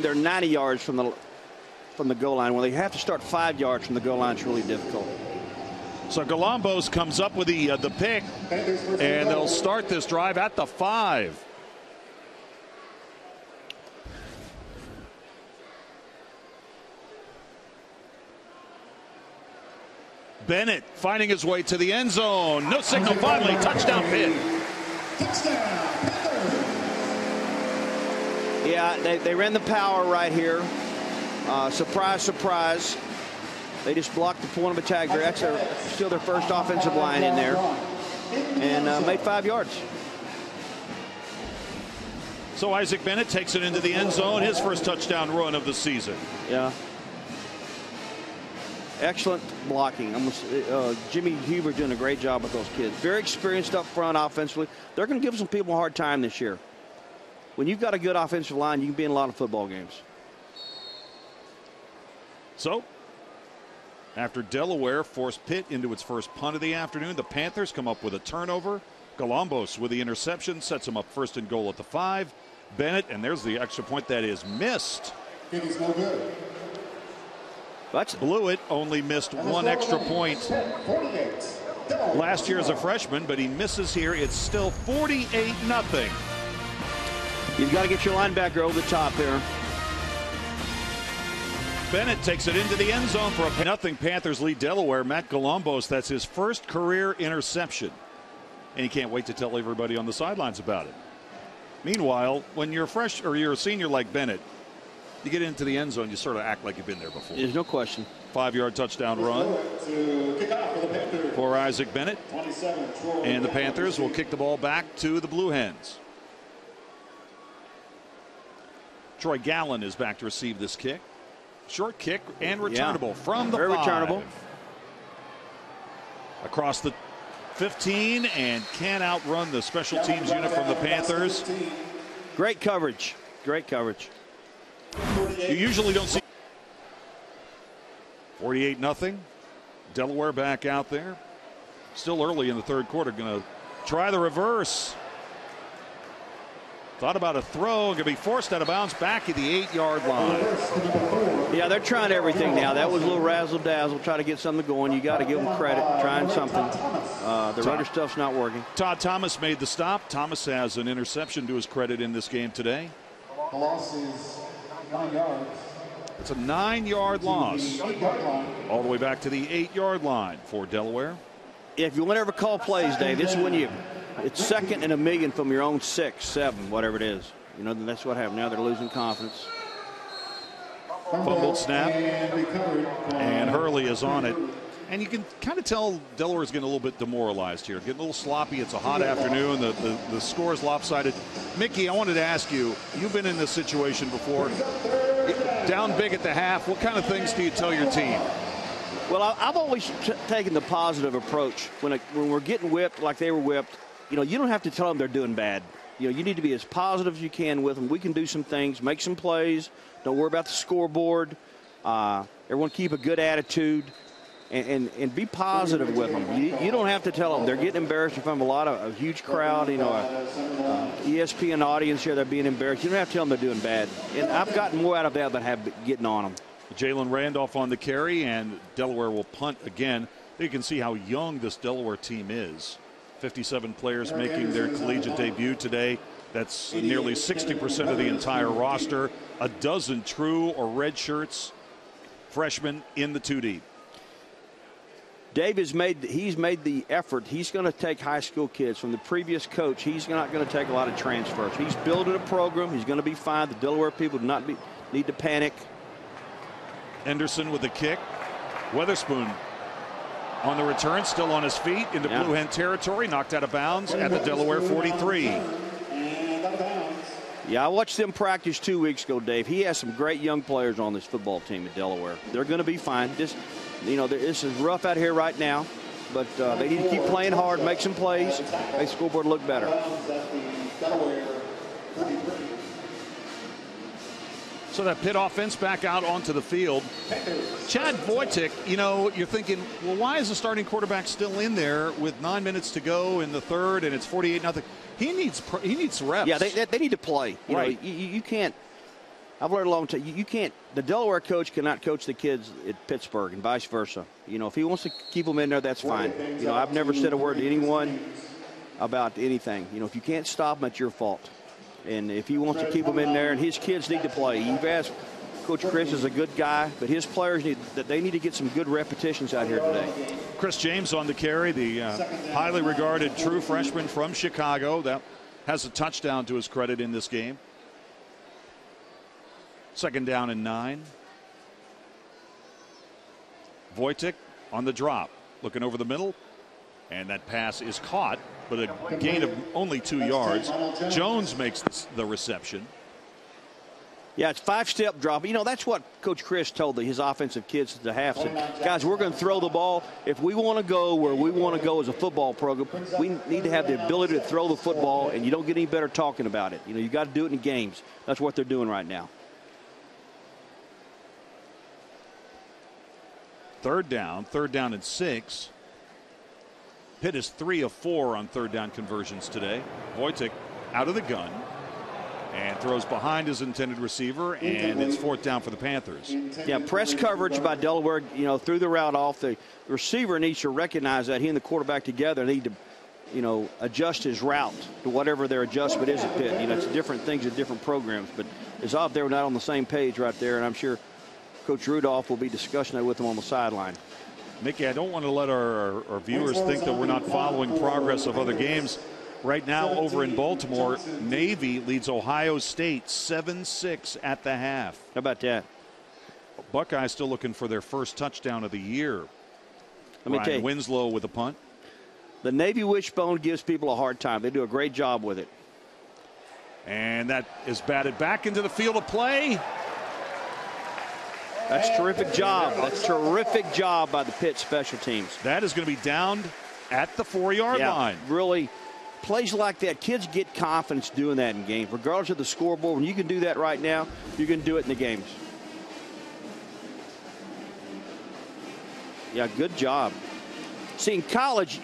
they're 90 yards from the goal line. When they have to start 5 yards from the goal line, it's really difficult. So Galombos comes up with the pick, and they'll start this drive at the 5. Bennett finding his way to the end zone. No signal finally. Touchdown Pitt. Yeah, they ran the power right here. Surprise, surprise. They just blocked the point of attack. That's still their first offensive line in there. And made 5 yards. So Isaac Bennett takes it into the end zone. His first touchdown run of the season. Yeah. Excellent blocking. Jimmy Huber doing a great job with those kids. Very experienced up front offensively. They're going to give some people a hard time this year. When you've got a good offensive line, you can be in a lot of football games. So After Delaware forced Pitt into its first punt of the afternoon, the Panthers come up with a turnover. Galambos with the interception sets him up first and goal at the 5. Bennett, and there's the extra point that is missed. It is no good. Blew it, only missed one extra point last year as a freshman, but he misses here. It's still 48-0. You've got to get your linebacker over the top there. Bennett takes it into the end zone for a nothing. Panthers lead Delaware. Matt Galambos, that's his first career interception. And he can't wait to tell everybody on the sidelines about it. Meanwhile, when you're you're a senior like Bennett, you get into the end zone, you sort of act like you've been there before. There's no question. 5-yard touchdown run for Isaac Bennett. And the Panthers will kick the ball back to the Blue Hens. Troy Gallen is back to receive this kick. Short kick and returnable from the 5. Returnable. Across the 15 and can outrun the special teams unit from the Panthers. Great coverage. Great coverage. You usually don't see 48-0. Delaware back out there. Still early in the third quarter. Going to try the reverse. Thought about a throw. Going to be forced out of bounds back at the 8-yard line. Yeah, they're trying everything now. That was a little razzle-dazzle. Try to get something going. You got to give them credit. Trying something. The runner stuff's not working. Todd Thomas made the stop. Thomas has an interception to his credit in this game today. The loss is 9 yards. It's a 9-yard loss. All the way back to the 8-yard line for Delaware. If you want to ever call plays, Dave, this is when it's second and a million from your own 6, 7, whatever it is. You know, that's what happened. Now they're losing confidence. Fumbled snap. And Hurley is on it. And you can kind of tell Delaware's getting a little bit demoralized here. Getting a little sloppy. It's a hot afternoon. The score is lopsided. Mickey, I wanted to ask you, you've been in this situation before. Down big at the half, what kind of things do you tell your team? Well, I've always taken the positive approach. When we're getting whipped like they were whipped, you know, you don't have to tell them they're doing bad. You know, you need to be as positive as you can with them. We can do some things, make some plays. Don't worry about the scoreboard. Everyone keep a good attitude and be positive with them. You don't have to tell them. They're getting embarrassed in front of a huge crowd, you know, ESPN audience here. They're being embarrassed. You don't have to tell them they're doing bad. And I've gotten more out of that than have getting on them. Jalen Randolph on the carry, and Delaware will punt again. You can see how young this Delaware team is. 57 players making their collegiate debut today. That's nearly 60% of the entire roster. A dozen true or red shirts, freshmen in the 2 deep. Dave he's made the effort. He's going to take high school kids from the previous coach. He's not going to take a lot of transfers. He's building a program. He's going to be fine. The Delaware people do not need to panic. Henderson with the kick. Weatherspoon on the return, still on his feet into Blue Hen territory, knocked out of bounds at the Delaware 43. Yeah, I watched them practice 2 weeks ago, Dave. He has some great young players on this football team at Delaware. They're going to be fine. This is rough out here right now, but they need to keep playing hard, make some plays, make the scoreboard look better. So that Pitt offense back out onto the field. Chad Wojtek, you know, you're thinking, well, why is the starting quarterback still in there with 9 minutes to go in the third and it's 48-0? He needs reps. Yeah, they need to play. You know, right. You can't. I've learned a long time. You can't. The Delaware coach cannot coach the kids at Pittsburgh and vice versa. You know, if he wants to keep them in there, that's fine. You know, I've never said a word to anyone about anything. You know, if you can't stop them, it's your fault. And if he wants to keep them in there, and his kids need to play. You've asked, Coach Chris is a good guy, but his players need to get some good repetitions out here today. Chris James on the carry, the highly regarded true freshman from Chicago that has a touchdown to his credit in this game. 2nd down and 9. Wojtek on the drop, looking over the middle, and that pass is caught, but a gain of only 2 yards. Jones makes the reception. Yeah, it's 5-step drop. You know, that's what Coach Chris told his offensive kids at the half. Said, guys, we're going to throw the ball. If we want to go where we want to go as a football program, we need to have the ability to throw the football, and you don't get any better talking about it. You know, you got to do it in games. That's what they're doing right now. Third down and 6. Pitt is 3 of 4 on third down conversions today. Wojtek out of the gun and throws behind his intended receiver, and it's fourth down for the Panthers. Yeah, press coverage by Delaware, threw the route off. The receiver needs to recognize that. He and the quarterback together need to, adjust his route to whatever their adjustment is at Pitt. It's different things in different programs, but it's odd they were not on the same page right there, and I'm sure Coach Rudolph will be discussing that with them on the sideline. Mickey, I don't want to let our viewers think that we're not following progress of other games. Right now over in Baltimore, Navy leads Ohio State 7-6 at the half. How about that? Buckeyes still looking for their first touchdown of the year. Let me tell you, Winslow with a punt. The Navy wishbone gives people a hard time. They do a great job with it. And that is batted back into the field of play. That's terrific job. That's terrific job by the Pitt special teams. That is going to be downed at the 4-yard line. Really, plays like that, kids get confidence doing that in games. Regardless of the scoreboard, when you can do that right now, you can do it in the games. Yeah, good job. See, in college,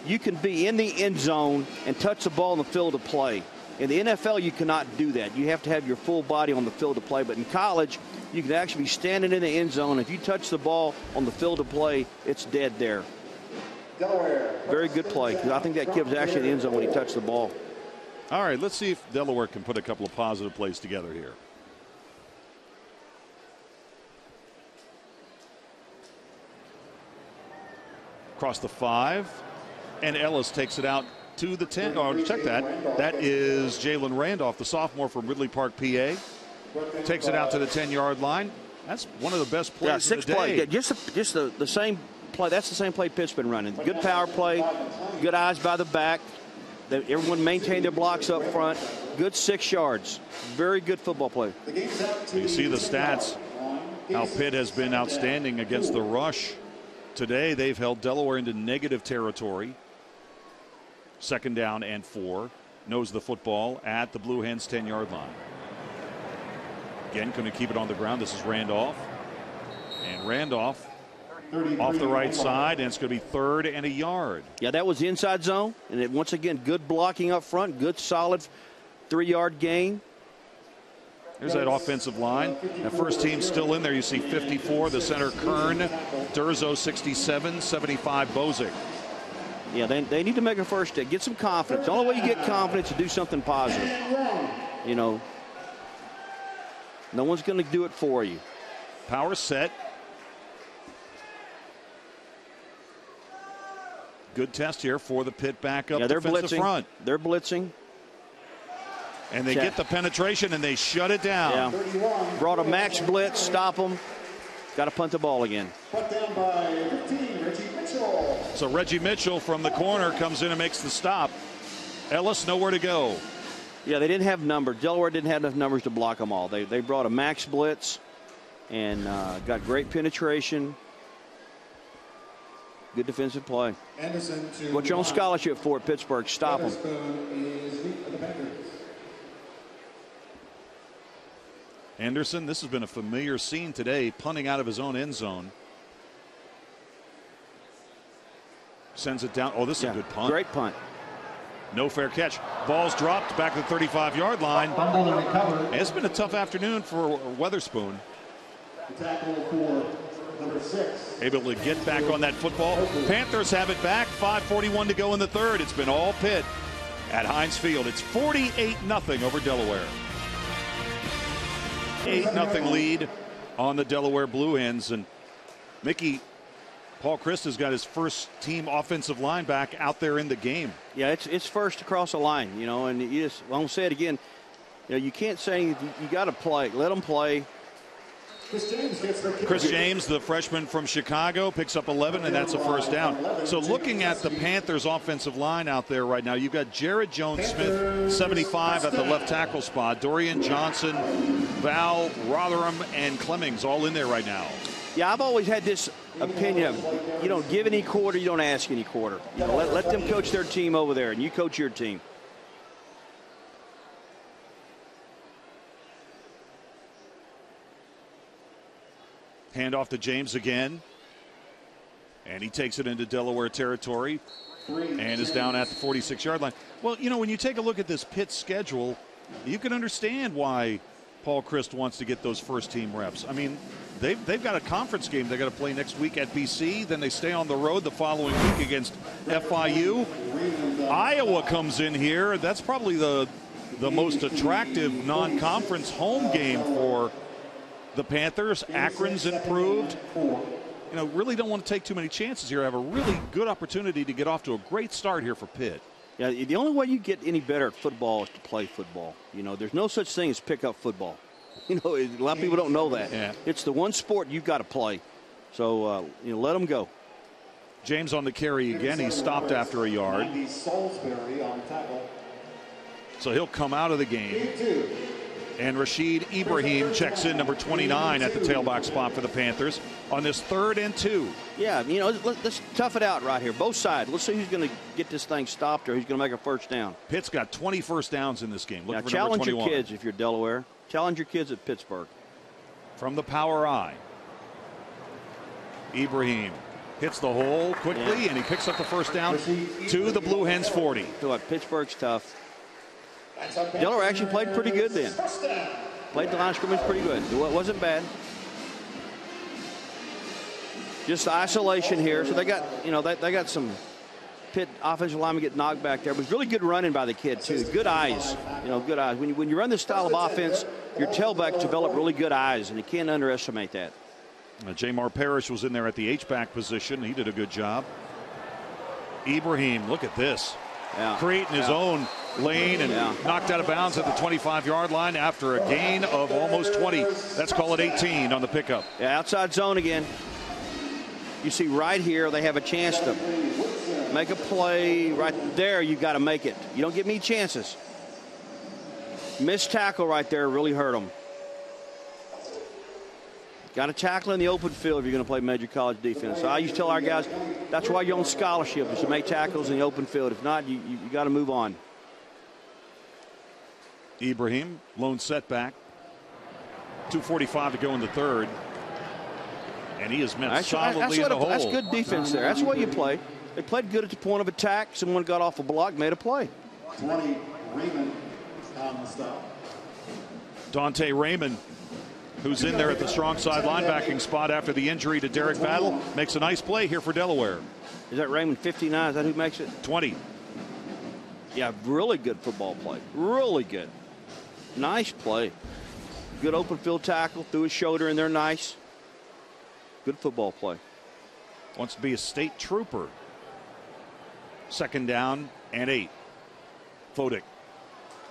you can be in the end zone and touch the ball in the field of play. In the NFL, you cannot do that. You have to have your full body on the field of play. But in college, you can actually be standing in the end zone. If you touch the ball on the field of play, it's dead there. Very good play, because I think that kid was actually in the end zone when he touched the ball. All right, let's see if Delaware can put a couple of positive plays together here. Across the 5, and Ellis takes it out to the 10. Oh, check that. That is Jalen Randolph, the sophomore from Ridley Park, PA. Takes it out to the 10-yard line. That's one of the best plays of the day. Yeah, just the same play. That's the same play Pitt's been running. Good power play, good eyes by the back. Everyone maintained their blocks up front. Good 6 yards. Very good football play. You see the stats, how Pitt has been outstanding against the rush. Today they've held Delaware into negative territory. 2nd down and 4. Knows the football at the Blue Hens 10-yard line. Again, going to keep it on the ground. This is Randolph. And Randolph off the right side, and it's going to be 3rd and a yard. Yeah, that was the inside zone. And once again, good blocking up front. Good, solid 3-yard gain. There's that offensive line. That first team still in there. You see 54, the center Kern, Durzo 67, 75 Bozick. Yeah, they need to make a first step. Get some confidence. The only way you get confidence is to do something positive. No one's going to do it for you. Power set. Good test here for the Pitt backup defensive front. They're blitzing. And they get the penetration and they shut it down. Yeah. Brought a max blitz, stop them. Got to punt the ball again. Put down by 15, Reggie Mitchell. So Reggie Mitchell from the corner comes in and makes the stop. Ellis nowhere to go. Yeah, they didn't have numbers. Delaware didn't have enough numbers to block them all. They brought a max blitz and got great penetration. Good defensive play. Anderson to what you're on scholarship for at Pittsburgh. Stop them. Anderson, this has been a familiar scene today, punting out of his own end zone. Sends it down. Oh, this is a good punt. Great punt. No fair catch. Ball's dropped back to the 35-yard line. Fumble and recover. It's been a tough afternoon for Weatherspoon. The tackle for number 6. Able to get back on that football. Panthers have it back. 5:41 to go in the third. It's been all Pitt at Heinz Field. It's 48-0 over Delaware. 8-0 lead on the Delaware Blue Hens. And Mickey, Paul Christ has got his first team offensive line back out there in the game. Yeah, it's first across the line, and you just, I'll say it again, you can't say you got to play. Let them play. Chris James, the freshman from Chicago, picks up 11, and that's a first down. So looking at the Panthers offensive line out there right now, you've got Jared Jones-Smith, 75 at the left tackle spot. Dorian Johnson, Val, Rotherham, and Clemmings all in there right now. Yeah, I've always had this opinion of you don't give any quarter, you don't ask any quarter. Let them coach their team over there, and you coach your team. Hand off to James again. And he takes it into Delaware territory and is down at the 46-yard line. Well, you know, when you take a look at this Pitt schedule, you can understand why Paul Christ wants to get those first-team reps. I mean, they've got a conference game they got to play next week at BC. Then they stay on the road the following week against FIU. Iowa comes in here. That's probably the most attractive non-conference home game for the Panthers. Akron's improved. You know, really don't want to take too many chances here. Have a really good opportunity to get off to a great start here for Pitt. Yeah, the only way you get any better at football is to play football. You know, there's no such thing as pick up football. You know, a lot of people don't know that. Yeah. It's the one sport you've got to play. So, you know, let them go. James on the carry again. He's stopped after a yard. So he'll come out of the game. And Rashid Ibrahim checks in, number 29, at the tailback spot for the Panthers on this 3rd and 2. Yeah, you know, let's tough it out right here. Both sides. Let's see who's going to get this thing stopped or who's going to make a first down. Pitt's got 20 first downs in this game. Now, challenge your kids if you're Delaware. Challenge your kids at Pittsburgh. From the power I. Ibrahim hits the hole quickly, and he picks up the first down to the Blue Hens 40. So Pittsburgh's tough. Delaware actually played pretty good then. Played the line of scrimmage pretty good. It wasn't bad. Just isolation here. So they got, you know, they got some Pitt offensive linemen get knocked back there. But it's really good running by the kid, too. Good eyes. You know, good eyes. When you run this style of offense, your tailbacks develop really good eyes, and you can't underestimate that. Jamar Parrish was in there at the H-back position. He did a good job. Ibrahim, look at this. Yeah. Creating his own lane and knocked out of bounds at the 25-yard line after a gain of almost 20. Let's call it 18 on the pickup. Yeah, outside zone again. You see right here they have a chance to make a play. Right there, you've got to make it. You don't give me chances. Missed tackle right there really hurt them. Got to tackle in the open field if you're going to play major college defense. So I used to tell our guys, that's why you're on scholarship, is to make tackles in the open field. If not, you got to move on. Ibrahim, lone setback. 2:45 to go in the 3rd. And he is met solidly in the hole. That's good defense there. That's the way you play. They played good at the point of attack. Someone got off a block, made a play. 20, Raymond on the stop. Dante Raymond, who's in there at the strong side linebacking spot after the injury to Derek Battle, makes a nice play here for Delaware. Is that Raymond 59? Is that who makes it? 20. Yeah, really good football play. Really good. Nice play. Good open field tackle, threw his shoulder in there nice. Good football play. Wants to be a state trooper. 2nd down and 8. Fodick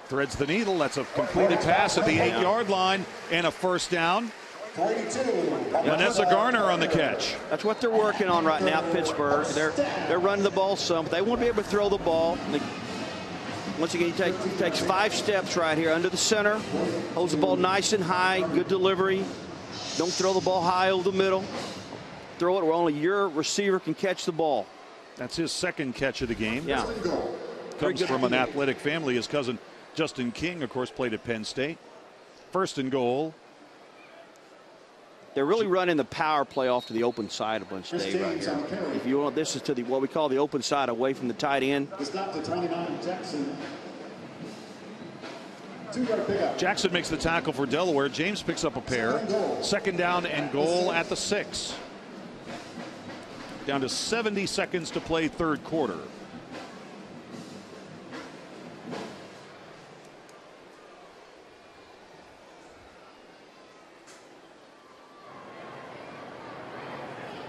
threads the needle. That's a completed pass at the 8-yard line and a first down. Vanessa Garner on the catch. That's what they're working on right now, Pittsburgh. They're running the ball some. They want to be able to throw the ball. Once again, he takes 5 steps right here under the center. Holds the ball nice and high. Good delivery. Don't throw the ball high over the middle. Throw it where only your receiver can catch the ball. That's his 2nd catch of the game. Yeah. Comes from an athletic family. His cousin Justin King, of course, played at Penn State. 1st and goal. They're really running the power play off to the open side a bunch today right here. If you want, this is to the what we call the open side away from the tight end. Stop to 29, Jackson. 2-yard pickup. Jackson makes the tackle for Delaware. James picks up a pair. 2nd down and goal at the 6. Down to 70 seconds to play 3rd quarter.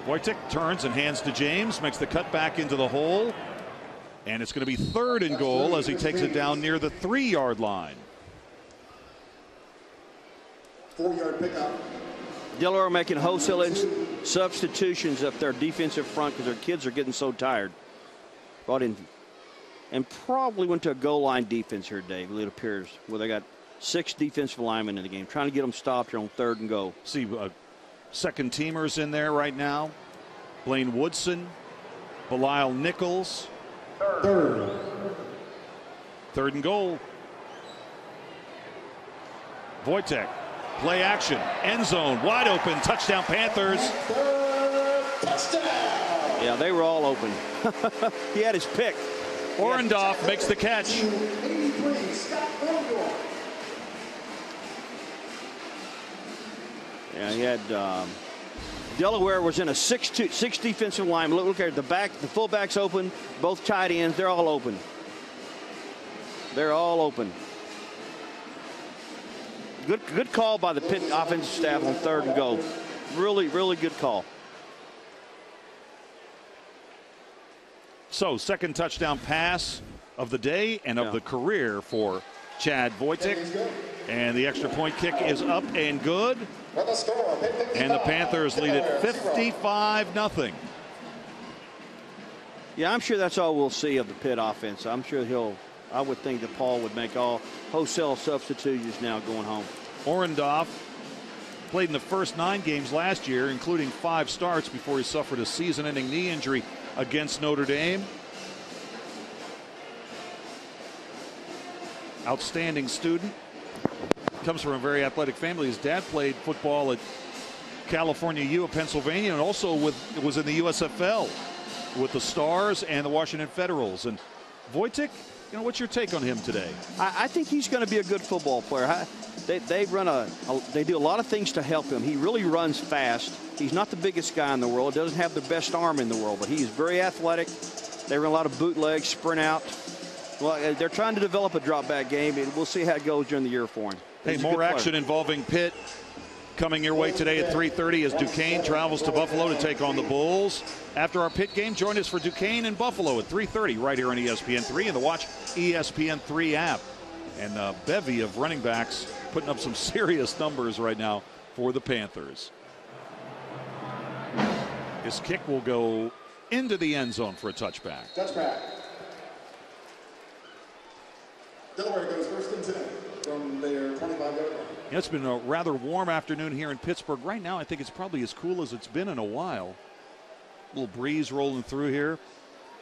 Wojtek turns and hands to James, makes the cut back into the hole, and it's going to be 3rd and goal as he takes it down near the 3-yard line. 4-yard pickup. Delaware making wholesale substitutions up their defensive front because their kids are getting so tired. Brought in and probably went to a goal line defense here today, it appears, where they got 6 defensive linemen in the game, trying to get them stopped here on 3rd and goal. See, 2nd teamers in there right now. Blaine Woodson, Belial Nichols. 3rd and goal. Wojtek, play action, end zone, wide open, touchdown Panthers. Touchdown! Yeah, they were all open. He had his pick. Orendorff makes the catch. Yeah, he had Delaware was in a 6 defensive line. Look at the back, the fullbacks open, both tight ends, they're all open. They're all open. Good call by the Pitt offensive staff on 3rd and goal. Really, really good call. So, second touchdown pass of the day and of the career for Chad Wojtek. And the extra point kick is up and good. And the Panthers lead it 55-0. Yeah, I'm sure that's all we'll see of the Pitt offense. I'm sure I would think that Paul would make all wholesale substitutions now going home. Orendorff played in the first 9 games last year, including 5 starts before he suffered a season-ending knee injury against Notre Dame. Outstanding student. Comes from a very athletic family. His dad played football at California U of Pennsylvania and also was in the USFL with the Stars and the Washington Federals. And Wojtek, what's your take on him today? I think he's going to be a good football player. They do a lot of things to help him. He really runs fast. He's not the biggest guy in the world. Doesn't have the best arm in the world, but he's very athletic. They run a lot of bootlegs, sprint out. Well, they're trying to develop a drop back game, and we'll see how it goes during the year for him. Hey, more action involving Pitt coming your way today at 3:30 as Duquesne travels to Buffalo to take on the Bulls. After our Pitt game, join us for Duquesne and Buffalo at 3:30 right here on ESPN3 and the Watch ESPN3 app. And a bevy of running backs putting up some serious numbers right now for the Panthers. His kick will go into the end zone for a touchback. Touchback. Delaware goes 1st and 10 from their 25-yard line. It's been a rather warm afternoon here in Pittsburgh. Right now, I think it's probably as cool as it's been in a while. A little breeze rolling through here.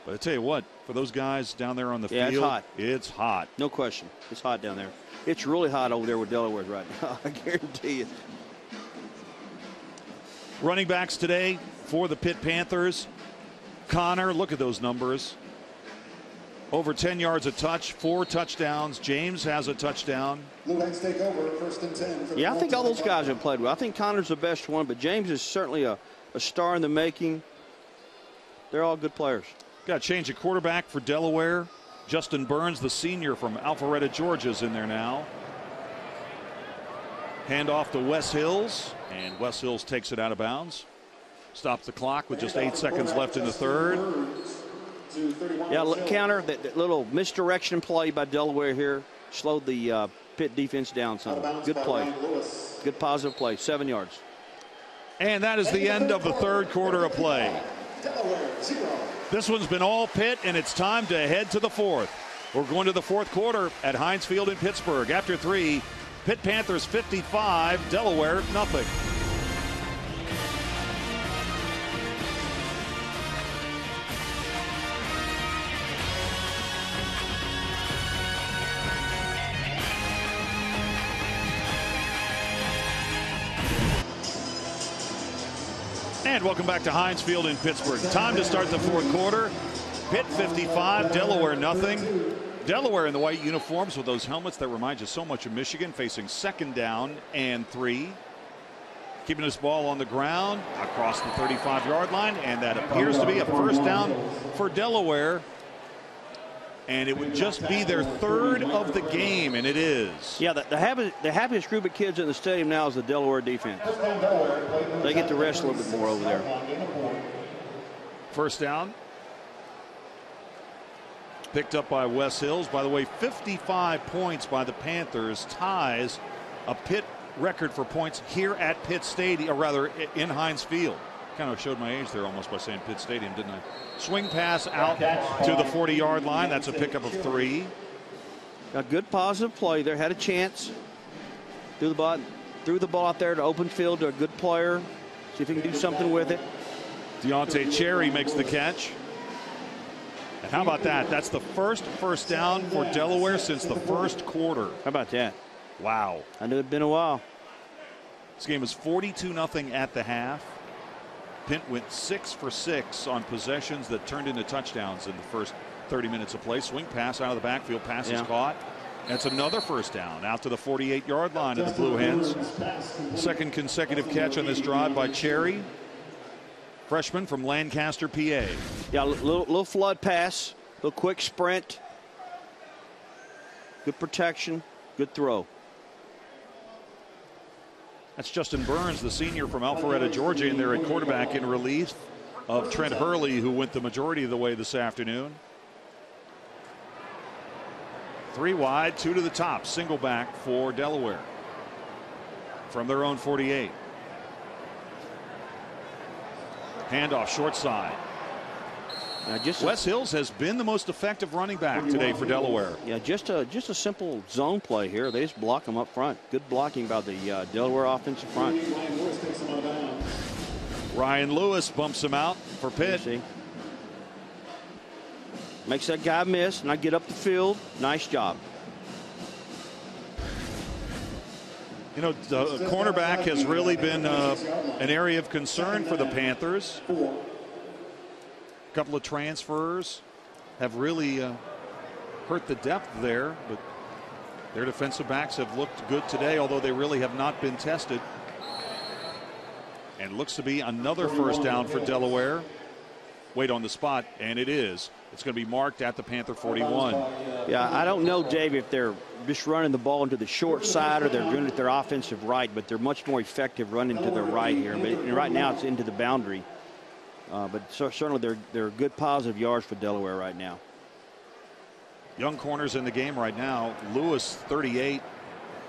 But I tell you what, for those guys down there on the field, it's hot. It's hot. No question. It's hot down there. It's really hot over there with Delaware right now. I guarantee you. Running backs today for the Pitt Panthers. Connor, look at those numbers. Over 10 yards a touch, 4 touchdowns. James has a touchdown. Blue Hens take over 1st and 10. Yeah, I think all those guys have played well. I think Connor's the best one, but James is certainly a star in the making. They're all good players. Got to change a quarterback for Delaware. Justin Burns, the senior from Alpharetta, Georgia, is in there now. Hand off to Wes Hills, and Wes Hills takes it out of bounds. Stops the clock with just 8 seconds left in the third. Yeah, look, counter, that little misdirection play by Delaware here slowed the Pitt defense down some. Good play. Good positive play, 7 yards. And that is the end of the third quarter of play. This one's been all Pitt, and it's time to head to the fourth. We're going to the fourth quarter at Heinz Field in Pittsburgh. After 3, Pitt Panthers 55, Delaware nothing. And welcome back to Heinz Field in Pittsburgh. Time to start the fourth quarter. Pitt 55, Delaware nothing. Delaware in the white uniforms with those helmets that remind you so much of Michigan, facing 2nd down and 3. Keeping this ball on the ground across the 35-yard line, and that appears to be a first down for Delaware. And it would just be their 3rd of the game, and it is. Yeah, the happiest group of kids in the stadium now is the Delaware defense. They get to rest a little bit more over there. First down. Picked up by Wes Hills. By the way, 55 points by the Panthers ties a Pitt record for points here at Pitt Stadium, or rather in Heinz Field. Kind of showed my age there almost by saying Pitt Stadium, didn't I? Swing pass out to the 40-yard line. That's a pickup of 3. A good positive play there. Had a chance. Threw the ball out there to open field to a good player. See if he can do something with it. Deontay Cherry makes the catch. And how about that? That's the first down for Delaware since the first quarter. How about that? Wow. I knew it'd been a while. This game is 42-0 at the half. Pint went 6 for 6 on possessions that turned into touchdowns in the first 30 minutes of play. Swing pass out of the backfield. Pass is caught. That's another first down out to the 48-yard line of the Blue Hens. Second consecutive catch on this drive by Cherry, freshman from Lancaster, PA. Yeah, little flood pass, little quick sprint. Good protection, good throw. That's Justin Burns, the senior from Alpharetta, Georgia, and they're at quarterback in relief of Trent Hurley, who went the majority of the way this afternoon. 3 wide, 2 to the top, single back for Delaware from their own 48. Handoff short side. Wes Hills has been the most effective running back today for Delaware. Yeah, just a simple zone play here. They just block them up front. Good blocking by the Delaware offensive front. Ryan Lewis bumps him out for Pitt. Makes that guy miss, not get up the field. Nice job. You know, the cornerback has really been an area of concern for the Panthers. A couple of transfers have really hurt the depth there, but their defensive backs have looked good today, although they really have not been tested. And looks to be another first down for Delaware. Wait on the spot, and it is. It's going to be marked at the Panther 41. Yeah, I don't know, Dave, if they're just running the ball into the short side or they're doing it their offensive right, but they're much more effective running to their right here. But right now it's into the boundary. But certainly they're good positive yards for Delaware right now. Young corners in the game right now. Lewis, 38,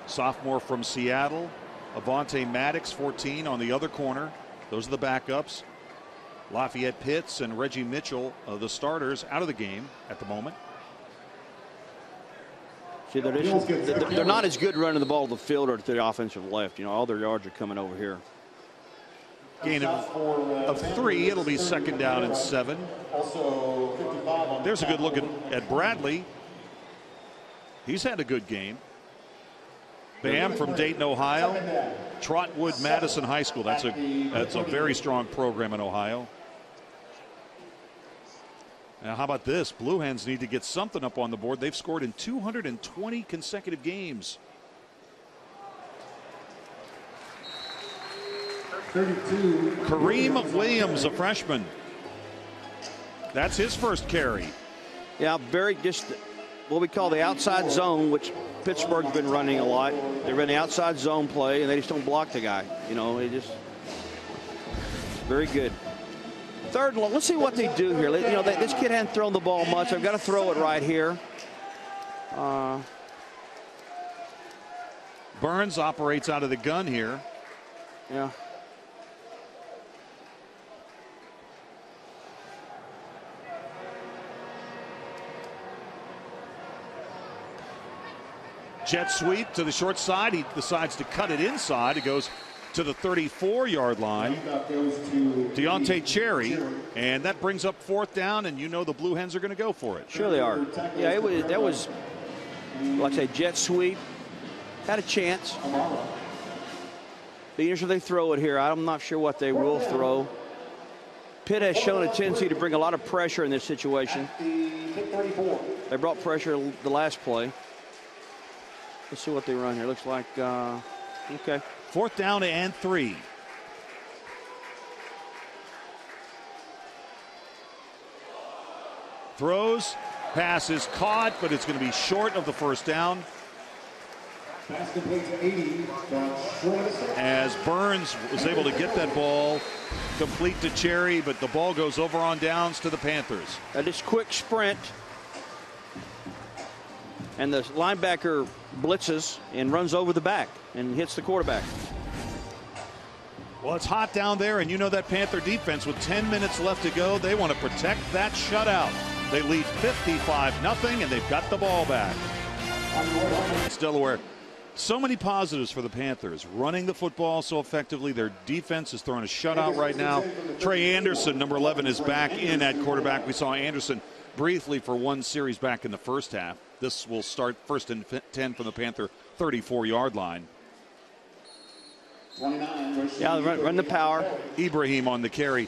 sophomore from Seattle. Avante Maddox, 14, on the other corner. Those are the backups. Lafayette Pitts and Reggie Mitchell, the starters, out of the game at the moment. See, they're not as good running the ball to the field or to the offensive left. You know, all their yards are coming over here. Gain of 3. It'll be second down and 7. There's a good look at Bradley. He's had a good game. Bam from Dayton, Ohio. Trotwood Madison High School. That's a very strong program in Ohio. Now, how about this? Blue Hens need to get something up on the board. They've scored in 220 consecutive games. 32. Kareem Williams, a freshman. That's his first carry. Yeah, just what we call the outside zone, which Pittsburgh's been running a lot. They run the outside zone play, and they just don't block the guy. You know, they just very good. Third and long. Let's see what they do here. You know, this kid hasn't thrown the ball much. I've got to throw it right here. Burns operates out of the gun here. Yeah. Jet sweep to the short side. He decides to cut it inside. It goes to the 34-yard line. Deontay Cherry, and that brings up fourth down, and you know the Blue Hens are going to go for it. Sure they are. Yeah, that was like I say, jet sweep. Had a chance. Being sure they throw it here. I'm not sure what they will throw. Pitt has shown a tendency to bring a lot of pressure in this situation. They brought pressure the last play. Let's see what they run here. Looks like, okay. Fourth down and 3. Throws, pass is caught, but it's going to be short of the first down. As Burns was able to get that ball complete to Cherry, but the ball goes over on downs to the Panthers. This quick sprint. And the linebacker blitzes and runs over the back and hits the quarterback. Well, it's hot down there, and you know that Panther defense with 10 minutes left to go. They want to protect that shutout. They lead 55-0, and they've got the ball back. It's Delaware. So many positives for the Panthers. Running the football so effectively. Their defense is throwing a shutout right now. Trey Anderson, number 11, is back in at quarterback. We saw Anderson briefly for one series back in the first half. This will start first and 10 from the Panther 34-yard line. Yeah, run the power. Ibrahim on the carry.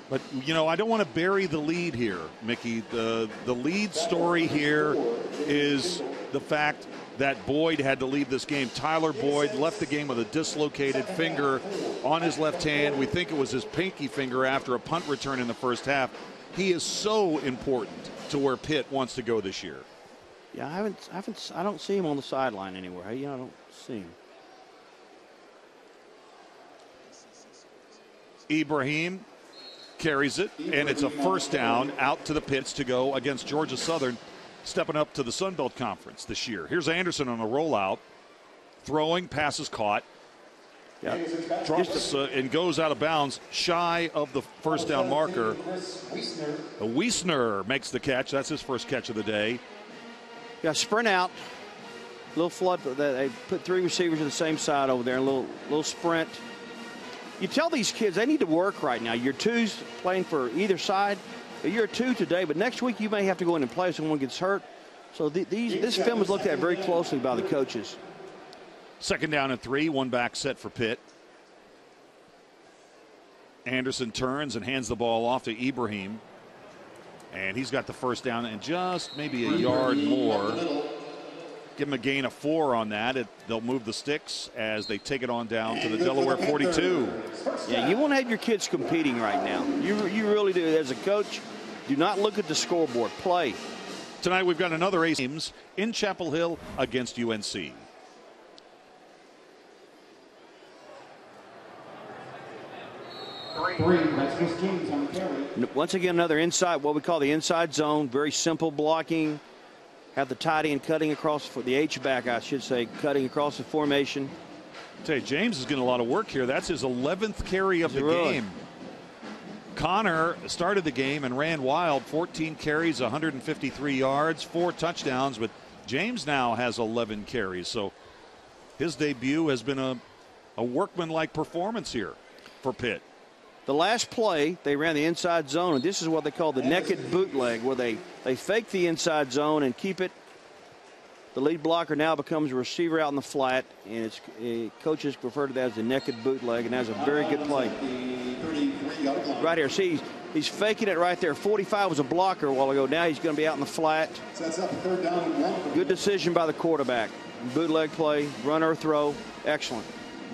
But, you know, I don't want to bury the lead here, Mickey. The lead story here is the fact that Boyd had to leave this game. Tyler Boyd left the game with a dislocated finger on his left hand. We think it was his pinky finger after a punt return in the first half. He is so important to where Pitt wants to go this year. Yeah, I don't see him on the sideline anywhere. I don't see him. Ibrahim carries it, and it's a first down out to the pits to go against Georgia Southern, stepping up to the Sun Belt Conference this year. Here's Anderson on a rollout, throwing, passes caught. Yeah. Drops and goes out of bounds, shy of the first down marker. Wiesner makes the catch. That's his first catch of the day. Yeah, sprint out. Little flood. They put 3 receivers to the same side over there. A little sprint. You tell these kids they need to work right now. Your 2's playing for either side. You're a 2 today, but next week you may have to go in and play if someone gets hurt. So this film is looked at very closely by the coaches. Second down and 3, one back set for Pitt. Anderson turns and hands the ball off to Ibrahim. And he's got the first down and just maybe a yard more. Give him a gain of 4 on that. They'll move the sticks as they take it on down to the Delaware 42. Yeah, you want to have your kids competing right now. You really do. As a coach, do not look at the scoreboard. Play. Tonight we've got another ace games in Chapel Hill against UNC. Once again, another inside, what we call the inside zone. Very simple blocking. Have the tight end cutting across for the H-back, I should say, cutting across the formation. I tell you, James is getting a lot of work here. That's his 11th carry of the game. Connor started the game and ran wild. 14 carries, 153 yards, 4 touchdowns. But James now has 11 carries. So his debut has been a workmanlike performance here for Pitt. The last play, they ran the inside zone, and this is what they call the naked bootleg, where they fake the inside zone and keep it. The lead blocker now becomes a receiver out in the flat, and coaches refer to that as the naked bootleg, and that's a very good play. Right here, see, he's faking it right there. 45 was a blocker a while ago. Now he's going to be out in the flat. Good decision by the quarterback. Bootleg play, run or throw, excellent.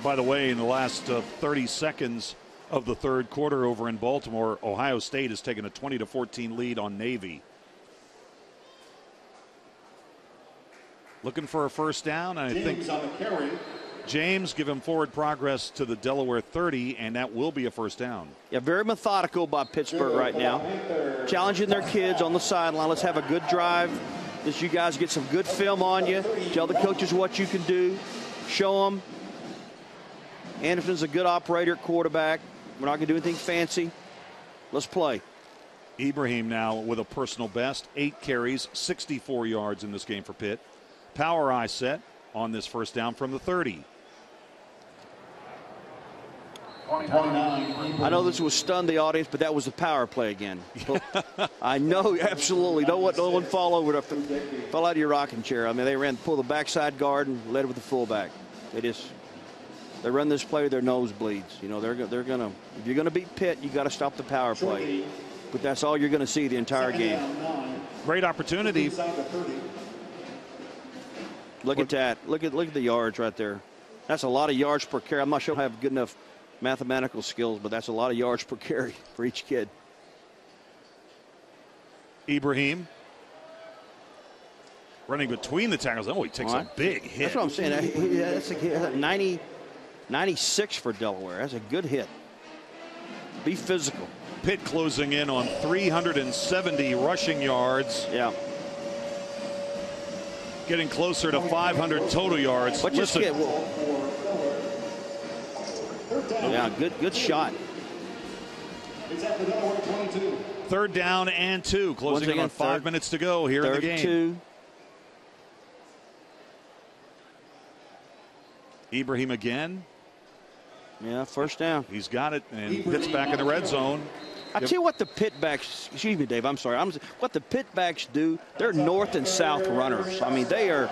By the way, in the last 30 seconds of the third quarter over in Baltimore, Ohio State has taken a 20-14 lead on Navy. Looking for a first down, and I think James give him forward progress to the Delaware 30, and that will be a first down. Yeah, very methodical by Pittsburgh right now. Challenging their kids on the sideline. Let's have a good drive. Let you guys get some good film on you. Tell the coaches what you can do. Show them. Anderson's a good operator at quarterback. We're not going to do anything fancy. Let's play. Ibrahim now with a personal best. 8 carries, 64 yards in this game for Pitt. Power eye set on this first down from the 30. I know this will stun the audience, but that was the power play again. I know, absolutely. No one fall over, fell out of your rocking chair. I mean, they pulled the backside guard and led with the fullback. They run this play with their nosebleeds. You know, they're gonna. If you're gonna beat Pitt, you got to stop the power play. But that's all you're gonna see the entire game. Great opportunity. Look at that. Look at the yards right there. That's a lot of yards per carry. I'm not sure I have good enough mathematical skills, but that's a lot of yards per carry for each kid. Ibrahim running between the tackles. Oh, he takes a big hit. That's what I'm saying. That's a 96 for Delaware. That's a good hit. Be physical. Pitt closing in on 370 rushing yards. Yeah. Getting closer to 500 total yards. But just get, yeah, good shot. Third down and 2. Closing in on 5 minutes to go here in the game. 2. Ibrahim again. Yeah, first down. He's got it, and Pitt's back in the red zone. I tell you what the Pitt backs, excuse me, Dave, I'm sorry. What the Pitt backs do, they're north and south runners. I mean, they are,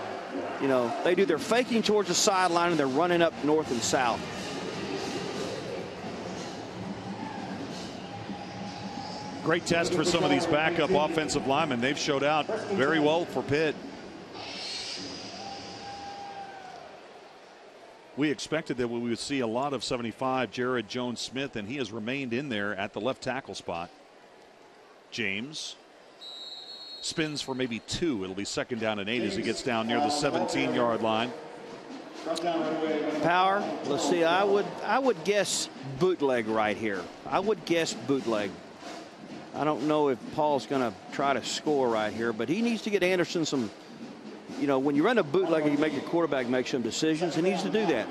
they do their faking towards the sideline, and they're running up north and south. Great test for some of these backup offensive linemen. They've showed out very well for Pitt. We expected that we would see a lot of 75 Jared Jones-Smith, and he has remained in there at the left tackle spot. James spins for maybe 2. It'll be 2nd down and 8 as he gets down near the 17-yard line. Power. Let's see. I would guess bootleg right here. I would guess bootleg. I don't know if Paul's going to try to score right here, but he needs to get Anderson some. You know, when you run a bootleg, you make your quarterback make some decisions. He needs to do that.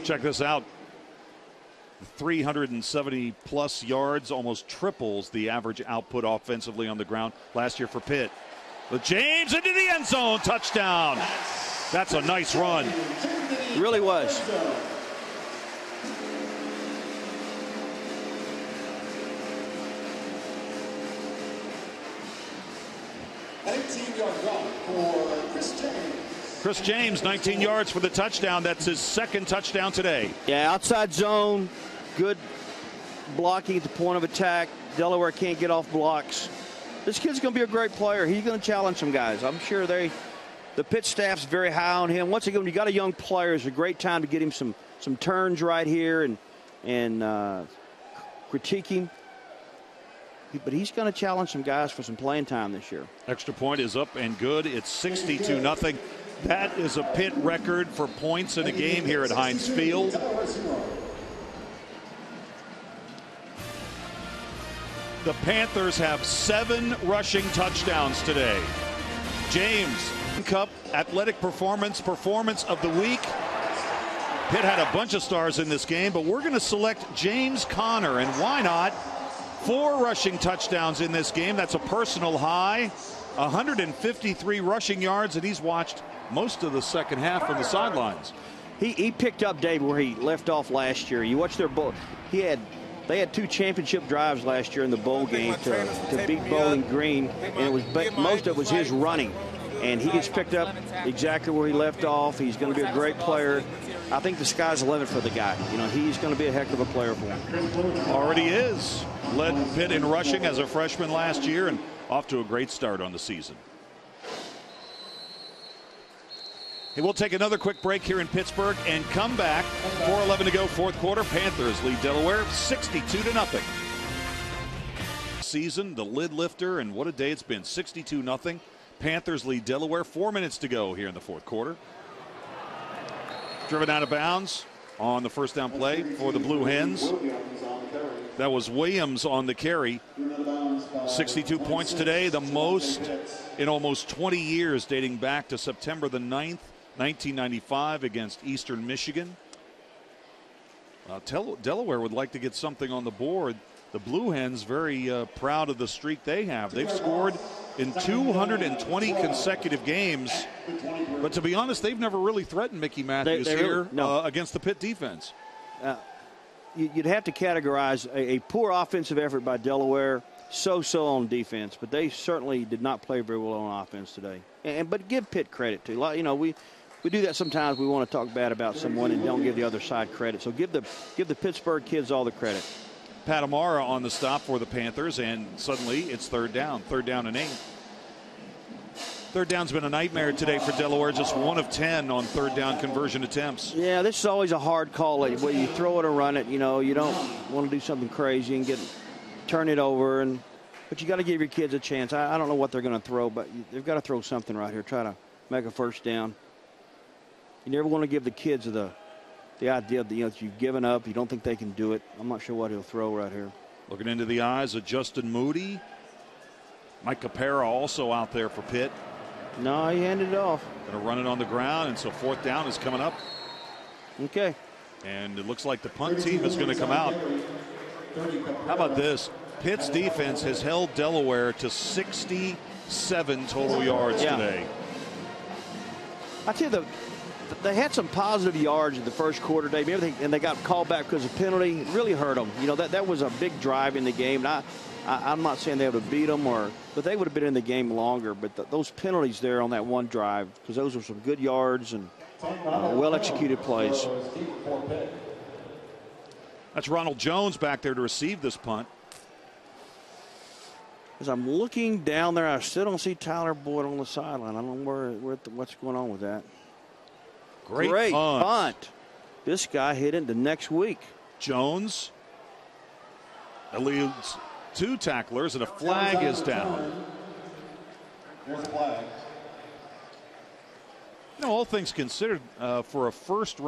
Check this out. 370 plus yards, almost triples the average output offensively on the ground last year for Pitt. But James into the end zone, touchdown. That's a nice run. It really was. An 18-yard drop for Chris James. Chris James, 19 yards for the touchdown. That's his 2nd touchdown today. Yeah, outside zone, good blocking at the point of attack. Delaware can't get off blocks. This kid's going to be a great player. He's going to challenge some guys. I'm sure the Pitt staff's very high on him. Once again, when you got a young player, it's a great time to get him some turns right here and critique him. But he's going to challenge some guys for some playing time this year. Extra point is up and good. It's 62-0. That is a Pitt record for points in a game here at Heinz Field. The Panthers have 7 rushing touchdowns today. James, Cup Athletic Performance of the Week. Pitt had a bunch of stars in this game, but we're going to select James Conner, and why not? 4 rushing touchdowns in this game. That's a personal high. 153 rushing yards, and he's watched most of the second half from the sidelines. He picked up, Dave, where he left off last year. You watch their bowl. They had 2 championship drives last year in the bowl game to beat Bowling Green, and most of it was his running. And he gets picked up exactly where he left off. He's going to be a great player. I think the sky's the limit for the guy. You know, he's going to be a heck of a player for him. Already is. Led Pitt in rushing as a freshman last year and off to a great start on the season. Hey, we'll take another quick break here in Pittsburgh and come back. 4:11 to go, 4th quarter. Panthers lead Delaware 62-0. Season, the lid lifter, and what a day it's been. 62-0. Panthers lead Delaware. 4 minutes to go here in the 4th quarter. Driven out of bounds on the 1st down play for the Blue Hens. That was Williams on the carry. 62 points today, the most in almost 20 years, dating back to September the 9th, 1995 against Eastern Michigan. Delaware would like to get something on the board. The Blue Hens very proud of the streak they have. They've scored in 220 consecutive games. But to be honest, they've never really threatened Mickey Matthews here against the Pitt defense. You'd have to categorize a poor offensive effort by Delaware, so-so on defense, but they certainly did not play very well on offense today. But give Pitt credit too. You know, we do that sometimes. We want to talk bad about someone and don't give the other side credit. So give the Pittsburgh kids all the credit. Pat Amara on the stop for the Panthers, and suddenly it's 3rd down and 8. 3rd down's been a nightmare today for Delaware, just 1 of 10 on 3rd down conversion attempts. Yeah, this is always a hard call. Where you throw it or run it, you know, you don't want to do something crazy and turn it over, but you got to give your kids a chance. I don't know what they're going to throw, but they've got to throw something right here. Try to make a 1st down. You never want to give the kids the idea that, you know, you've given up, you don't think they can do it. I'm not sure what he'll throw right here. Looking into the eyes of Justin Moody. Mike Capera also out there for Pitt. No, he handed it off. Going to run it on the ground, and so 4th down is coming up. Okay. And it looks like the punt team is going to come out. How about this? Pitt's defense has held Delaware to 67 total yards today. I tell you, they had some positive yards in the 1st quarter, Dave, and they got called back because of penalty. It really hurt them. You know, that was a big drive in the game. And I'm not saying they would have beat them, but they would have been in the game longer. But those penalties there on that one drive, because those were some good yards and well-executed plays. That's Ronald Jones back there to receive this punt. As I'm looking down there, I still don't see Tyler Boyd on the sideline. I don't know what's going on with that. Great punt. This guy hit into next week. Jones eludes 2 tacklers, and a flag is down. There's a flag. You know, all things considered, for a first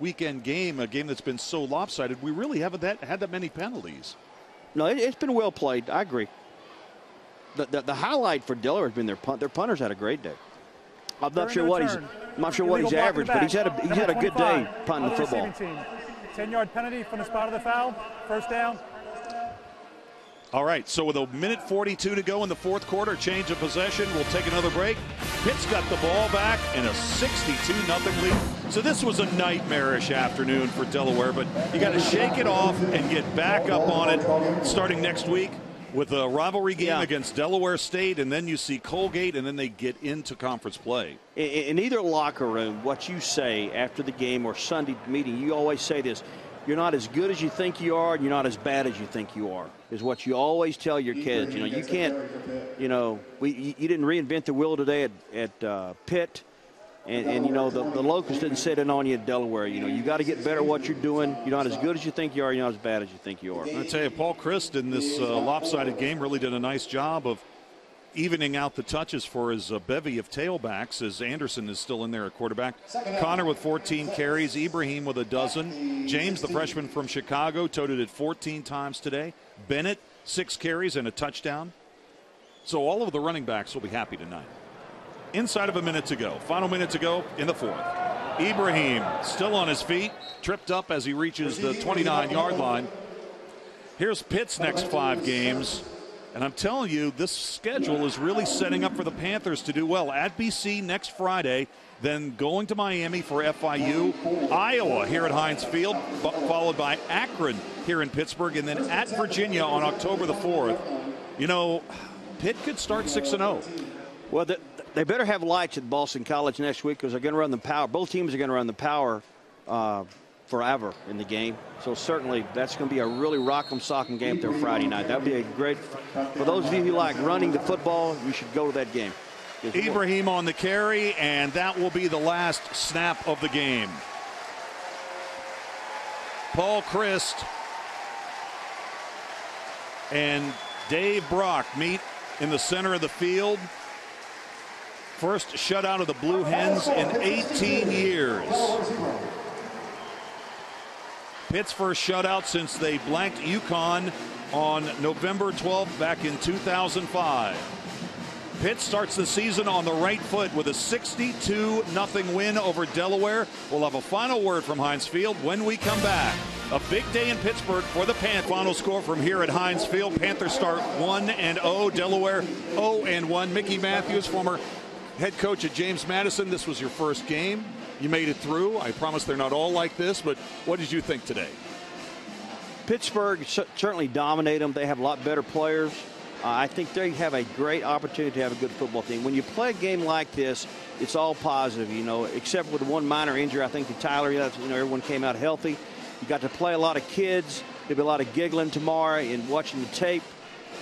weekend game, a game that's been so lopsided, we really haven't had that many penalties. No, it's been well played. I agree. The highlight for Delaware has been their punt. Their punter's had a great day. I'm not sure what he's averaged, but he's had a good day punting the football. 10-yard penalty from the spot of the foul. First down. All right, so with a minute 42 to go in the fourth quarter, change of possession. We'll take another break. Pitt's got the ball back in a 62-0 lead. So this was a nightmarish afternoon for Delaware, but you got to shake it off and get back up on it starting next week with a rivalry game against Delaware State, and then you see Colgate, and then they get into conference play. In either locker room, what you say after the game or Sunday meeting, you always say this: you're not as good as you think you are, and you're not as bad as you think you are, is what you always tell your kids. You know, you can't, you know, you didn't reinvent the wheel today at Pitt, and you know, the locust didn't sit in on you at Delaware. You know, you got to get better at what you're doing. You're not as good as you think you are, you're not as bad as you think you are. I tell you, Paul Christ in this lopsided game really did a nice job of evening out the touches for his bevy of tailbacks, as Anderson is still in there at quarterback. Connor with 14 carries, Ibrahim with a dozen. James, the freshman from Chicago, toted it 14 times today. Bennett, 6 carries and a touchdown. So all of the running backs will be happy tonight. Inside of a minute to go. Final minute to go in the fourth. Ibrahim still on his feet, tripped up as he reaches the 29-yard line. Here's Pitt's next 5 games. And I'm telling you, this schedule is really setting up for the Panthers to do well. At BC next Friday, then going to Miami for FIU, Iowa here at Heinz Field, followed by Akron here in Pittsburgh, and then at Virginia on October the 4th. You know, Pitt could start 6-0. Well, they better have lights at Boston College next week, because they're going to run the power. Both teams are going to run the power forever in the game. So certainly that's going to be a really rock'em sock'em game there Friday night. That would be a great, for those of you who like running the football, you should go to that game. Ibrahim on the carry, and that will be the last snap of the game. Paul Christ and Dave Brock meet in the center of the field. First shutout of the Blue Hens in 18 years. Pitt's first shutout since they blanked UConn on November 12th back in 2005. Pitt starts the season on the right foot with a 62-0 win over Delaware. We'll have a final word from Heinz Field when we come back. A big day in Pittsburgh for the Panthers. Final score from here at Heinz Field. Panthers start 1-0. Delaware 0-1. Mickey Matthews, former head coach at James Madison. This was your first game. You made it through. I promise they're not all like this, but what did you think today? Pittsburgh certainly dominate them. They have a lot better players. I think they have a great opportunity to have a good football team. When you play a game like this, it's all positive, you know, except with the one minor injury, I think, to Tyler. You know, everyone came out healthy. You got to play a lot of kids. There'll be a lot of giggling tomorrow and watching the tape.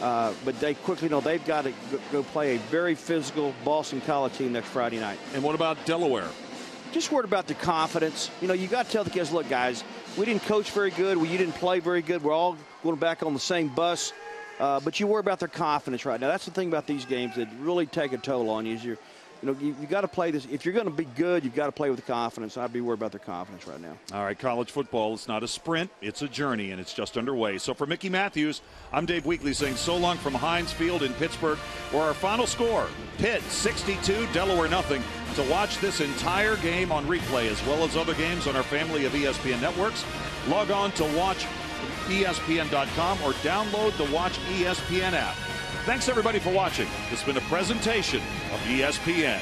But they quickly know they've got to go play a very physical Boston College team next Friday night. And what about Delaware? Just worried about the confidence. You know, you got to tell the kids, look, guys, we didn't coach very good. You didn't play very good. We're all going back on the same bus. But you worry about their confidence right now. That's the thing about these games that really take a toll on you. Is you got to play this. If you're going to be good, you've got to play with confidence. I'd be worried about their confidence right now. All right, college football, it's not a sprint. It's a journey, and it's just underway. So for Mickey Matthews, I'm Dave Weekley saying so long from Heinz Field in Pittsburgh, where our final score, Pitt 62, Delaware nothing. To watch this entire game on replay, as well as other games on our family of ESPN networks, log on to watchespn.com or download the Watch ESPN app. Thanks, everybody, for watching. This has been a presentation of ESPN.